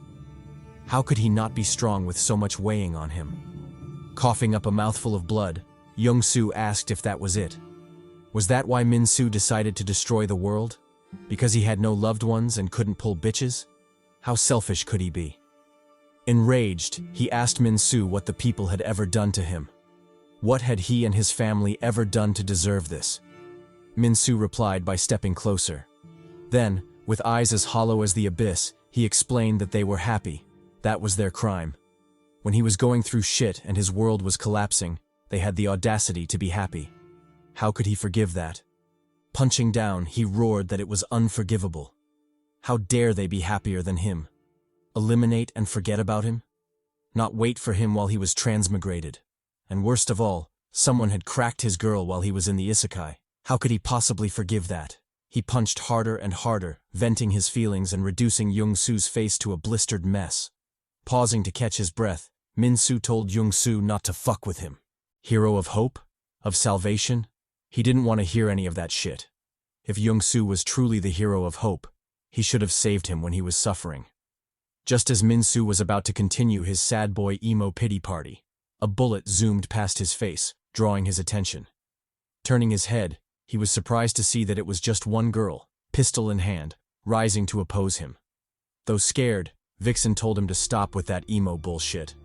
How could he not be strong with so much weighing on him? Coughing up a mouthful of blood, Jeongsu asked if that was it. Was that why Minsu decided to destroy the world? Because he had no loved ones and couldn't pull bitches? How selfish could he be? Enraged, he asked Minsu what the people had ever done to him. What had he and his family ever done to deserve this? Minsu replied by stepping closer. Then, with eyes as hollow as the abyss, he explained that they were happy. That was their crime. When he was going through shit and his world was collapsing, they had the audacity to be happy. How could he forgive that? Punching down, he roared that it was unforgivable. How dare they be happier than him? Eliminate and forget about him? Not wait for him while he was transmigrated. And worst of all, someone had cracked his girl while he was in the isekai. How could he possibly forgive that? He punched harder and harder, venting his feelings and reducing Jeongsu's face to a blistered mess. Pausing to catch his breath, Minsu told Jeongsu not to fuck with him. Hero of hope? Of salvation? He didn't want to hear any of that shit. If Jeongsu was truly the hero of hope, he should have saved him when he was suffering. Just as Minsu was about to continue his sad boy emo pity party, a bullet zoomed past his face, drawing his attention. Turning his head, he was surprised to see that it was just one girl, pistol in hand, rising to oppose him. Though scared, Vixen told him to stop with that emo bullshit.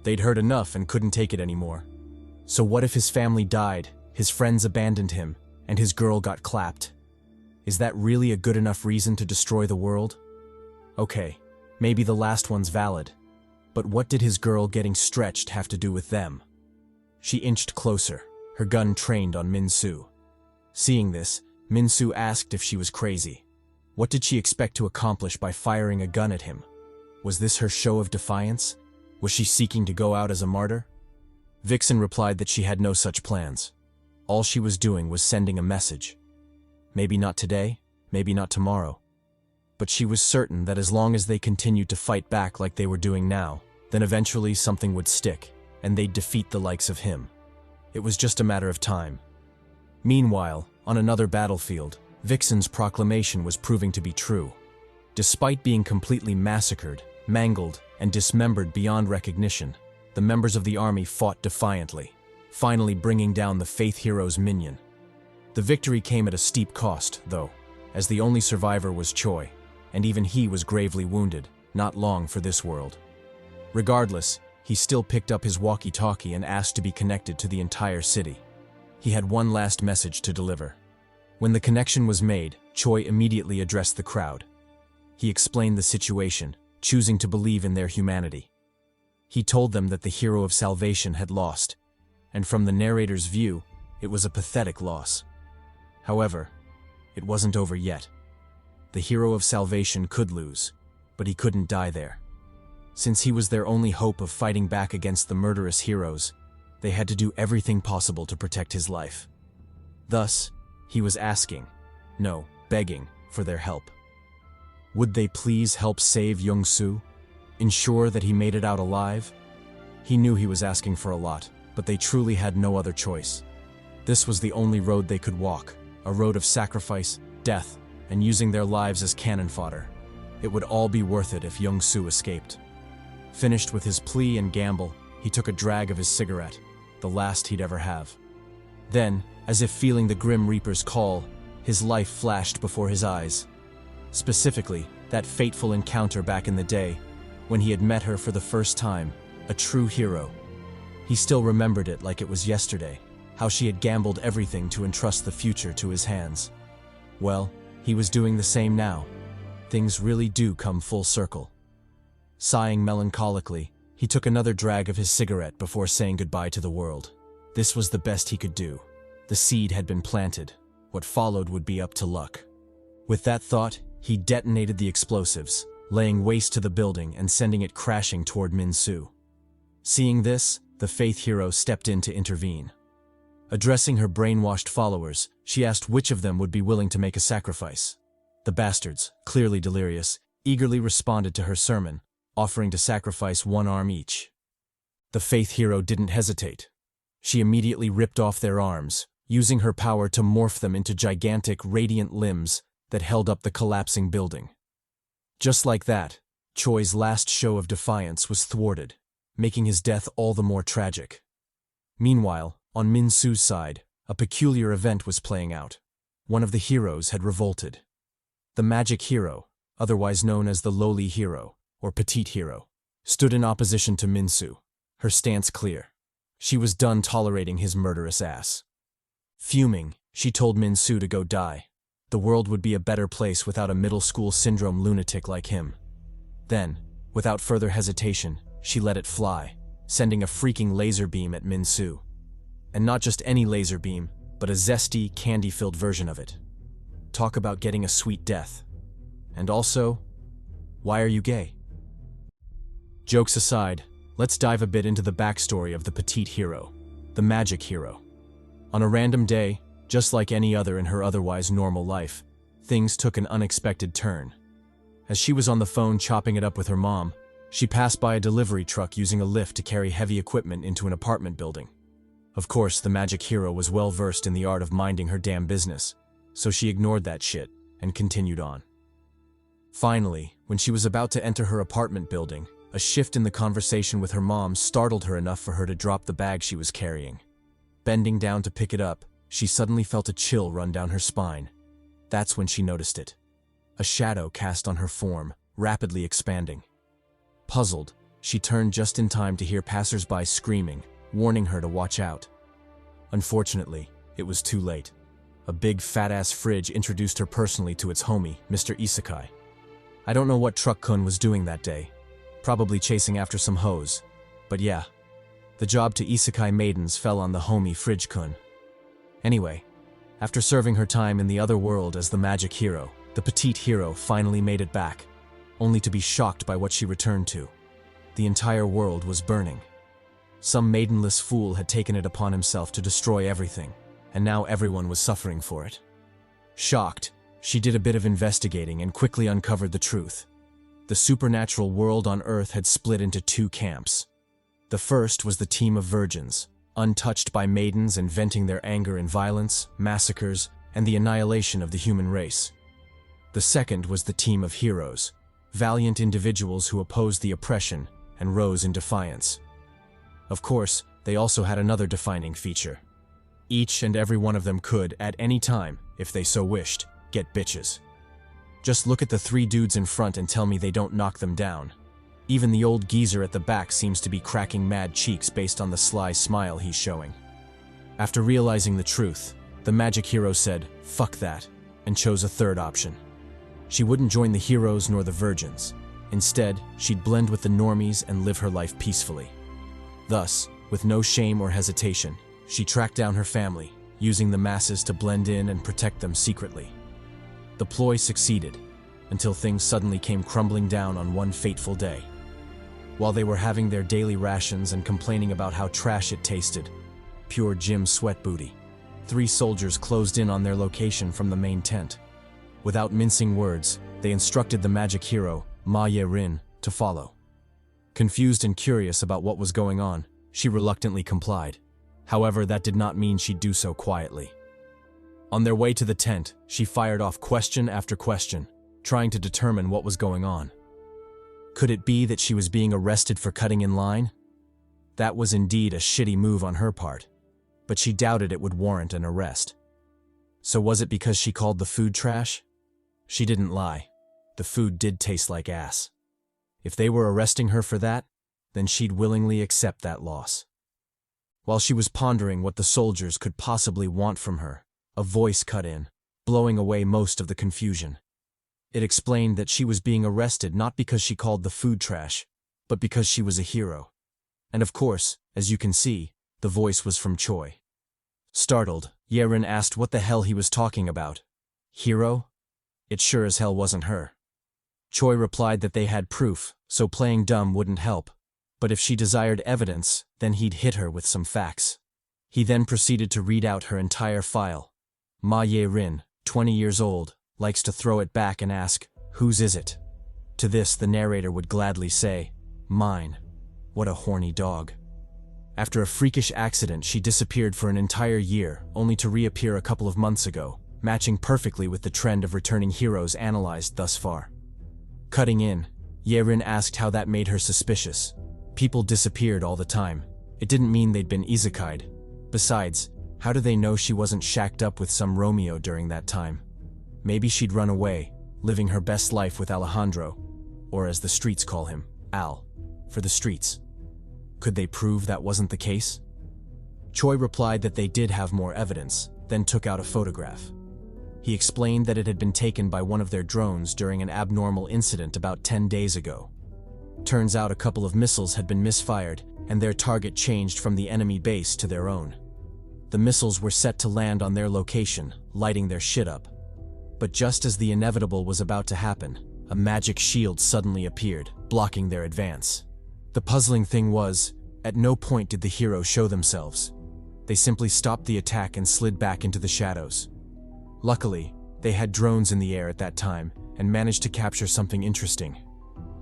They'd heard enough and couldn't take it anymore. So what if his family died, his friends abandoned him, and his girl got clapped? Is that really a good enough reason to destroy the world? Okay, maybe the last one's valid. But what did his girl getting stretched have to do with them? She inched closer, her gun trained on Minsu. Seeing this, Minsu asked if she was crazy. What did she expect to accomplish by firing a gun at him? Was this her show of defiance? Was she seeking to go out as a martyr? Vixen replied that she had no such plans. All she was doing was sending a message. Maybe not today, maybe not tomorrow. But she was certain that as long as they continued to fight back like they were doing now, then eventually something would stick, and they'd defeat the likes of him. It was just a matter of time. Meanwhile, on another battlefield, Vixen's proclamation was proving to be true. Despite being completely massacred, mangled, and dismembered beyond recognition, the members of the army fought defiantly, finally bringing down the Faith Hero's minion. The victory came at a steep cost, though, as the only survivor was Choi, and even he was gravely wounded, not long for this world. Regardless, he still picked up his walkie-talkie and asked to be connected to the entire city. He had one last message to deliver. When the connection was made, Choi immediately addressed the crowd. He explained the situation, choosing to believe in their humanity. He told them that the hero of salvation had lost, and from the narrator's view, it was a pathetic loss. However, it wasn't over yet. The hero of salvation could lose, but he couldn't die there. Since he was their only hope of fighting back against the murderous heroes, they had to do everything possible to protect his life. Thus, he was asking, no, begging, for their help. Would they please help save Jeongsu? Ensure that he made it out alive? He knew he was asking for a lot, but they truly had no other choice. This was the only road they could walk, a road of sacrifice, death, and using their lives as cannon fodder. It would all be worth it if Jeongsu escaped. Finished with his plea and gamble, he took a drag of his cigarette, the last he'd ever have. Then, as if feeling the Grim Reaper's call, his life flashed before his eyes. Specifically, that fateful encounter back in the day, when he had met her for the first time, a true hero. He still remembered it like it was yesterday, how she had gambled everything to entrust the future to his hands. Well, he was doing the same now. Things really do come full circle. Sighing melancholically, he took another drag of his cigarette before saying goodbye to the world. This was the best he could do. The seed had been planted. What followed would be up to luck. With that thought, he detonated the explosives, laying waste to the building and sending it crashing toward Minsu. Seeing this, the faith hero stepped in to intervene. Addressing her brainwashed followers, she asked which of them would be willing to make a sacrifice. The bastards, clearly delirious, eagerly responded to her sermon, offering to sacrifice one arm each. The faith hero didn't hesitate. She immediately ripped off their arms, using her power to morph them into gigantic, radiant limbs that held up the collapsing building. Just like that, Choi's last show of defiance was thwarted, making his death all the more tragic. Meanwhile, on Minsu's side, a peculiar event was playing out. One of the heroes had revolted. The magic hero, otherwise known as the lowly hero, or petite hero, stood in opposition to Minsu, her stance clear. She was done tolerating his murderous ass. Fuming, she told Minsu to go die. The world would be a better place without a middle school syndrome lunatic like him. Then, without further hesitation, she let it fly, sending a freaking laser beam at Minsu. And not just any laser beam, but a zesty, candy-filled version of it. Talk about getting a sweet death. And also, why are you gay? Jokes aside, let's dive a bit into the backstory of the petite hero, the magic hero. On a random day, just like any other in her otherwise normal life, things took an unexpected turn. As she was on the phone chopping it up with her mom, she passed by a delivery truck using a lift to carry heavy equipment into an apartment building. Of course, the magic hero was well versed in the art of minding her damn business, so she ignored that shit and continued on. Finally, when she was about to enter her apartment building, a shift in the conversation with her mom startled her enough for her to drop the bag she was carrying. Bending down to pick it up, she suddenly felt a chill run down her spine. That's when she noticed it. A shadow cast on her form, rapidly expanding. Puzzled, she turned just in time to hear passers-by screaming, warning her to watch out. Unfortunately, it was too late. A big fat-ass fridge introduced her personally to its homie, Mr. Isekai. I don't know what Truck-kun was doing that day. Probably chasing after some hoes. But yeah, the job to Isekai maidens fell on the homie Fridge-kun. Anyway, after serving her time in the other world as the magic hero, the petite hero finally made it back, only to be shocked by what she returned to. The entire world was burning. Some maidenless fool had taken it upon himself to destroy everything, and now everyone was suffering for it. Shocked, she did a bit of investigating and quickly uncovered the truth. The supernatural world on Earth had split into two camps. The first was the team of virgins, untouched by maidens and venting their anger in violence, massacres, and the annihilation of the human race. The second was the team of heroes, valiant individuals who opposed the oppression and rose in defiance. Of course, they also had another defining feature. Each and every one of them could, at any time, if they so wished, get bitches. Just look at the three dudes in front and tell me they don't knock them down. Even the old geezer at the back seems to be cracking mad cheeks based on the sly smile he's showing. After realizing the truth, the magic hero said, "Fuck that," and chose a third option. She wouldn't join the heroes nor the virgins. Instead, she'd blend with the normies and live her life peacefully. Thus, with no shame or hesitation, she tracked down her family, using the masses to blend in and protect them secretly. The ploy succeeded, until things suddenly came crumbling down on one fateful day. While they were having their daily rations and complaining about how trash it tasted, pure gym sweat booty, three soldiers closed in on their location from the main tent. Without mincing words, they instructed the magic hero, Ma Ye-rin, to follow. Confused and curious about what was going on, she reluctantly complied, However, that did not mean she'd do so quietly. On their way to the tent, she fired off question after question, trying to determine what was going on. Could it be that she was being arrested for cutting in line? That was indeed a shitty move on her part, but she doubted it would warrant an arrest. So was it because she called the food trash? She didn't lie. The food did taste like ass. If they were arresting her for that, then she'd willingly accept that loss. While she was pondering what the soldiers could possibly want from her, a voice cut in, blowing away most of the confusion. It explained that she was being arrested not because she called the food trash, but because she was a hero. And of course, as you can see, the voice was from Choi. Startled, Yerin asked what the hell he was talking about. Hero? It sure as hell wasn't her. Choi replied that they had proof, so playing dumb wouldn't help. But if she desired evidence, then he'd hit her with some facts. He then proceeded to read out her entire file. Ma Ye-rin, 20 years old, likes to throw it back and ask, "Whose is it?" To this, the narrator would gladly say, "Mine." What a horny dog. After a freakish accident, she disappeared for an entire year, only to reappear a couple of months ago, matching perfectly with the trend of returning heroes analyzed thus far. Cutting in, Ye-rin asked how that made her suspicious. People disappeared all the time. It didn't mean they'd been isekai'd. Besides, how do they know she wasn't shacked up with some Romeo during that time? Maybe she'd run away, living her best life with Alejandro, or as the streets call him, Al, for the streets. Could they prove that wasn't the case? Choi replied that they did have more evidence, then took out a photograph. He explained that it had been taken by one of their drones during an abnormal incident about 10 days ago. Turns out a couple of missiles had been misfired, and their target changed from the enemy base to their own. The missiles were set to land on their location, lighting their shit up. But just as the inevitable was about to happen, a magic shield suddenly appeared, blocking their advance. The puzzling thing was, at no point did the heroes show themselves. They simply stopped the attack and slid back into the shadows. Luckily, they had drones in the air at that time and managed to capture something interesting.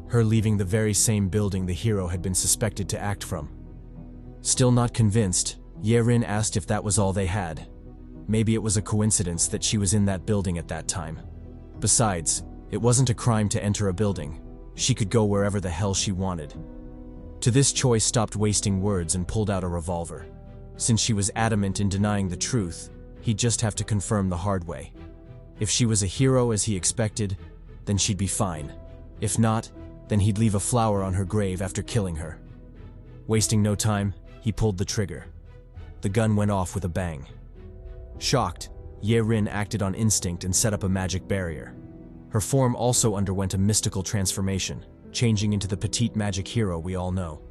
Her leaving the very same building the hero had been suspected to act from. Still not convinced, Ye-rin asked if that was all they had. Maybe it was a coincidence that she was in that building at that time. Besides, it wasn't a crime to enter a building. She could go wherever the hell she wanted. To this, Choi stopped wasting words and pulled out a revolver. Since she was adamant in denying the truth, he'd just have to confirm the hard way. If she was a hero as he expected, then she'd be fine. If not, then he'd leave a flower on her grave after killing her. Wasting no time, he pulled the trigger. The gun went off with a bang. Shocked, Ye-rin acted on instinct and set up a magic barrier. Her form also underwent a mystical transformation, changing into the petite magic hero we all know.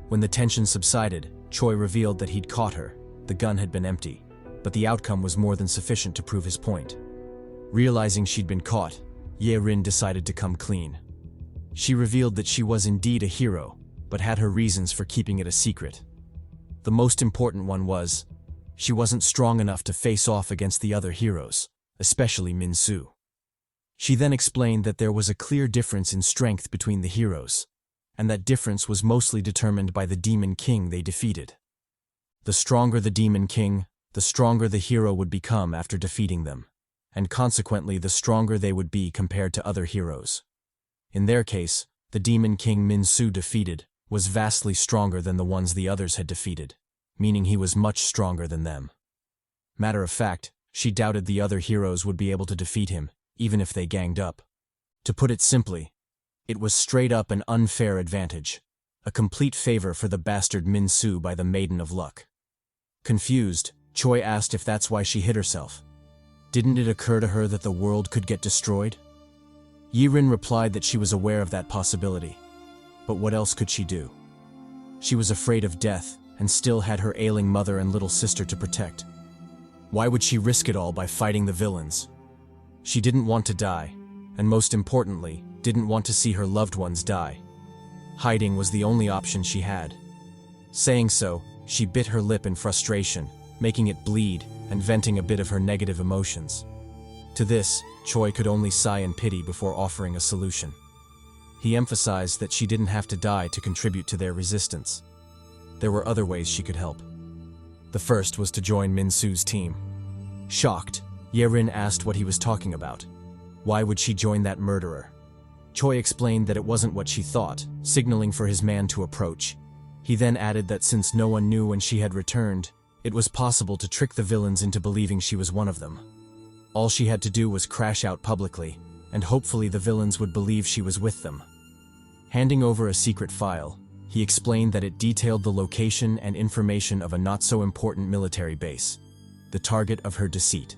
When the tension subsided, Choi revealed that he'd caught her. The gun had been empty, but the outcome was more than sufficient to prove his point. Realizing she'd been caught, Ye-rin decided to come clean. She revealed that she was indeed a hero, but had her reasons for keeping it a secret. The most important one was, she wasn't strong enough to face off against the other heroes, especially Minsu. She then explained that there was a clear difference in strength between the heroes, and that difference was mostly determined by the Demon King they defeated. The stronger the Demon King, the stronger the hero would become after defeating them, and consequently the stronger they would be compared to other heroes. In their case, the Demon King Minsu defeated was vastly stronger than the ones the others had defeated, meaning he was much stronger than them. Matter of fact, she doubted the other heroes would be able to defeat him, even if they ganged up. To put it simply, it was straight up an unfair advantage, a complete favor for the bastard Minsu by the Maiden of Luck. Confused, Choi asked if that's why she hid herself. Didn't it occur to her that the world could get destroyed? Ye-rin replied that she was aware of that possibility. But what else could she do? She was afraid of death and still had her ailing mother and little sister to protect. Why would she risk it all by fighting the villains? She didn't want to die, and most importantly, didn't want to see her loved ones die. Hiding was the only option she had. Saying so, she bit her lip in frustration, making it bleed and venting a bit of her negative emotions. To this, Choi could only sigh in pity before offering a solution. He emphasized that she didn't have to die to contribute to their resistance. There were other ways she could help. The first was to join Minsu's team. Shocked, Yerin asked what he was talking about. Why would she join that murderer? Choi explained that it wasn't what she thought, signaling for his man to approach. He then added that since no one knew when she had returned, it was possible to trick the villains into believing she was one of them. All she had to do was crash out publicly, and hopefully the villains would believe she was with them. Handing over a secret file, he explained that it detailed the location and information of a not-so-important military base, the target of her deceit.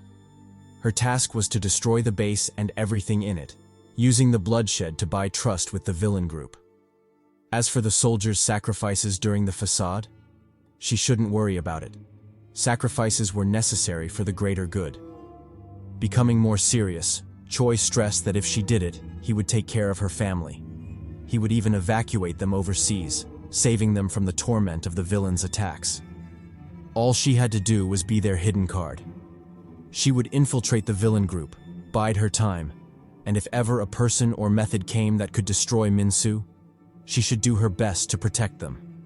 Her task was to destroy the base and everything in it, using the bloodshed to buy trust with the villain group. As for the soldiers' sacrifices during the facade, she shouldn't worry about it. Sacrifices were necessary for the greater good. Becoming more serious, Choi stressed that if she did it, he would take care of her family. He would even evacuate them overseas, saving them from the torment of the villains' attacks. All she had to do was be their hidden card. She would infiltrate the villain group, bide her time, and if ever a person or method came that could destroy Minsu, she should do her best to protect them.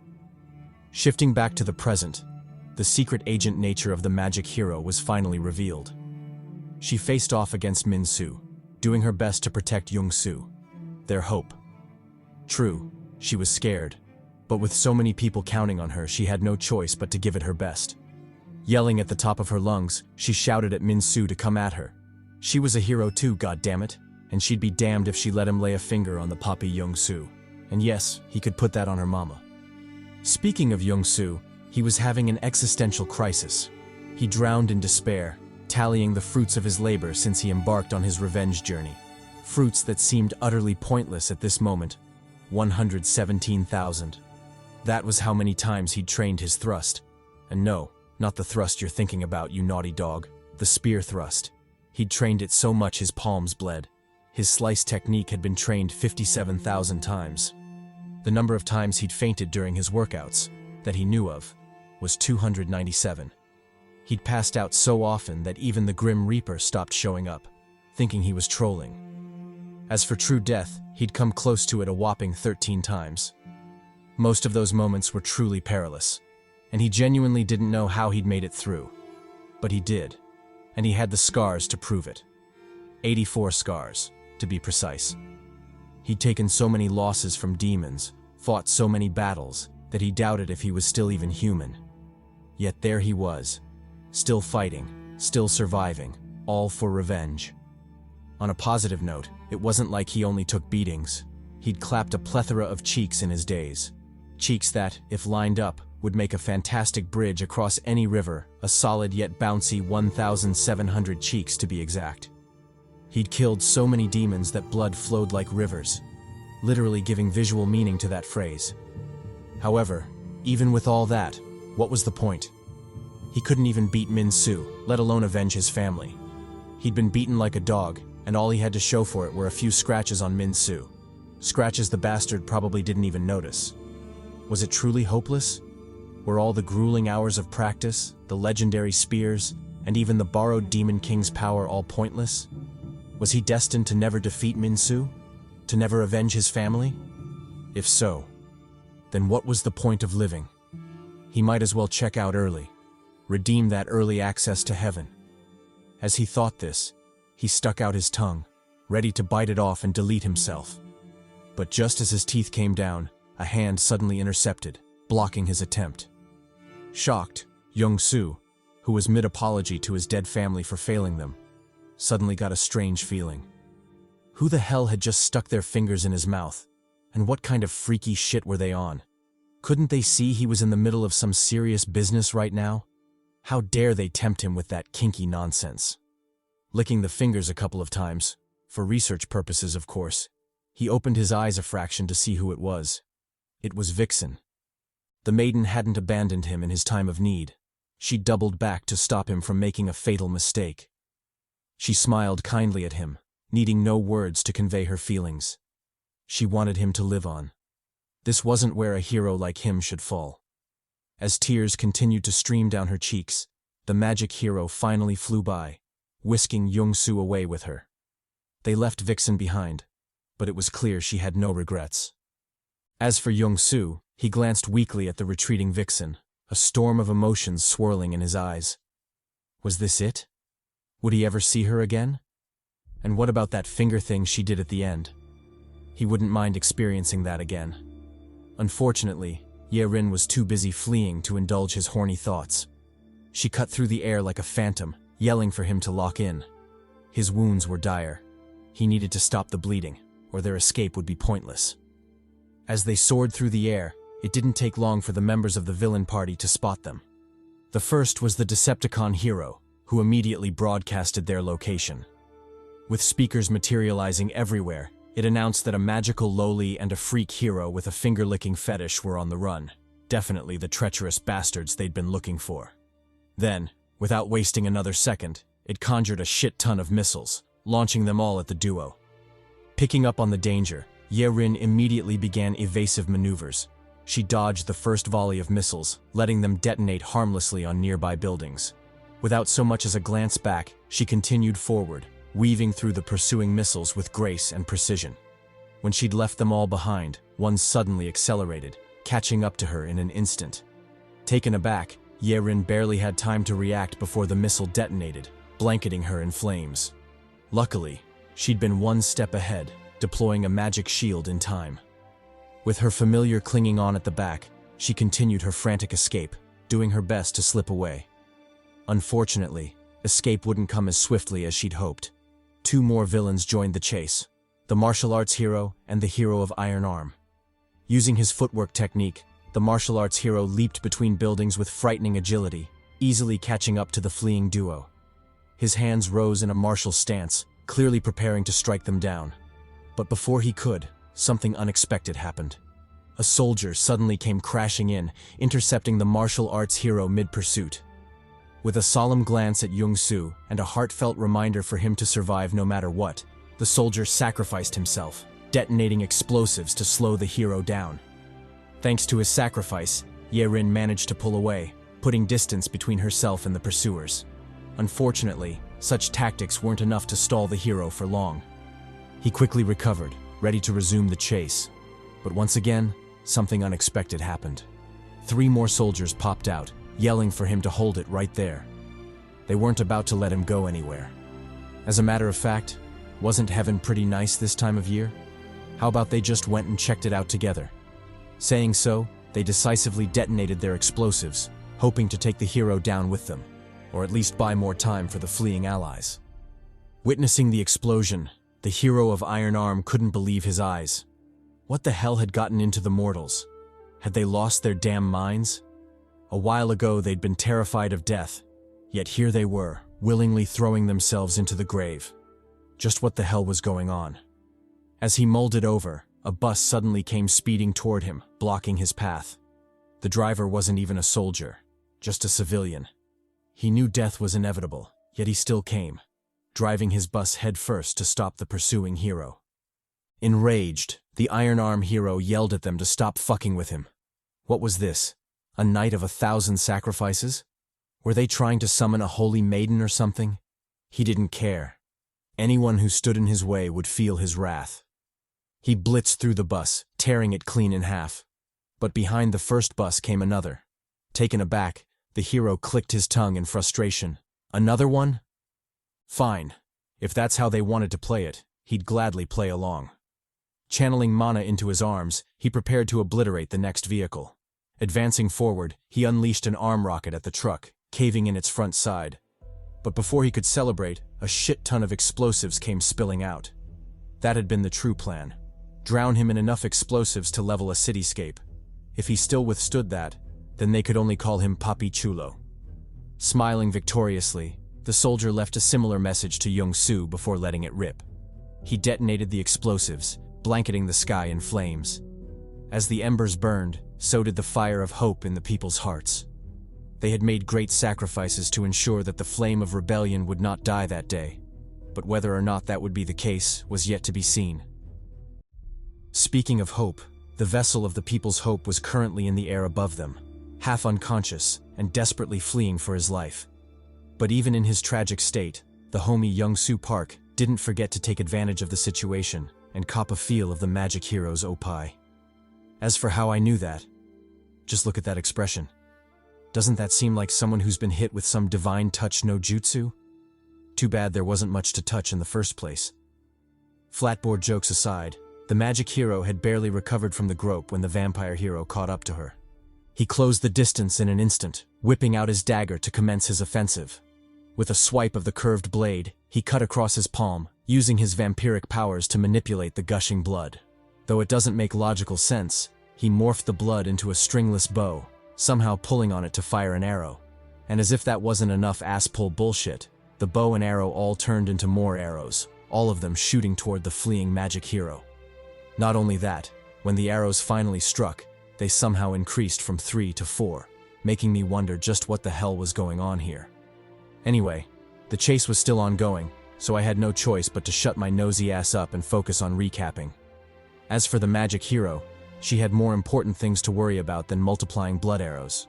Shifting back to the present, the secret agent nature of the magic hero was finally revealed. She faced off against Minsu, doing her best to protect Jeongsu, their hope. True, she was scared, but with so many people counting on her, she had no choice but to give it her best. Yelling at the top of her lungs, she shouted at Minsu to come at her. She was a hero too, goddammit, and she'd be damned if she let him lay a finger on the puppy Jeongsu. And yes, he could put that on her mama. Speaking of Jeongsu, he was having an existential crisis. He drowned in despair, tallying the fruits of his labor since he embarked on his revenge journey. Fruits that seemed utterly pointless at this moment. 117,000. That was how many times he'd trained his thrust. And no, not the thrust you're thinking about, you naughty dog. The spear thrust. He'd trained it so much his palms bled. His slice technique had been trained 57,000 times. The number of times he'd fainted during his workouts, that he knew of, was 297. He'd passed out so often that even the Grim Reaper stopped showing up, thinking he was trolling. As for true death, he'd come close to it a whopping 13 times. Most of those moments were truly perilous, and he genuinely didn't know how he'd made it through. But he did, and he had the scars to prove it. 84 scars, to be precise. He'd taken so many losses from demons, fought so many battles, that he doubted if he was still even human. Yet there he was, still fighting, still surviving, all for revenge. On a positive note, it wasn't like he only took beatings. He'd clapped a plethora of cheeks in his days. Cheeks that, if lined up, would make a fantastic bridge across any river, a solid yet bouncy 1,700 cheeks to be exact. He'd killed so many demons that blood flowed like rivers, literally giving visual meaning to that phrase. However, even with all that, what was the point? He couldn't even beat Minsu, let alone avenge his family. He'd been beaten like a dog, and all he had to show for it were a few scratches on Minsu. Scratches the bastard probably didn't even notice. Was it truly hopeless? Were all the grueling hours of practice, the legendary spears, and even the borrowed Demon King's power all pointless? Was he destined to never defeat Minsu? To never avenge his family? If so, then what was the point of living? He might as well check out early, redeem that early access to heaven. As he thought this, he stuck out his tongue, ready to bite it off and delete himself. But just as his teeth came down, a hand suddenly intercepted, blocking his attempt. Shocked, Jeongsu, who was mid-apology to his dead family for failing them, suddenly got a strange feeling. Who the hell had just stuck their fingers in his mouth? And what kind of freaky shit were they on? Couldn't they see he was in the middle of some serious business right now? How dare they tempt him with that kinky nonsense? Licking the fingers a couple of times, for research purposes of course, he opened his eyes a fraction to see who it was. It was Vixen. The maiden hadn't abandoned him in his time of need. She doubled back to stop him from making a fatal mistake. She smiled kindly at him, needing no words to convey her feelings. She wanted him to live on. This wasn't where a hero like him should fall. As tears continued to stream down her cheeks, the magic hero finally flew by, whisking Jeongsu away with her. They left Vixen behind, but it was clear she had no regrets. As for Jeongsu, he glanced weakly at the retreating Vixen, a storm of emotions swirling in his eyes. Was this it? Would he ever see her again? And what about that finger thing she did at the end? He wouldn't mind experiencing that again. Unfortunately, Ye-rin was too busy fleeing to indulge his horny thoughts. She cut through the air like a phantom, yelling for him to lock in. His wounds were dire. He needed to stop the bleeding, or their escape would be pointless. As they soared through the air, it didn't take long for the members of the villain party to spot them. The first was the Decepticon hero, who immediately broadcasted their location. With speakers materializing everywhere, it announced that a magical loli and a freak hero with a finger-licking fetish were on the run. Definitely the treacherous bastards they'd been looking for. Then, without wasting another second, it conjured a shit ton of missiles, launching them all at the duo. Picking up on the danger, Ye-rin immediately began evasive maneuvers. She dodged the first volley of missiles, letting them detonate harmlessly on nearby buildings. Without so much as a glance back, she continued forward, weaving through the pursuing missiles with grace and precision. When she'd left them all behind, one suddenly accelerated, catching up to her in an instant. Taken aback, Ye-rin barely had time to react before the missile detonated, blanketing her in flames. Luckily, she'd been one step ahead, deploying a magic shield in time. With her familiar clinging on at the back, she continued her frantic escape, doing her best to slip away. Unfortunately, escape wouldn't come as swiftly as she'd hoped. Two more villains joined the chase, the martial arts hero and the hero of Iron Arm. Using his footwork technique, the martial arts hero leaped between buildings with frightening agility, easily catching up to the fleeing duo. His hands rose in a martial stance, clearly preparing to strike them down. But before he could, something unexpected happened. A soldier suddenly came crashing in, intercepting the martial arts hero mid-pursuit. With a solemn glance at Jeongsu and a heartfelt reminder for him to survive no matter what, the soldier sacrificed himself, detonating explosives to slow the hero down. Thanks to his sacrifice, Ye-rin managed to pull away, putting distance between herself and the pursuers. Unfortunately, such tactics weren't enough to stall the hero for long. He quickly recovered, ready to resume the chase. But once again, something unexpected happened. 3 more soldiers popped out, yelling for him to hold it right there. They weren't about to let him go anywhere. As a matter of fact, wasn't heaven pretty nice this time of year? How about they just went and checked it out together? Saying so, they decisively detonated their explosives, hoping to take the hero down with them, or at least buy more time for the fleeing allies. Witnessing the explosion, the hero of Iron Arm couldn't believe his eyes. What the hell had gotten into the mortals? Had they lost their damn minds? A while ago they'd been terrified of death, yet here they were, willingly throwing themselves into the grave. Just what the hell was going on? As he mulled it over, a bus suddenly came speeding toward him, blocking his path. The driver wasn't even a soldier, just a civilian. He knew death was inevitable, yet he still came, driving his bus headfirst to stop the pursuing hero. Enraged, the Iron Arm hero yelled at them to stop fucking with him. What was this? A night of 1,000 sacrifices? Were they trying to summon a holy maiden or something? He didn't care. Anyone who stood in his way would feel his wrath. He blitzed through the bus, tearing it clean in half. But behind the first bus came another. Taken aback, the hero clicked his tongue in frustration. Another one? Fine. If that's how they wanted to play it, he'd gladly play along. Channeling mana into his arms, he prepared to obliterate the next vehicle. Advancing forward, he unleashed an arm rocket at the truck, caving in its front side. But before he could celebrate, a shit ton of explosives came spilling out. That had been the true plan. Drown him in enough explosives to level a cityscape. If he still withstood that, then they could only call him Papi Chulo. Smiling victoriously, the soldier left a similar message to Jeongsu before letting it rip. He detonated the explosives, blanketing the sky in flames. As the embers burned, so did the fire of hope in the people's hearts. They had made great sacrifices to ensure that the flame of rebellion would not die that day, but whether or not that would be the case was yet to be seen. Speaking of hope, the vessel of the people's hope was currently in the air above them, half unconscious and desperately fleeing for his life. But even in his tragic state, the homie Jeongsu Park didn't forget to take advantage of the situation and cop a feel of the magic hero's opie. As for how I knew that, just look at that expression. Doesn't that seem like someone who's been hit with some divine touch no jutsu? Too bad there wasn't much to touch in the first place. Flatboard jokes aside, the magic hero had barely recovered from the grope when the vampire hero caught up to her. He closed the distance in an instant, whipping out his dagger to commence his offensive. With a swipe of the curved blade, he cut across his palm, using his vampiric powers to manipulate the gushing blood. Though it doesn't make logical sense, he morphed the blood into a stringless bow, somehow pulling on it to fire an arrow. And as if that wasn't enough ass-pull bullshit, the bow and arrow all turned into more arrows, all of them shooting toward the fleeing magic hero. Not only that, when the arrows finally struck, they somehow increased from 3 to 4, making me wonder just what the hell was going on here. Anyway, the chase was still ongoing, so I had no choice but to shut my nosy ass up and focus on recapping. As for the magic hero, she had more important things to worry about than multiplying blood arrows.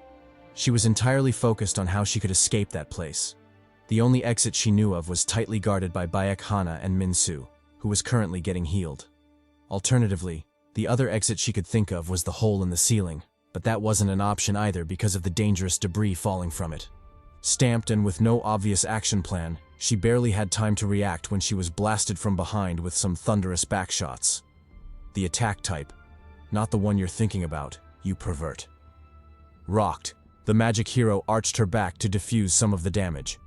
She was entirely focused on how she could escape that place. The only exit she knew of was tightly guarded by Bayek Hana and Minsu, who was currently getting healed. Alternatively, the other exit she could think of was the hole in the ceiling, but that wasn't an option either because of the dangerous debris falling from it. Stamped and with no obvious action plan, she barely had time to react when she was blasted from behind with some thunderous backshots. The attack type, not the one you're thinking about, you pervert. Rocked, the magic hero arched her back to defuse some of the damage.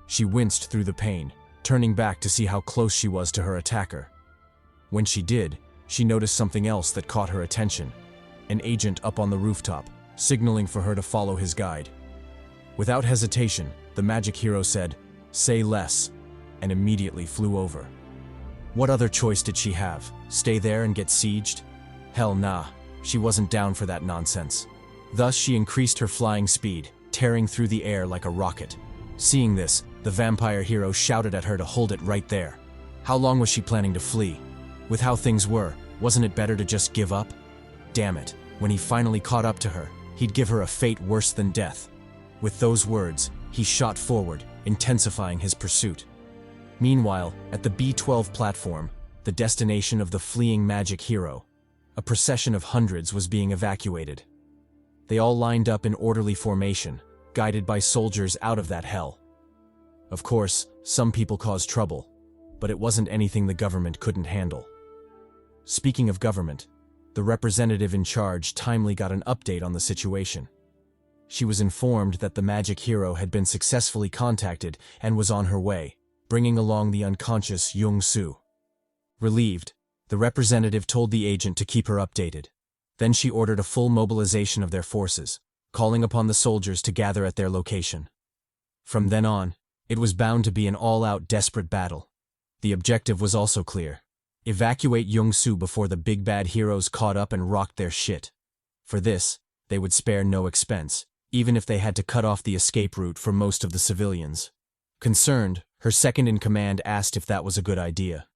She winced through the pain, turning back to see how close she was to her attacker. When she did, she noticed something else that caught her attention. An agent up on the rooftop, signaling for her to follow his guide. Without hesitation, the magic hero said, "Say less," and immediately flew over. What other choice did she have? Stay there and get sieged? Hell nah, she wasn't down for that nonsense. Thus she increased her flying speed, tearing through the air like a rocket. Seeing this, the vampire hero shouted at her to hold it right there. How long was she planning to flee? With how things were, wasn't it better to just give up? Damn it, when he finally caught up to her, he'd give her a fate worse than death. With those words, he shot forward, intensifying his pursuit. Meanwhile, at the B-12 platform, the destination of the fleeing magic hero, a procession of hundreds was being evacuated. They all lined up in orderly formation, guided by soldiers out of that hell. Of course, some people caused trouble, but it wasn't anything the government couldn't handle. Speaking of government, the representative in charge timely got an update on the situation. She was informed that the magic hero had been successfully contacted and was on her way, bringing along the unconscious Jeongsu. Relieved, the representative told the agent to keep her updated. Then she ordered a full mobilization of their forces, calling upon the soldiers to gather at their location. From then on, it was bound to be an all-out desperate battle. The objective was also clear. Evacuate Jeongsu before the big bad heroes caught up and rocked their shit. For this, they would spare no expense, even if they had to cut off the escape route for most of the civilians. Concerned, her second-in-command asked if that was a good idea.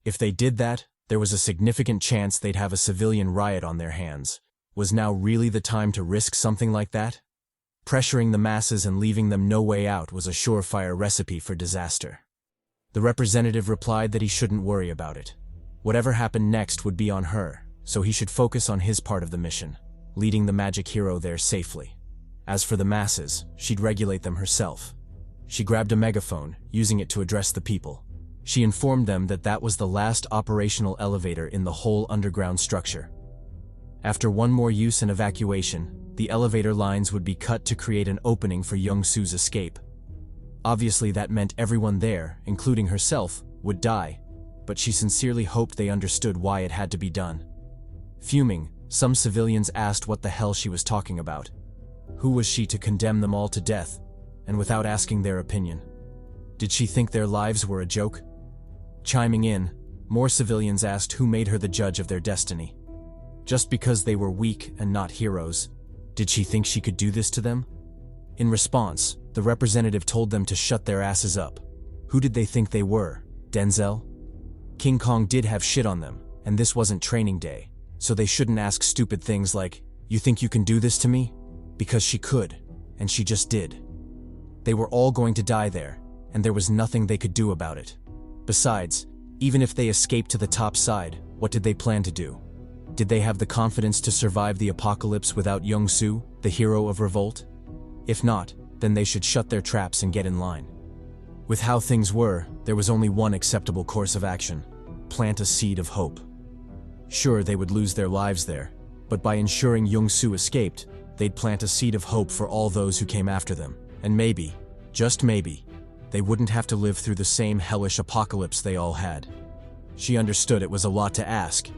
If they did that, there was a significant chance they'd have a civilian riot on their hands. Was now really the time to risk something like that? Pressuring the masses and leaving them no way out was a surefire recipe for disaster. The representative replied that he shouldn't worry about it. Whatever happened next would be on her, so he should focus on his part of the mission, leading the magic hero there safely. As for the masses, she'd regulate them herself. She grabbed a megaphone, using it to address the people. She informed them that that was the last operational elevator in the whole underground structure. After one more use and evacuation, the elevator lines would be cut to create an opening for Jeongsu's escape. Obviously that meant everyone there, including herself, would die, but she sincerely hoped they understood why it had to be done. Fuming, some civilians asked what the hell she was talking about. Who was she to condemn them all to death, and without asking their opinion? Did she think their lives were a joke? Chiming in, more civilians asked who made her the judge of their destiny. Just because they were weak and not heroes, did she think she could do this to them? In response, the representative told them to shut their asses up. Who did they think they were? Denzel? King Kong did have shit on them, and this wasn't training day, so they shouldn't ask stupid things like, "You think you can do this to me?" Because she could, and she just did. They were all going to die there, and there was nothing they could do about it. Besides, even if they escaped to the top side, what did they plan to do? Did they have the confidence to survive the apocalypse without Jeongsu, the hero of revolt? If not, then they should shut their traps and get in line. With how things were, there was only one acceptable course of action: plant a seed of hope. Sure, they would lose their lives there, but by ensuring Jeongsu escaped, they'd plant a seed of hope for all those who came after them, and maybe, just maybe, they wouldn't have to live through the same hellish apocalypse they all had. She understood it was a lot to ask,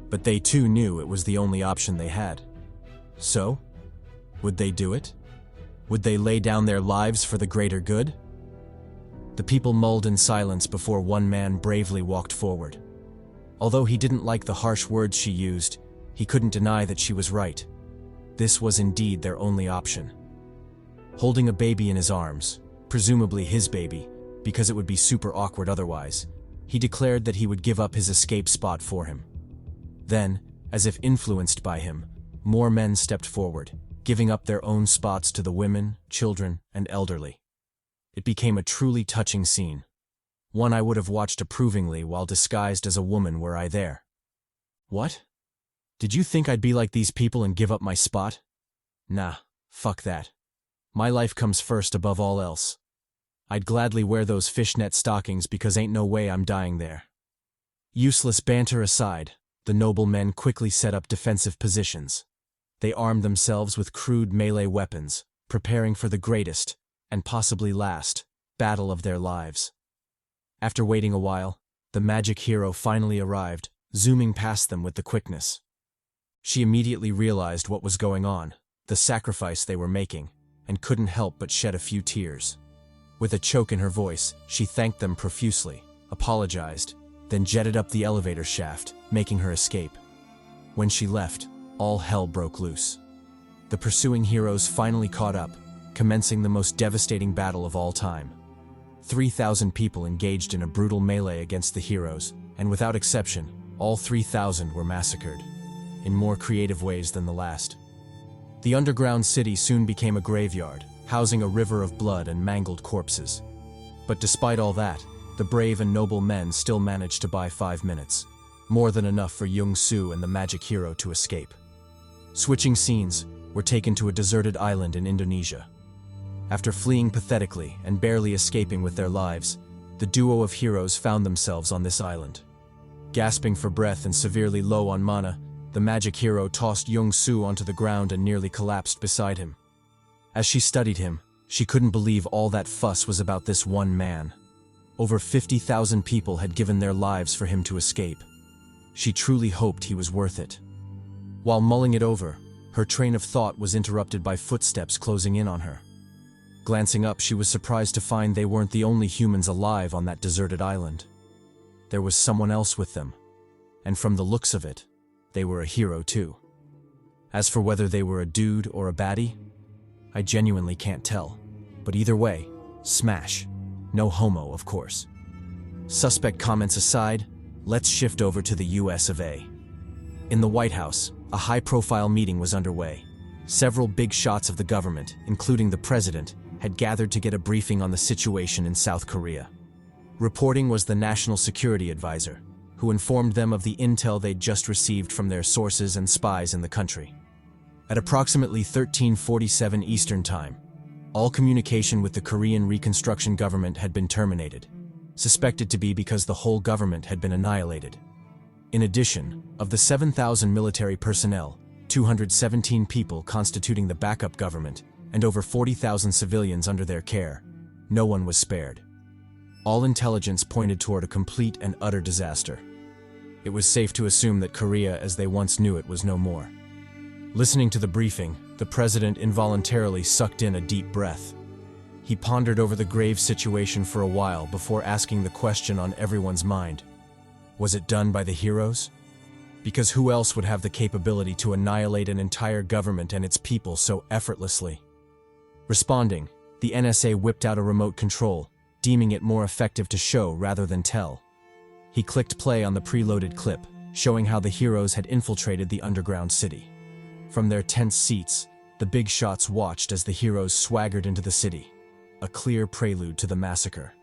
but they too knew it was the only option they had. So, would they do it? Would they lay down their lives for the greater good? The people mulled in silence before one man bravely walked forward. Although he didn't like the harsh words she used, he couldn't deny that she was right. This was indeed their only option. Holding a baby in his arms, presumably his baby, because it would be super awkward otherwise, he declared that he would give up his escape spot for him. Then, as if influenced by him, more men stepped forward, giving up their own spots to the women, children, and elderly. It became a truly touching scene. One I would have watched approvingly while disguised as a woman were I there. What? Did you think I'd be like these people and give up my spot? Nah, fuck that. My life comes first above all else. I'd gladly wear those fishnet stockings because ain't no way I'm dying there. Useless banter aside, the noble men quickly set up defensive positions. They armed themselves with crude melee weapons, preparing for the greatest, and possibly last, battle of their lives. After waiting a while, the magic hero finally arrived, zooming past them with the quickness. She immediately realized what was going on, the sacrifice they were making, and couldn't help but shed a few tears. With a choke in her voice, she thanked them profusely, apologized, then jetted up the elevator shaft, making her escape. When she left, all hell broke loose. The pursuing heroes finally caught up, commencing the most devastating battle of all time. 3,000 people engaged in a brutal melee against the heroes, and without exception, all 3,000 were massacred, in more creative ways than the last. The underground city soon became a graveyard, housing a river of blood and mangled corpses. But despite all that, the brave and noble men still managed to buy 5 minutes, more than enough for Jeongsu and the magic hero to escape. Switching scenes, we're taken to a deserted island in Indonesia. After fleeing pathetically and barely escaping with their lives, the duo of heroes found themselves on this island. Gasping for breath and severely low on mana, the magic hero tossed Jeongsu onto the ground and nearly collapsed beside him. As she studied him, she couldn't believe all that fuss was about this one man. Over 50,000 people had given their lives for him to escape. She truly hoped he was worth it. While mulling it over, her train of thought was interrupted by footsteps closing in on her. Glancing up, she was surprised to find they weren't the only humans alive on that deserted island. There was someone else with them, and from the looks of it, they were a hero too. As for whether they were a dude or a baddie, I genuinely can't tell. But either way, smash. No homo, of course. Suspect comments aside, let's shift over to the US of A. In the White House, a high-profile meeting was underway. Several big shots of the government, including the president, had gathered to get a briefing on the situation in South Korea. Reporting was the National Security Advisor, who informed them of the intel they'd just received from their sources and spies in the country. At approximately 1347 Eastern Time, all communication with the Korean Reconstruction government had been terminated, suspected to be because the whole government had been annihilated. In addition, of the 7,000 military personnel, 217 people constituting the backup government, and over 40,000 civilians under their care, no one was spared. All intelligence pointed toward a complete and utter disaster. It was safe to assume that Korea as they once knew it was no more. Listening to the briefing, the president involuntarily sucked in a deep breath. He pondered over the grave situation for a while before asking the question on everyone's mind. Was it done by the heroes? Because who else would have the capability to annihilate an entire government and its people so effortlessly? Responding, the NSA whipped out a remote control, deeming it more effective to show rather than tell. He clicked play on the preloaded clip, showing how the heroes had infiltrated the underground city. From their tense seats, the big shots watched as the heroes swaggered into the city, a clear prelude to the massacre.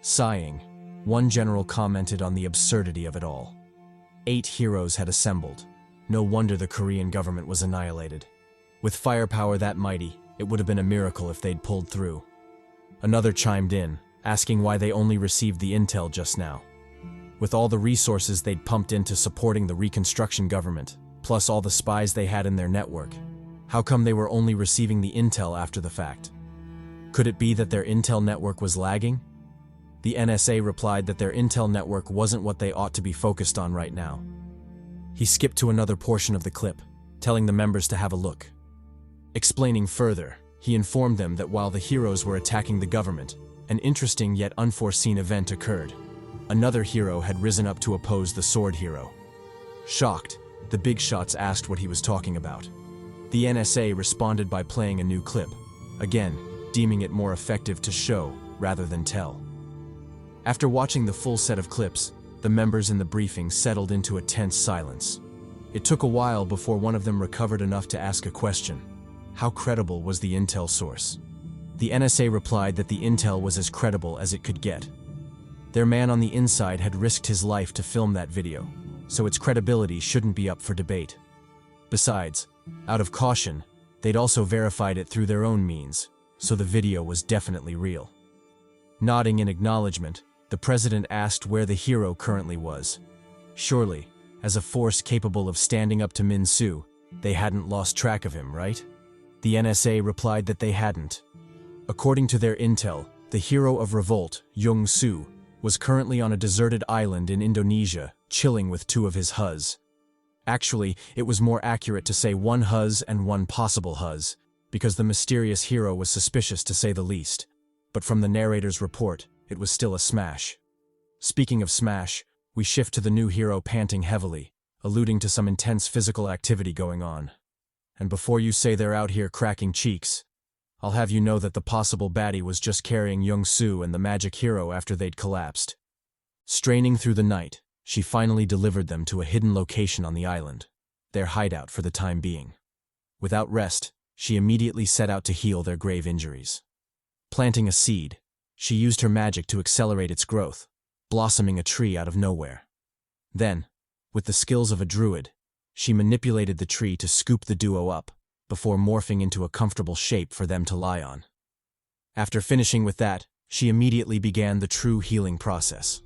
Sighing, one general commented on the absurdity of it all. 8 heroes had assembled. No wonder the Korean government was annihilated. With firepower that mighty, It would have been a miracle if they'd pulled through. Another chimed in, asking why they only received the intel just now. With all the resources they'd pumped into supporting the reconstruction government, plus all the spies they had in their network, how come they were only receiving the intel after the fact? Could it be that their intel network was lagging? The NSA replied that their intel network wasn't what they ought to be focused on right now. He skipped to another portion of the clip, telling the members to have a look. Explaining further, he informed them that while the heroes were attacking the government, an interesting yet unforeseen event occurred. Another hero had risen up to oppose the sword hero. Shocked, the big shots asked what he was talking about. The NSA responded by playing a new clip, again, deeming it more effective to show rather than tell. After watching the full set of clips, the members in the briefing settled into a tense silence. It took a while before one of them recovered enough to ask a question. How credible was the intel source? The NSA replied that the intel was as credible as it could get. Their man on the inside had risked his life to film that video, so its credibility shouldn't be up for debate. Besides, out of caution, they'd also verified it through their own means, so the video was definitely real. Nodding in acknowledgement, the president asked where the hero currently was. Surely, as a force capable of standing up to Minsu, they hadn't lost track of him, right? The NSA replied that they hadn't. According to their intel, the hero of revolt, Jeongsu, was currently on a deserted island in Indonesia, chilling with two of his hus. Actually, it was more accurate to say one hus and one possible hus, because the mysterious hero was suspicious to say the least. But from the narrator's report, it was still a smash. Speaking of smash, we shift to the new hero panting heavily, alluding to some intense physical activity going on. And before you say they're out here cracking cheeks, I'll have you know that the possible baddie was just carrying Jeongsu and the magic hero after they'd collapsed. Straining through the night, she finally delivered them to a hidden location on the island, their hideout for the time being. Without rest, she immediately set out to heal their grave injuries. Planting a seed, she used her magic to accelerate its growth, blossoming a tree out of nowhere. Then, with the skills of a druid, she manipulated the tree to scoop the duo up, before morphing into a comfortable shape for them to lie on. After finishing with that, she immediately began the true healing process.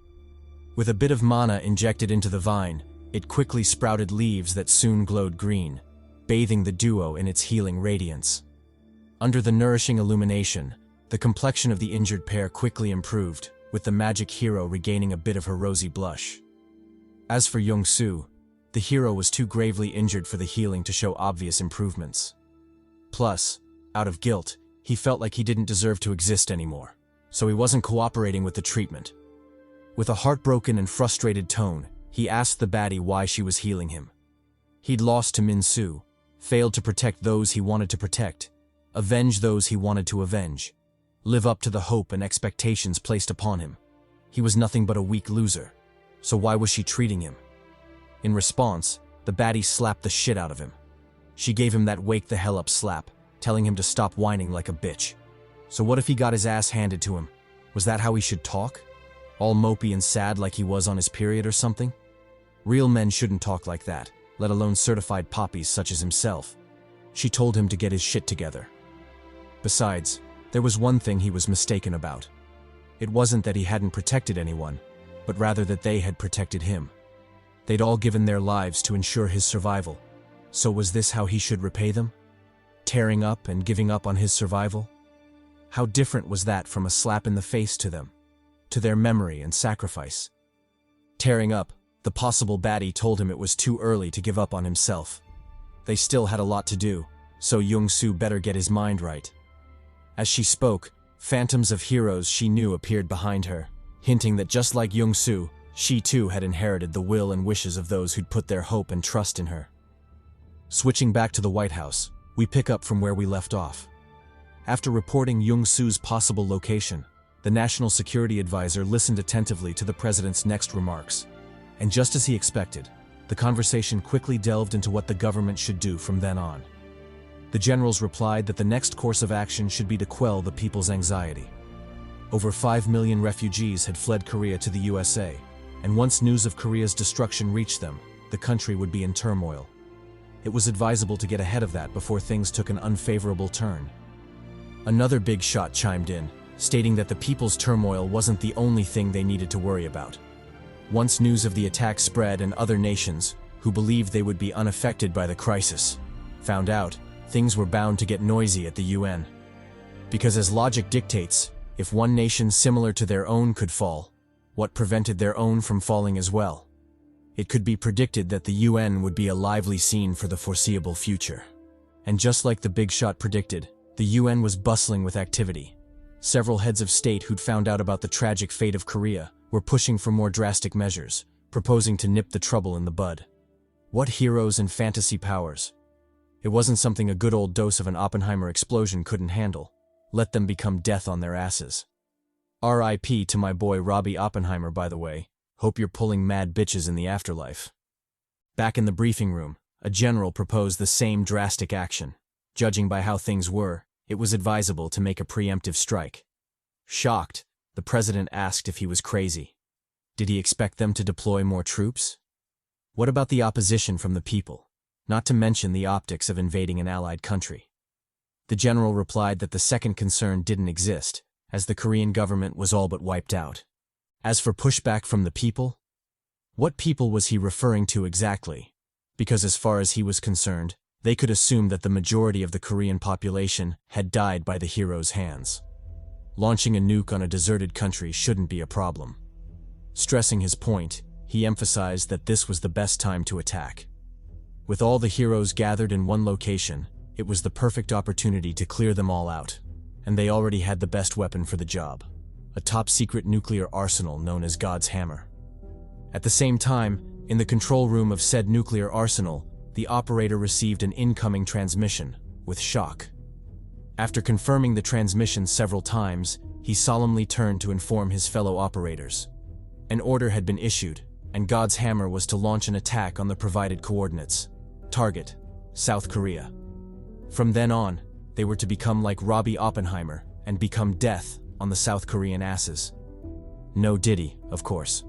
With a bit of mana injected into the vine, it quickly sprouted leaves that soon glowed green, bathing the duo in its healing radiance. Under the nourishing illumination, the complexion of the injured pair quickly improved, with the magic hero regaining a bit of her rosy blush. As for Jeongsu, the hero was too gravely injured for the healing to show obvious improvements. Plus, out of guilt, he felt like he didn't deserve to exist anymore, so he wasn't cooperating with the treatment. With a heartbroken and frustrated tone, he asked the baddie why she was healing him. He'd lost to Minsu, failed to protect those he wanted to protect, avenge those he wanted to avenge, live up to the hope and expectations placed upon him. He was nothing but a weak loser, so why was she treating him? In response, the baddie slapped the shit out of him. She gave him that wake the hell up slap, telling him to stop whining like a bitch. So what if he got his ass handed to him? Was that how he should talk? All mopey and sad like he was on his period or something? Real men shouldn't talk like that, let alone certified poppies such as himself. She told him to get his shit together. Besides, there was one thing he was mistaken about. It wasn't that he hadn't protected anyone, but rather that they had protected him. They'd all given their lives to ensure his survival. So was this how he should repay them? Tearing up and giving up on his survival? How different was that from a slap in the face to them, to their memory and sacrifice? Tearing up, the possible baddie told him it was too early to give up on himself. They still had a lot to do, so Jeongsu better get his mind right. As she spoke, phantoms of heroes she knew appeared behind her, hinting that just like Jeongsu, she too had inherited the will and wishes of those who'd put their hope and trust in her. Switching back to the White House, we pick up from where we left off. After reporting Jeongsu's possible location, the National Security Advisor listened attentively to the president's next remarks. And just as he expected, the conversation quickly delved into what the government should do from then on. The generals replied that the next course of action should be to quell the people's anxiety. Over 5 million refugees had fled Korea to the USA, and once news of Korea's destruction reached them, the country would be in turmoil. It was advisable to get ahead of that before things took an unfavorable turn. Another big shot chimed in, stating that the people's turmoil wasn't the only thing they needed to worry about. Once news of the attack spread and other nations, who believed they would be unaffected by the crisis, found out, things were bound to get noisy at the UN. Because as logic dictates, if one nation similar to their own could fall, what prevented their own from falling as well? It could be predicted that the UN would be a lively scene for the foreseeable future. And just like the big shot predicted, the UN was bustling with activity. Several heads of state who'd found out about the tragic fate of Korea were pushing for more drastic measures, proposing to nip the trouble in the bud. What heroes and fantasy powers! It wasn't something a good old dose of an Oppenheimer explosion couldn't handle. Let them become death on their asses. R.I.P. to my boy Robbie Oppenheimer, by the way. Hope you're pulling mad bitches in the afterlife. Back in the briefing room, a general proposed the same drastic action. Judging by how things were, it was advisable to make a preemptive strike. Shocked, the president asked if he was crazy. Did he expect them to deploy more troops? What about the opposition from the people? Not to mention the optics of invading an allied country. The general replied that the second concern didn't exist, as the Korean government was all but wiped out. As for pushback from the people? What people was he referring to exactly? Because as far as he was concerned, they could assume that the majority of the Korean population had died by the hero's hands. Launching a nuke on a deserted country shouldn't be a problem. Stressing his point, he emphasized that this was the best time to attack. With all the heroes gathered in one location, it was the perfect opportunity to clear them all out, and they already had the best weapon for the job, a top-secret nuclear arsenal known as God's Hammer. At the same time, in the control room of said nuclear arsenal, the operator received an incoming transmission, with shock. After confirming the transmission several times, he solemnly turned to inform his fellow operators. An order had been issued, and God's Hammer was to launch an attack on the provided coordinates. Target: South Korea. From then on, they were to become like Robbie Oppenheimer and become death on the South Korean asses. No Diddy, of course.